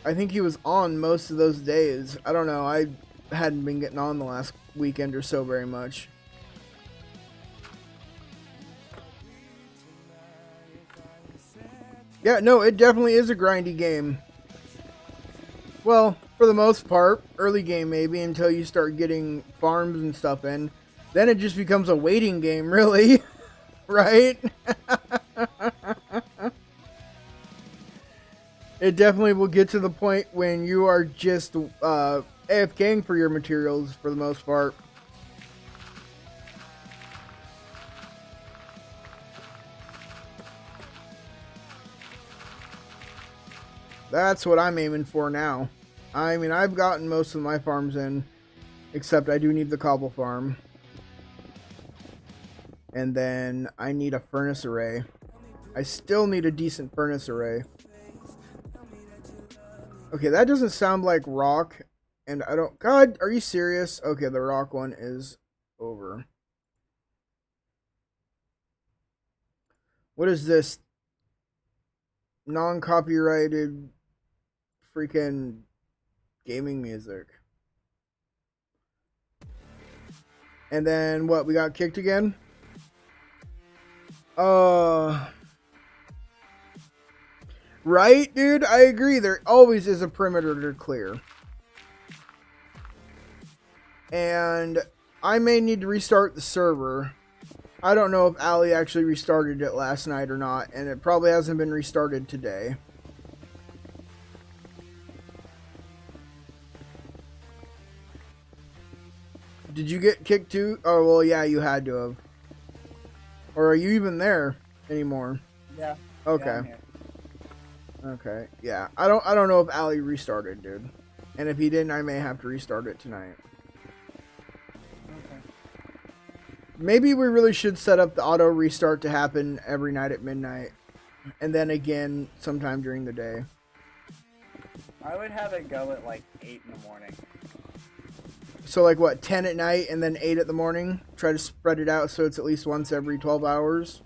I think he was on most of those days. I don't know. I hadn't been getting on the last weekend or so very much. Yeah, no, it definitely is a grindy game. Well, for the most part, early game maybe, until you start getting farms and stuff in. Then it just becomes a waiting game, really. Right? It definitely will get to the point when you are just AFKing for your materials for the most part. That's what I'm aiming for now. I mean, I've gotten most of my farms in, except I do need the cobble farm. And then I need a furnace array. I still need a decent furnace array. Okay, that doesn't sound like rock. And I don't... God, are you serious? Okay, the rock one is over. What is this? Non-copyrighted freaking gaming music. And then what? We got kicked again? Right, dude? I agree. There always is a perimeter to clear. And I may need to restart the server. I don't know if Ali actually restarted it last night or not, and it probably hasn't been restarted today. Did you get kicked too? Oh, well, yeah, you had to have. Or are you even there anymore? Yeah. Okay. Yeah, I'm here. Okay. Yeah. I don't know if Ali restarted, dude. And if he didn't, I may have to restart it tonight. Okay. Maybe we really should set up the auto restart to happen every night at midnight. And then again sometime during the day. I would have it go at like 8 in the morning. So like what, 10 at night and then 8 at the morning? Try to spread it out so it's at least once every 12 hours.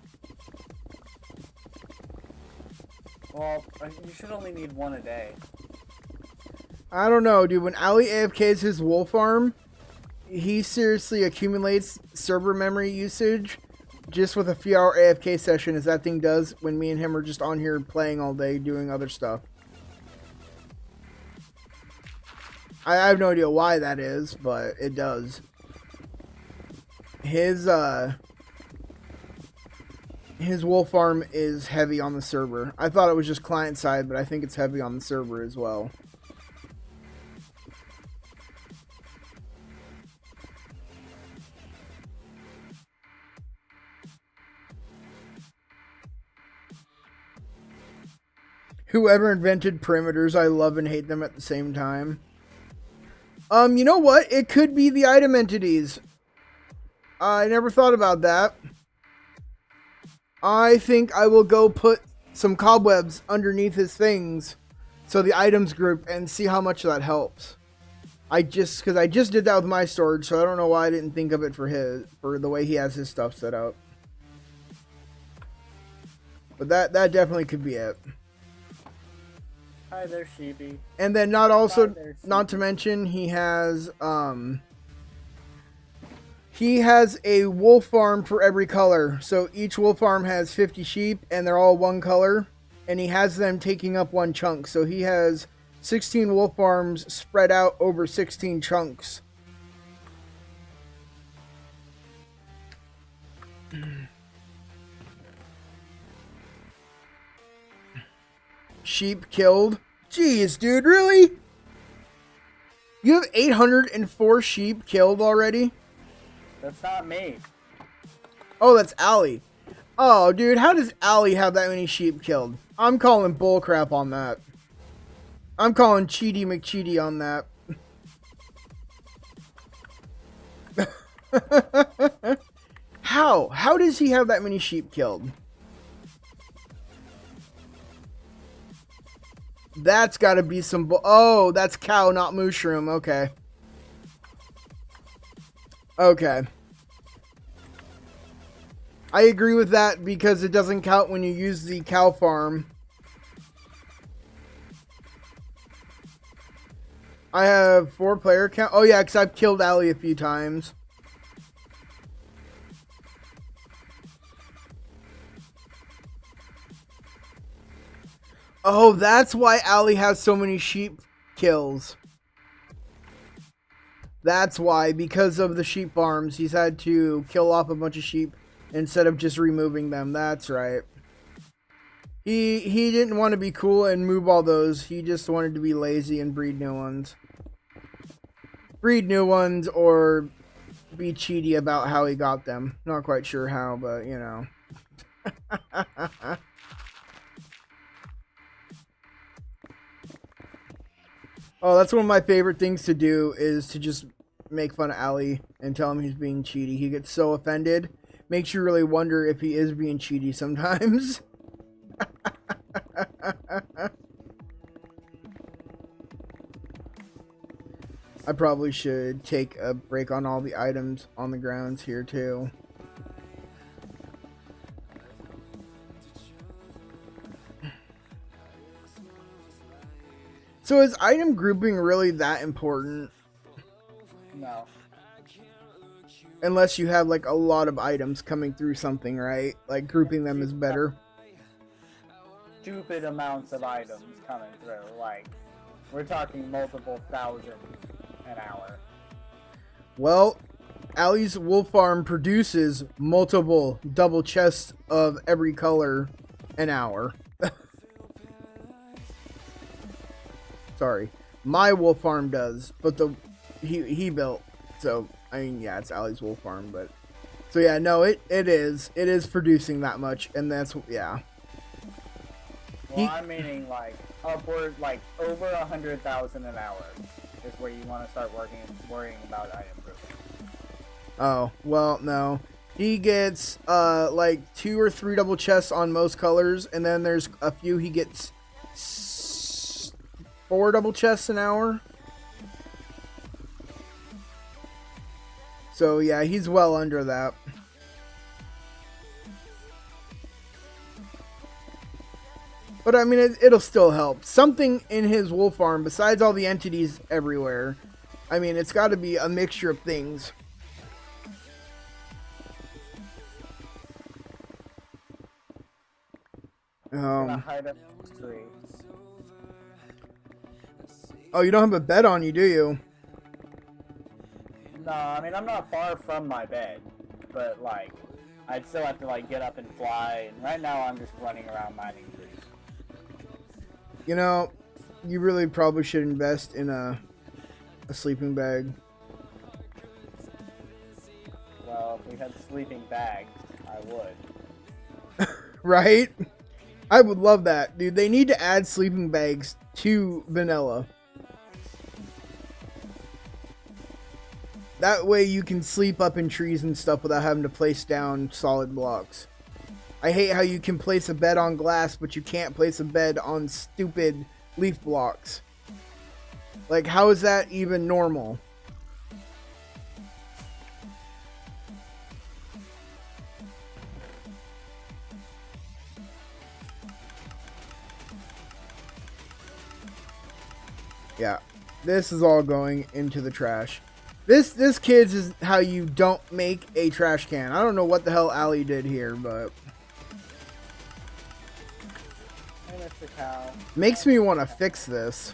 Well, you should only need one a day. I don't know, dude. When Ali AFKs his wool farm, he seriously accumulates server memory usage just with a few hour AFK session as that thing does when me and him are just on here playing all day doing other stuff. I have no idea why that is, but it does. His wool farm is heavy on the server. I thought it was just client side, but I think it's heavy on the server as well. Whoever invented perimeters, I love and hate them at the same time. You know what? It could be the item entities. I never thought about that. I think I will go put some cobwebs underneath his things. So the items group and see how much that helps. Because I just did that with my storage, so I don't know why I didn't think of it for the way he has his stuff set up. But that definitely could be it. Hi there, Sheepy. And then not to mention he has a wolf farm for every color. So each wolf farm has 50 sheep and they're all one color, and he has them taking up one chunk. So he has 16 wolf farms spread out over 16 chunks. Sheep killed. Jeez, dude, really? You have 804 sheep killed already? That's not me. Oh, that's Allie. Oh, dude, how does Allie have that many sheep killed? I'm calling bullcrap on that. I'm calling Cheaty McCheaty on that. How? How does he have that many sheep killed? That's gotta be some oh, that's cow, not mushroom. Okay. Okay. I agree with that because it doesn't count when you use the cow farm. I have 4 player count. Oh yeah, because I've killed Allie a few times. Oh, that's why Allie has so many sheep kills. That's why, because of the sheep farms, he's had to kill off a bunch of sheep instead of just removing them. That's right. He didn't want to be cool and move all those. He just wanted to be lazy and breed new ones. Breed new ones or be cheaty about how he got them. Not quite sure how, but you know. Oh, that's one of my favorite things to do is to just make fun of Allie and tell him he's being cheaty. He gets so offended. Makes you really wonder if he is being cheaty sometimes. I probably should take a break on all the items on the grounds here too. So is item grouping really that important? No. Unless you have like a lot of items coming through something, right? Like grouping them is better. Stupid amounts of items coming through. Like, we're talking multiple thousand an hour. Well, Allie's wolf farm produces multiple double chests of every color an hour. Sorry, my wolf farm does, but he built. So I mean, yeah, it's Allie's wolf farm, but so yeah, no, it is producing that much, and that's yeah. Well, I'm meaning like upward, like over 100,000 an hour is where you want to start worrying about item grouping. Oh well, no. He gets like 2 or 3 double chests on most colors, and then there's a few he gets 4 double chests an hour. So yeah, he's well under that. But I mean, it'll still help. Something in his wolf farm, besides all the entities everywhere. I mean, it's got to be a mixture of things. Oh, you don't have a bed on you, do you? No, I mean, I'm not far from my bed, but like, I'd still have to like get up and fly, and right now I'm just running around mining trees. You know, you really probably should invest in a sleeping bag. Well, if we had sleeping bags, I would. Right? I would love that, dude. They need to add sleeping bags to vanilla. That way you can sleep up in trees and stuff without having to place down solid blocks. I hate how you can place a bed on glass, but you can't place a bed on stupid leaf blocks. Like, how is that even normal? Yeah, this is all going into the trash. This kids is how you don't make a trash can. I don't know what the hell Allie did here, but Hey, Mr. Cow. makes me want to fix this.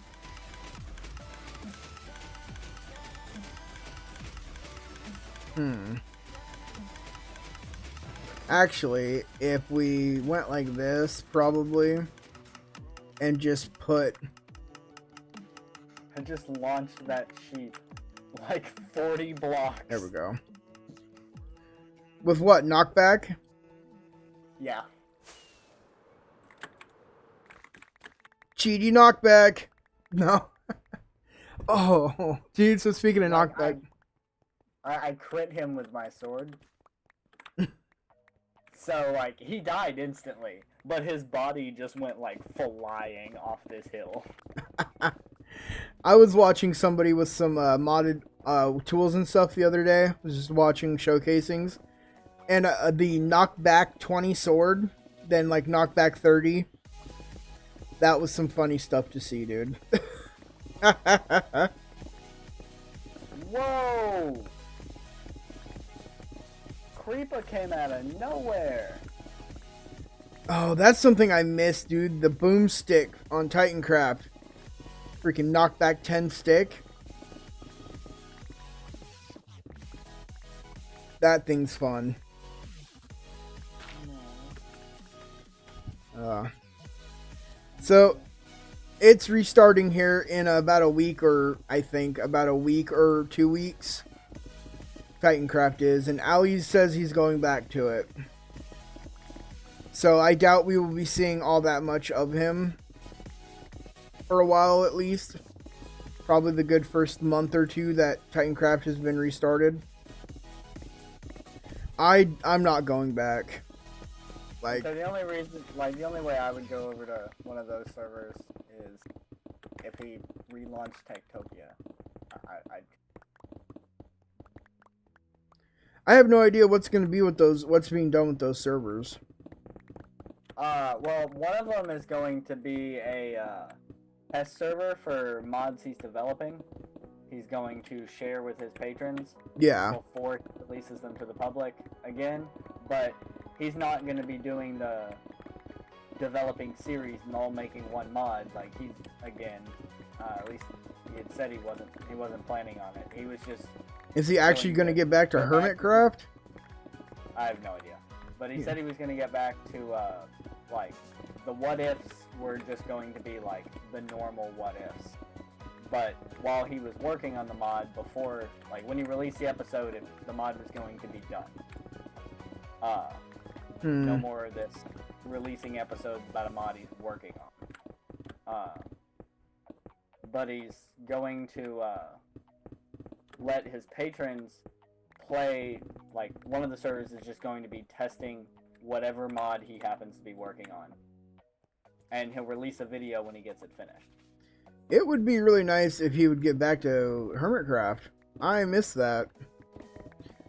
Actually, if we went like this, probably, and just put... I just launched that sheep like 40 blocks. There we go. With what? Knockback? Yeah. Cheaty knockback. No. Oh, dude, so speaking of Like, knockback... I crit him with my sword. So, like, he died instantly, but his body just went, like, flying off this hill. I was watching somebody with some modded tools and stuff the other day. I was just watching showcasings. And the knockback 20 sword, then, like, knockback 30. That was some funny stuff to see, dude. Whoa! Creeper came out of nowhere. Oh, that's something I missed, dude. The boomstick on TitanCraft. Freaking knockback 10 stick. That thing's fun. So, it's restarting here in about a week, or I think about a week or 2 weeks. TitanCraft is, and Ali says he's going back to it. So I doubt we will be seeing all that much of him for a while, at least. Probably the good first month or two that TitanCraft has been restarted. I'm not going back. Like, So the only reason, like, the only way I would go over to one of those servers is if he relaunched Techtopia. I have no idea what's going to be with those, what's being done with those servers. Well, one of them is going to be a test server for mods he's developing. He's going to share with his patrons Yeah. before he releases them to the public again. But he's not going to be doing the developing series and all making one mod. Like, he's, again, at least he had said he wasn't planning on it. He was just... Is he actually going to get back to Hermitcraft? I have no idea. But he said he was going to get back to, like, the what-ifs were just going to be, like, the normal what-ifs. But while he was working on the mod before, like, when he released the episode, the mod was going to be done. No more of this releasing episodes about a mod he's working on. But he's going to, let his patrons play, like, one of the servers is just going to be testing whatever mod he happens to be working on. And he'll release a video when he gets it finished. It would be really nice if he would get back to Hermitcraft. I miss that.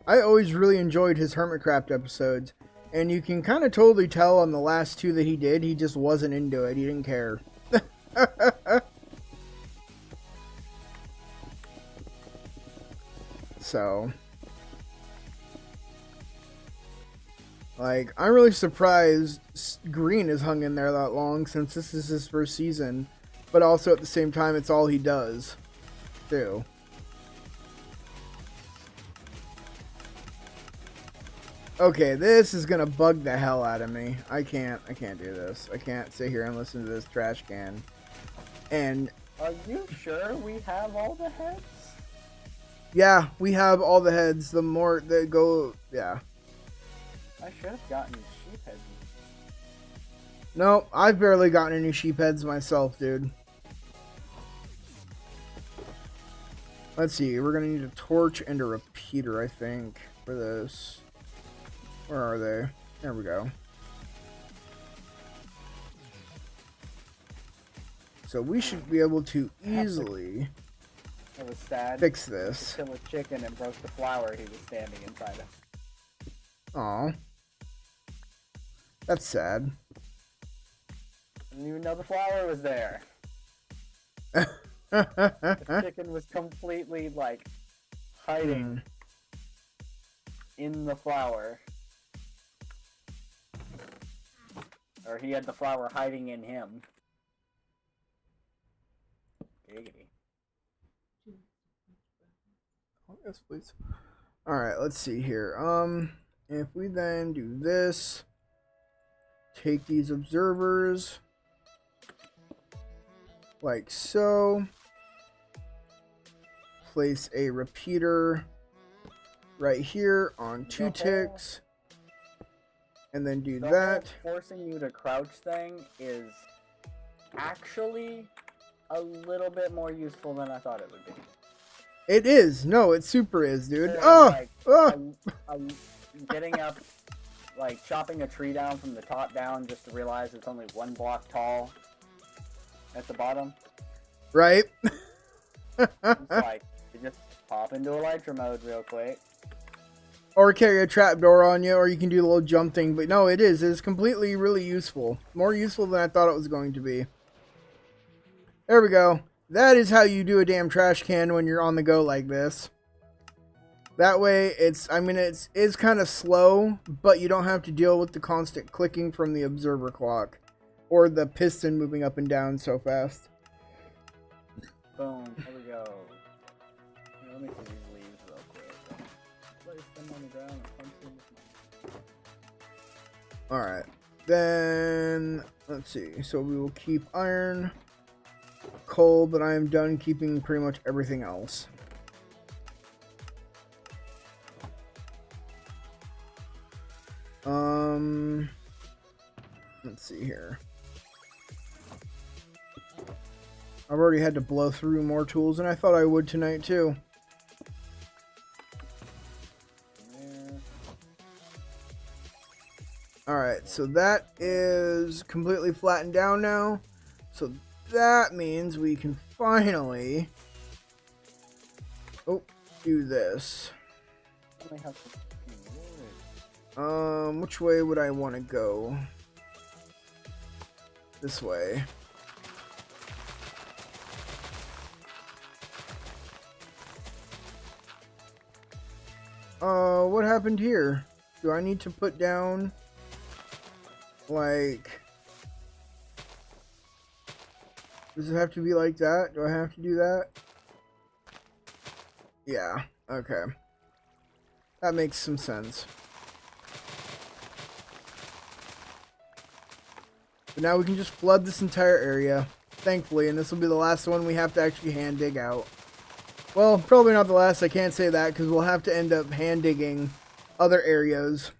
I always really enjoyed his Hermitcraft episodes. And you can kind of totally tell on the last two that he did, he just wasn't into it. He didn't care. So, like, I'm really surprised Green has hung in there that long since this is his first season, but also at the same time, it's all he does, too. Okay, this is gonna bug the hell out of me. I can't do this. I can't sit here and listen to this trash can. And Are you sure we have all the heads? yeah, we have all the heads. The more that go, yeah. I should have gotten sheep heads. No, I've barely gotten any sheep heads myself, dude. Let's see, we're gonna need a torch and a repeater, I think, for this. Where are they? There we go. So we should be able to easily It was sad. fix this. Kill a chicken and broke the flower he was standing inside of. Aw. That's sad. Didn't even know the flower was there. The chicken was completely, like, hiding in the flower. Or he had the flower hiding in him. Giggity. Oh, yes, please. Alright, let's see here. If we then do this, take these observers, like so, place a repeater right here on 2 ticks, and then do that. Forcing you to crouch thing is actually a little bit more useful than I thought it would be. It is. No, it super is, dude. There's, Oh! like, Oh! Getting up, like chopping a tree down from the top down just to realize it's only 1 block tall at the bottom. Right? It's like, you just pop into Elytra mode real quick. Or carry a trapdoor on you, or you can do the little jump thing. But no, it is. It's completely really useful. More useful than I thought it was going to be. There we go. That is how you do a damn trash can when you're on the go like this. That way, it's kind of slow, but you don't have to deal with the constant clicking from the observer clock. Or the piston moving up and down so fast. Boom, there we go. Here, let me see these leaves real quick. Place them on the ground and punch them with my... Alright. Then, let's see. So we will keep iron, coal, but I am done keeping pretty much everything else. Let's see here. I've already had to blow through more tools than I thought I would tonight too. Alright, so that is completely flattened down now. So that means we can finally do this. Which way would I want to go? This way. What happened here? Do I need to put down, like, does it have to be like that? Do I have to do that? Yeah, okay. That makes some sense. But now we can just flood this entire area, thankfully, and this will be the last one we have to actually hand dig out. Well, probably not the last, I can't say that, because we'll have to end up hand digging other areas.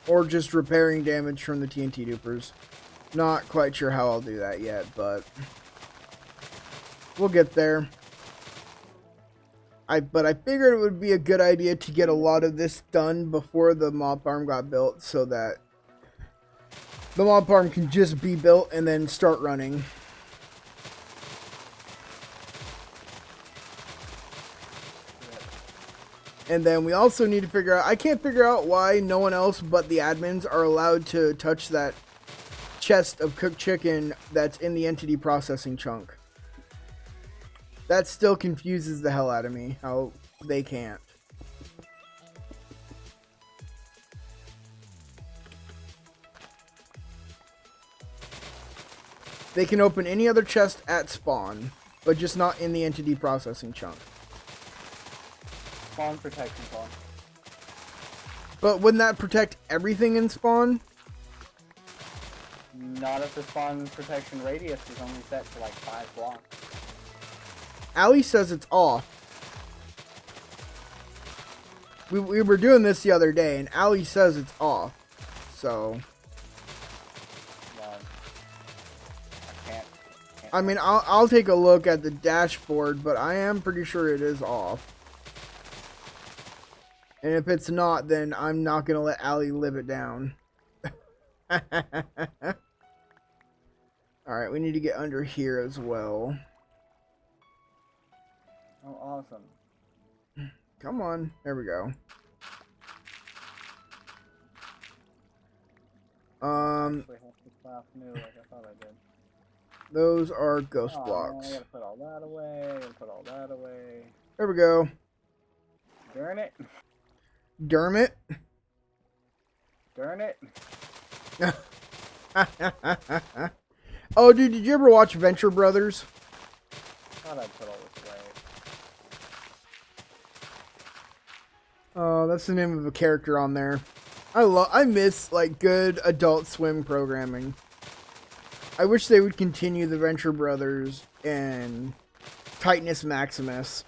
Or just repairing damage from the TNT dupers. Not quite sure how I'll do that yet, but we'll get there. But I figured it would be a good idea to get a lot of this done before the mob farm got built, so that the mob farm can just be built and then start running. And then we also need to figure out, I can't figure out why no one else but the admins are allowed to touch that chest of cooked chicken that's in the entity processing chunk. That still confuses the hell out of me, how they can't. They can open any other chest at spawn, but just not in the entity processing chunk. Spawn protection spawn. But wouldn't that protect everything in spawn? Not if the spawn protection radius is only set to like 5 blocks. Ali says it's off. We were doing this the other day, and Ali says it's off. So, Well, I can't I mean, I'll take a look at the dashboard, but I am pretty sure it is off. And if it's not, then I'm not gonna let Ali live it down. Alright, we need to get under here as well. Oh, awesome. Come on. There we go. Actually have to craft new like I thought I did. Those are ghost Oh, blocks. man, I gotta put all that away. I gotta put all that away. There we go. Darn it. Dermot. Darn it. Oh, dude, did you ever watch Venture Brothers? Thought I'd put all this away. Oh, that's the name of a character on there. I miss like good Adult Swim programming. I wish they would continue the Venture Brothers and Titanus Maximus.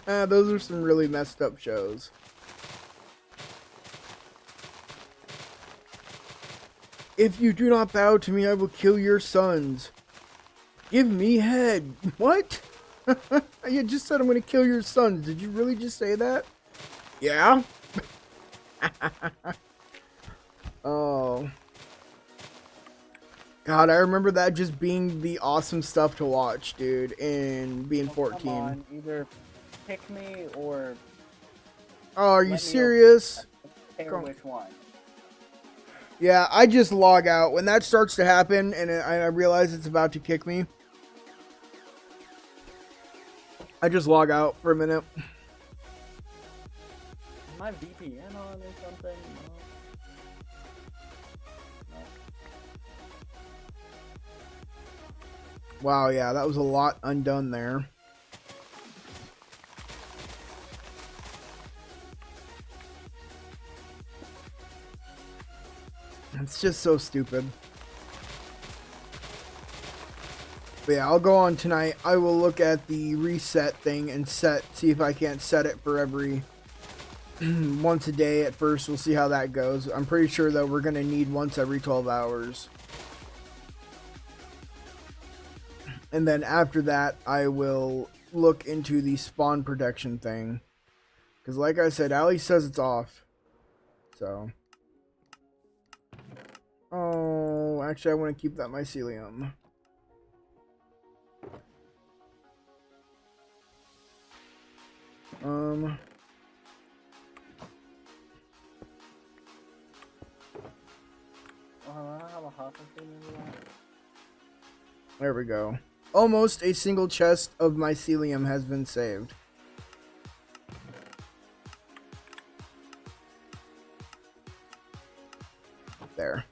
Those are some really messed up shows. If you do not bow to me, I will kill your sons. Give me head. What? You just said I'm going to kill your sons. Did you really just say that? Yeah? Oh. God, I remember that just being the awesome stuff to watch, dude, and being 14. Come on, either pick me or... Oh, are you serious? Care which one. Yeah, I just log out. When that starts to happen and I realize it's about to kick me, I just log out for a minute. Is my VPN on or something? No. Wow, yeah, that was a lot undone there. It's just so stupid. But yeah, I'll go on tonight. I will look at the reset thing and see if I can't set it for every once a day at first. We'll see how that goes. I'm pretty sure that we're going to need once every 12 hours. And then after that, I will look into the spawn protection thing. Because like I said, Ali says it's off. So. Oh, actually I want to keep that mycelium. There we go. Almost a single chest of mycelium has been saved. There.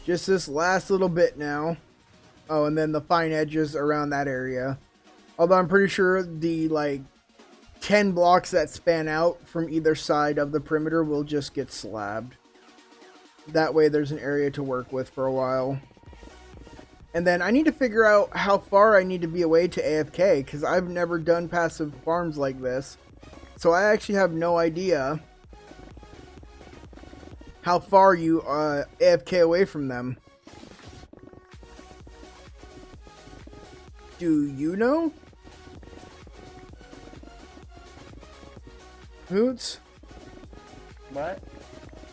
Just this last little bit now. Oh, and then the fine edges around that area. Although I'm pretty sure the, like, 10 blocks that span out from either side of the perimeter will just get slabbed. That way there's an area to work with for a while. And then I need to figure out how far I need to be away to AFK, because I've never done passive farms like this. So I actually have no idea how far you AFK away from them. Do you know? Hoots? What?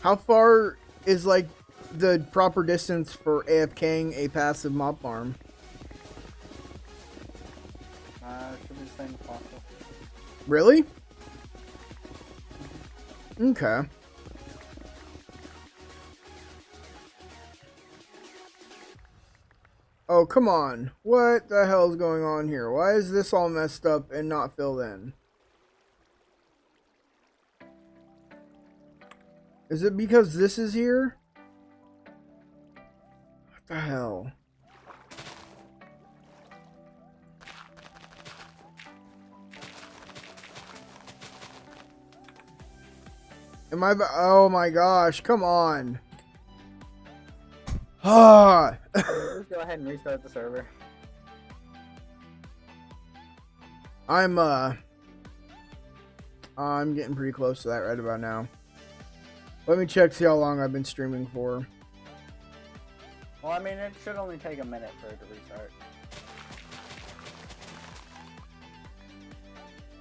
How far is like the proper distance for AFKing a passive mob farm? Should be the same as possible. Really? Okay. Oh, come on. What the hell is going on here? Why is this all messed up and not filled in? Is it because this is here? What the hell? Am I... Oh my gosh, come on. Ah! Just go ahead and restart the server. I'm getting pretty close to that right about now. Let me check, see how long I've been streaming for. Well, I mean, it should only take a minute for it to restart.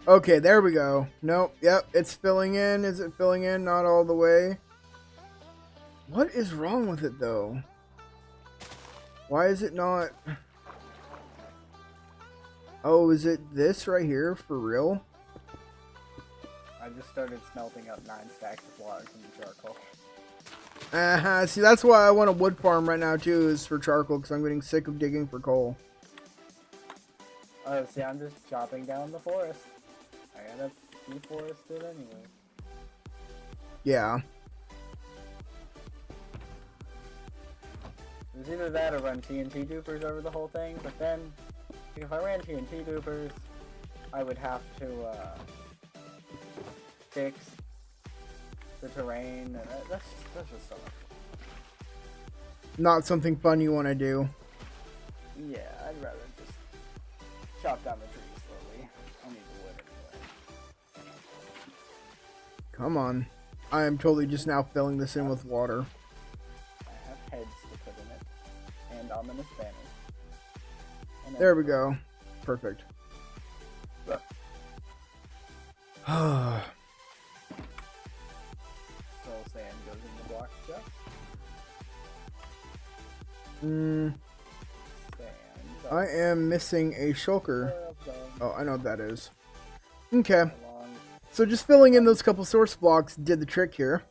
Okay, there we go. Nope, yep, it's filling in. Is it filling in? Not all the way. What is wrong with it, though? Why is it not? Oh, is it this right here for real? I just started smelting up 9 stacks of logs into charcoal. See, that's why I want a wood farm right now too, is for charcoal, because I'm getting sick of digging for coal. Oh, see, I'm just chopping down the forest. I gotta deforest it anyway. Yeah. It was either that or run TNT dupers over the whole thing, but then, if I ran TNT dupers, I would have to, fix the terrain, and that's just so much. Not something fun you want to do. Yeah, I'd rather just chop down the trees slowly. I need the wood anyway. Come on. I am totally just now filling this in with water. I have heads to put in it, and ominous banners. And There we go. Perfect. Soul sand goes in the block chest. Sand. I am missing a shulker. Oh, I know what that is. Okay. So just filling in those couple source blocks did the trick here.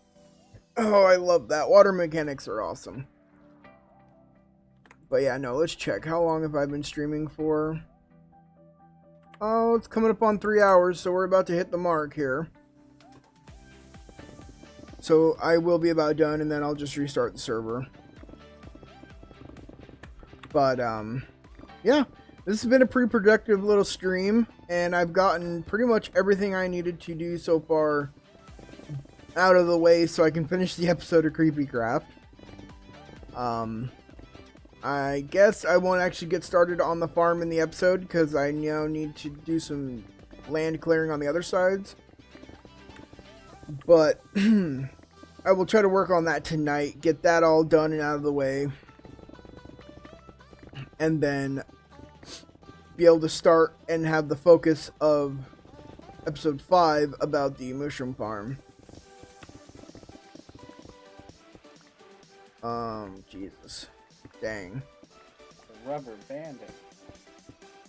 Oh, I love that. Water mechanics are awesome. But yeah, no, let's check. How long have I been streaming for? Oh, it's coming up on 3 hours, so we're about to hit the mark here. So I will be about done, and then I'll just restart the server. But, yeah, this has been a pretty productive little stream, and I've gotten pretty much everything I needed to do so far out of the way so I can finish the episode of CreepyCraft. I guess I won't actually get started on the farm in the episode because I now need to do some land clearing on the other sides. But I will try to work on that tonight, get that all done and out of the way, and then be able to start and have the focus of episode 5 about the mushroom farm. Jesus. Dang. The rubber banding.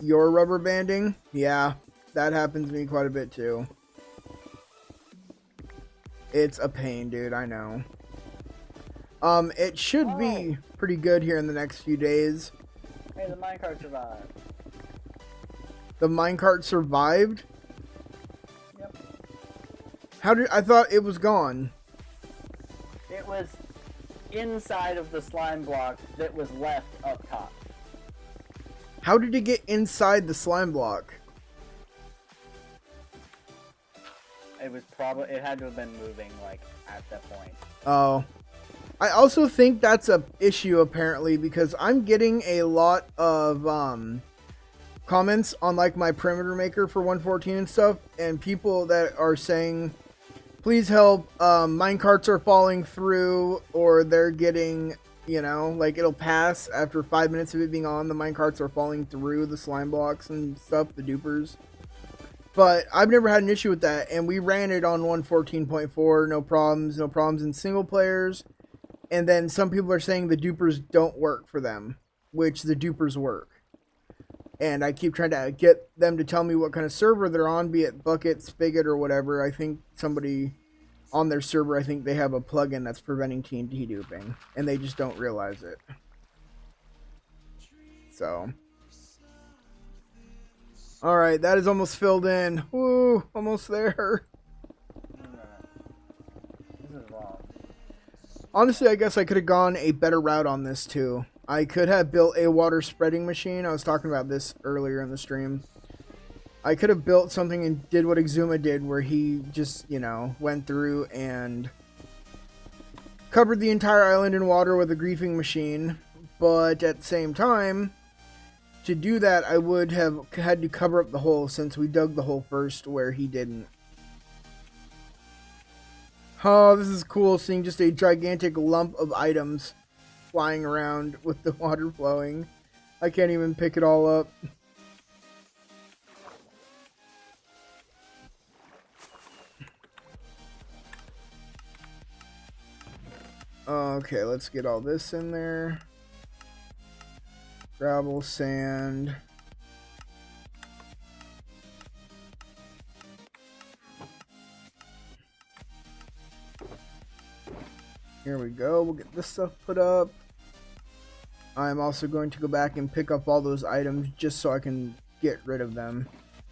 Your rubber banding? Yeah, that happens to me quite a bit too. It's a pain, dude, I know. It should be pretty good here in the next few days. Hey, the minecart survived. The minecart survived? Yep. How did I thought it was gone? It was inside of the slime block that was left up top. How did it get inside the slime block? It was probably, it had to have been moving, like, at that point. Oh. I also think that's a issue apparently because I'm getting a lot of comments on like my perimeter maker for 114 and stuff, and people that are saying, please help, minecarts are falling through, or they're getting, you know, like it'll pass after 5 minutes of it being on, the minecarts are falling through the slime blocks and stuff, the dupers. But I've never had an issue with that, and we ran it on 114.4, no problems in single players. And then some people are saying the dupers don't work for them, which the dupers work. And I keep trying to get them to tell me what kind of server they're on, be it Bucket, Spigot, or whatever. I think somebody on their server, I think they have a plugin that's preventing TNT duping, and they just don't realize it. So. Alright, that is almost filled in. Woo, almost there. This is wrong. Honestly, I guess I could have gone a better route on this too. I could have built a water spreading machine. I was talking about this earlier in the stream. I could have built something and did what Exuma did, where he just, you know, went through and covered the entire island in water with a griefing machine. But at the same time, to do that, I would have had to cover up the hole since we dug the hole first where he didn't. Oh, this is cool seeing just a gigantic lump of items flying around with the water flowing. I can't even pick it all up. Okay, let's get all this in there. Gravel, sand. Here we go. We'll get this stuff put up. I'm also going to go back and pick up all those items just so I can get rid of them.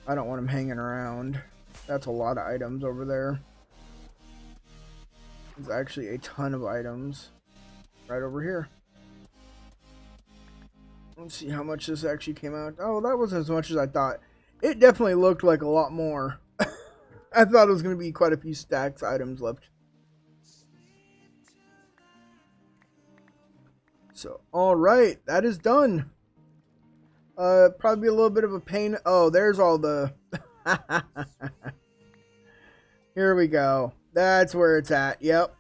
I don't want them hanging around. That's a lot of items over there. There's actually a ton of items right over here. Let's see how much this actually came out. Oh, that wasn't as much as I thought. It definitely looked like a lot more. I thought it was going to be quite a few stacks items left. So, alright, that is done. Probably a little bit of a pain. Oh, there's all the... Here we go. That's where it's at. Yep.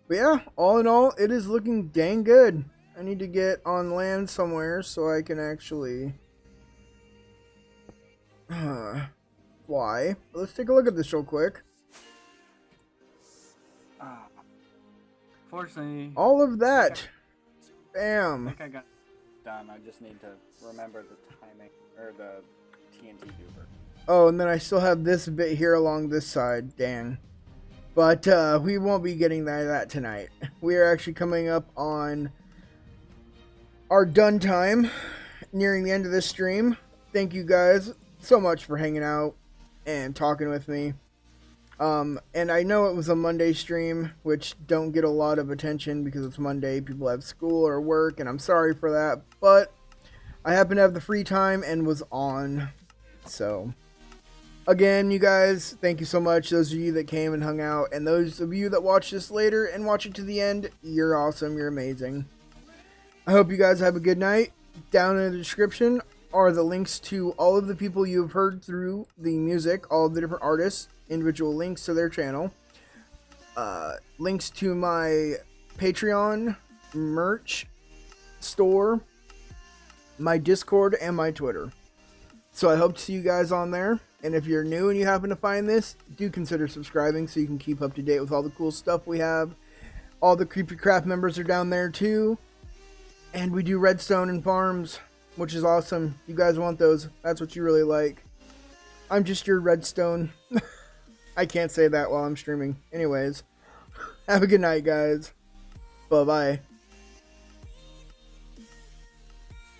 But yeah, all in all, it is looking dang good. I need to get on land somewhere so I can actually fly. Let's take a look at this real quick. Fortunately, All of that. I Bam. think I got done. I just need to remember the timing, or the TNT duper. Oh, and then I still have this bit here along this side. Dang. But we won't be getting that tonight. We are actually coming up on our done time, nearing the end of this stream. Thank you guys so much for hanging out and talking with me. And I know it was a Monday stream, which don't get a lot of attention because it's Monday. People have school or work, and I'm sorry for that. But I happen to have the free time and was on. So, again, you guys, thank you so much. Those of you that came and hung out, and those of you that watch this later and watch it to the end, you're awesome. You're amazing. I hope you guys have a good night. Down in the description are the links to all of the people you have heard through the music, all of the different artists, individual links to their channel, links to my Patreon, merch, store, my Discord, and my Twitter. So I hope to see you guys on there. And if you're new and you happen to find this, do consider subscribing so you can keep up to date with all the cool stuff we have. All the CreepyCraft members are down there too. And we do redstone and farms, which is awesome. You guys want those. That's what you really like. I'm just your redstone. I can't say that while I'm streaming. Anyways, have a good night, guys. Bye-bye.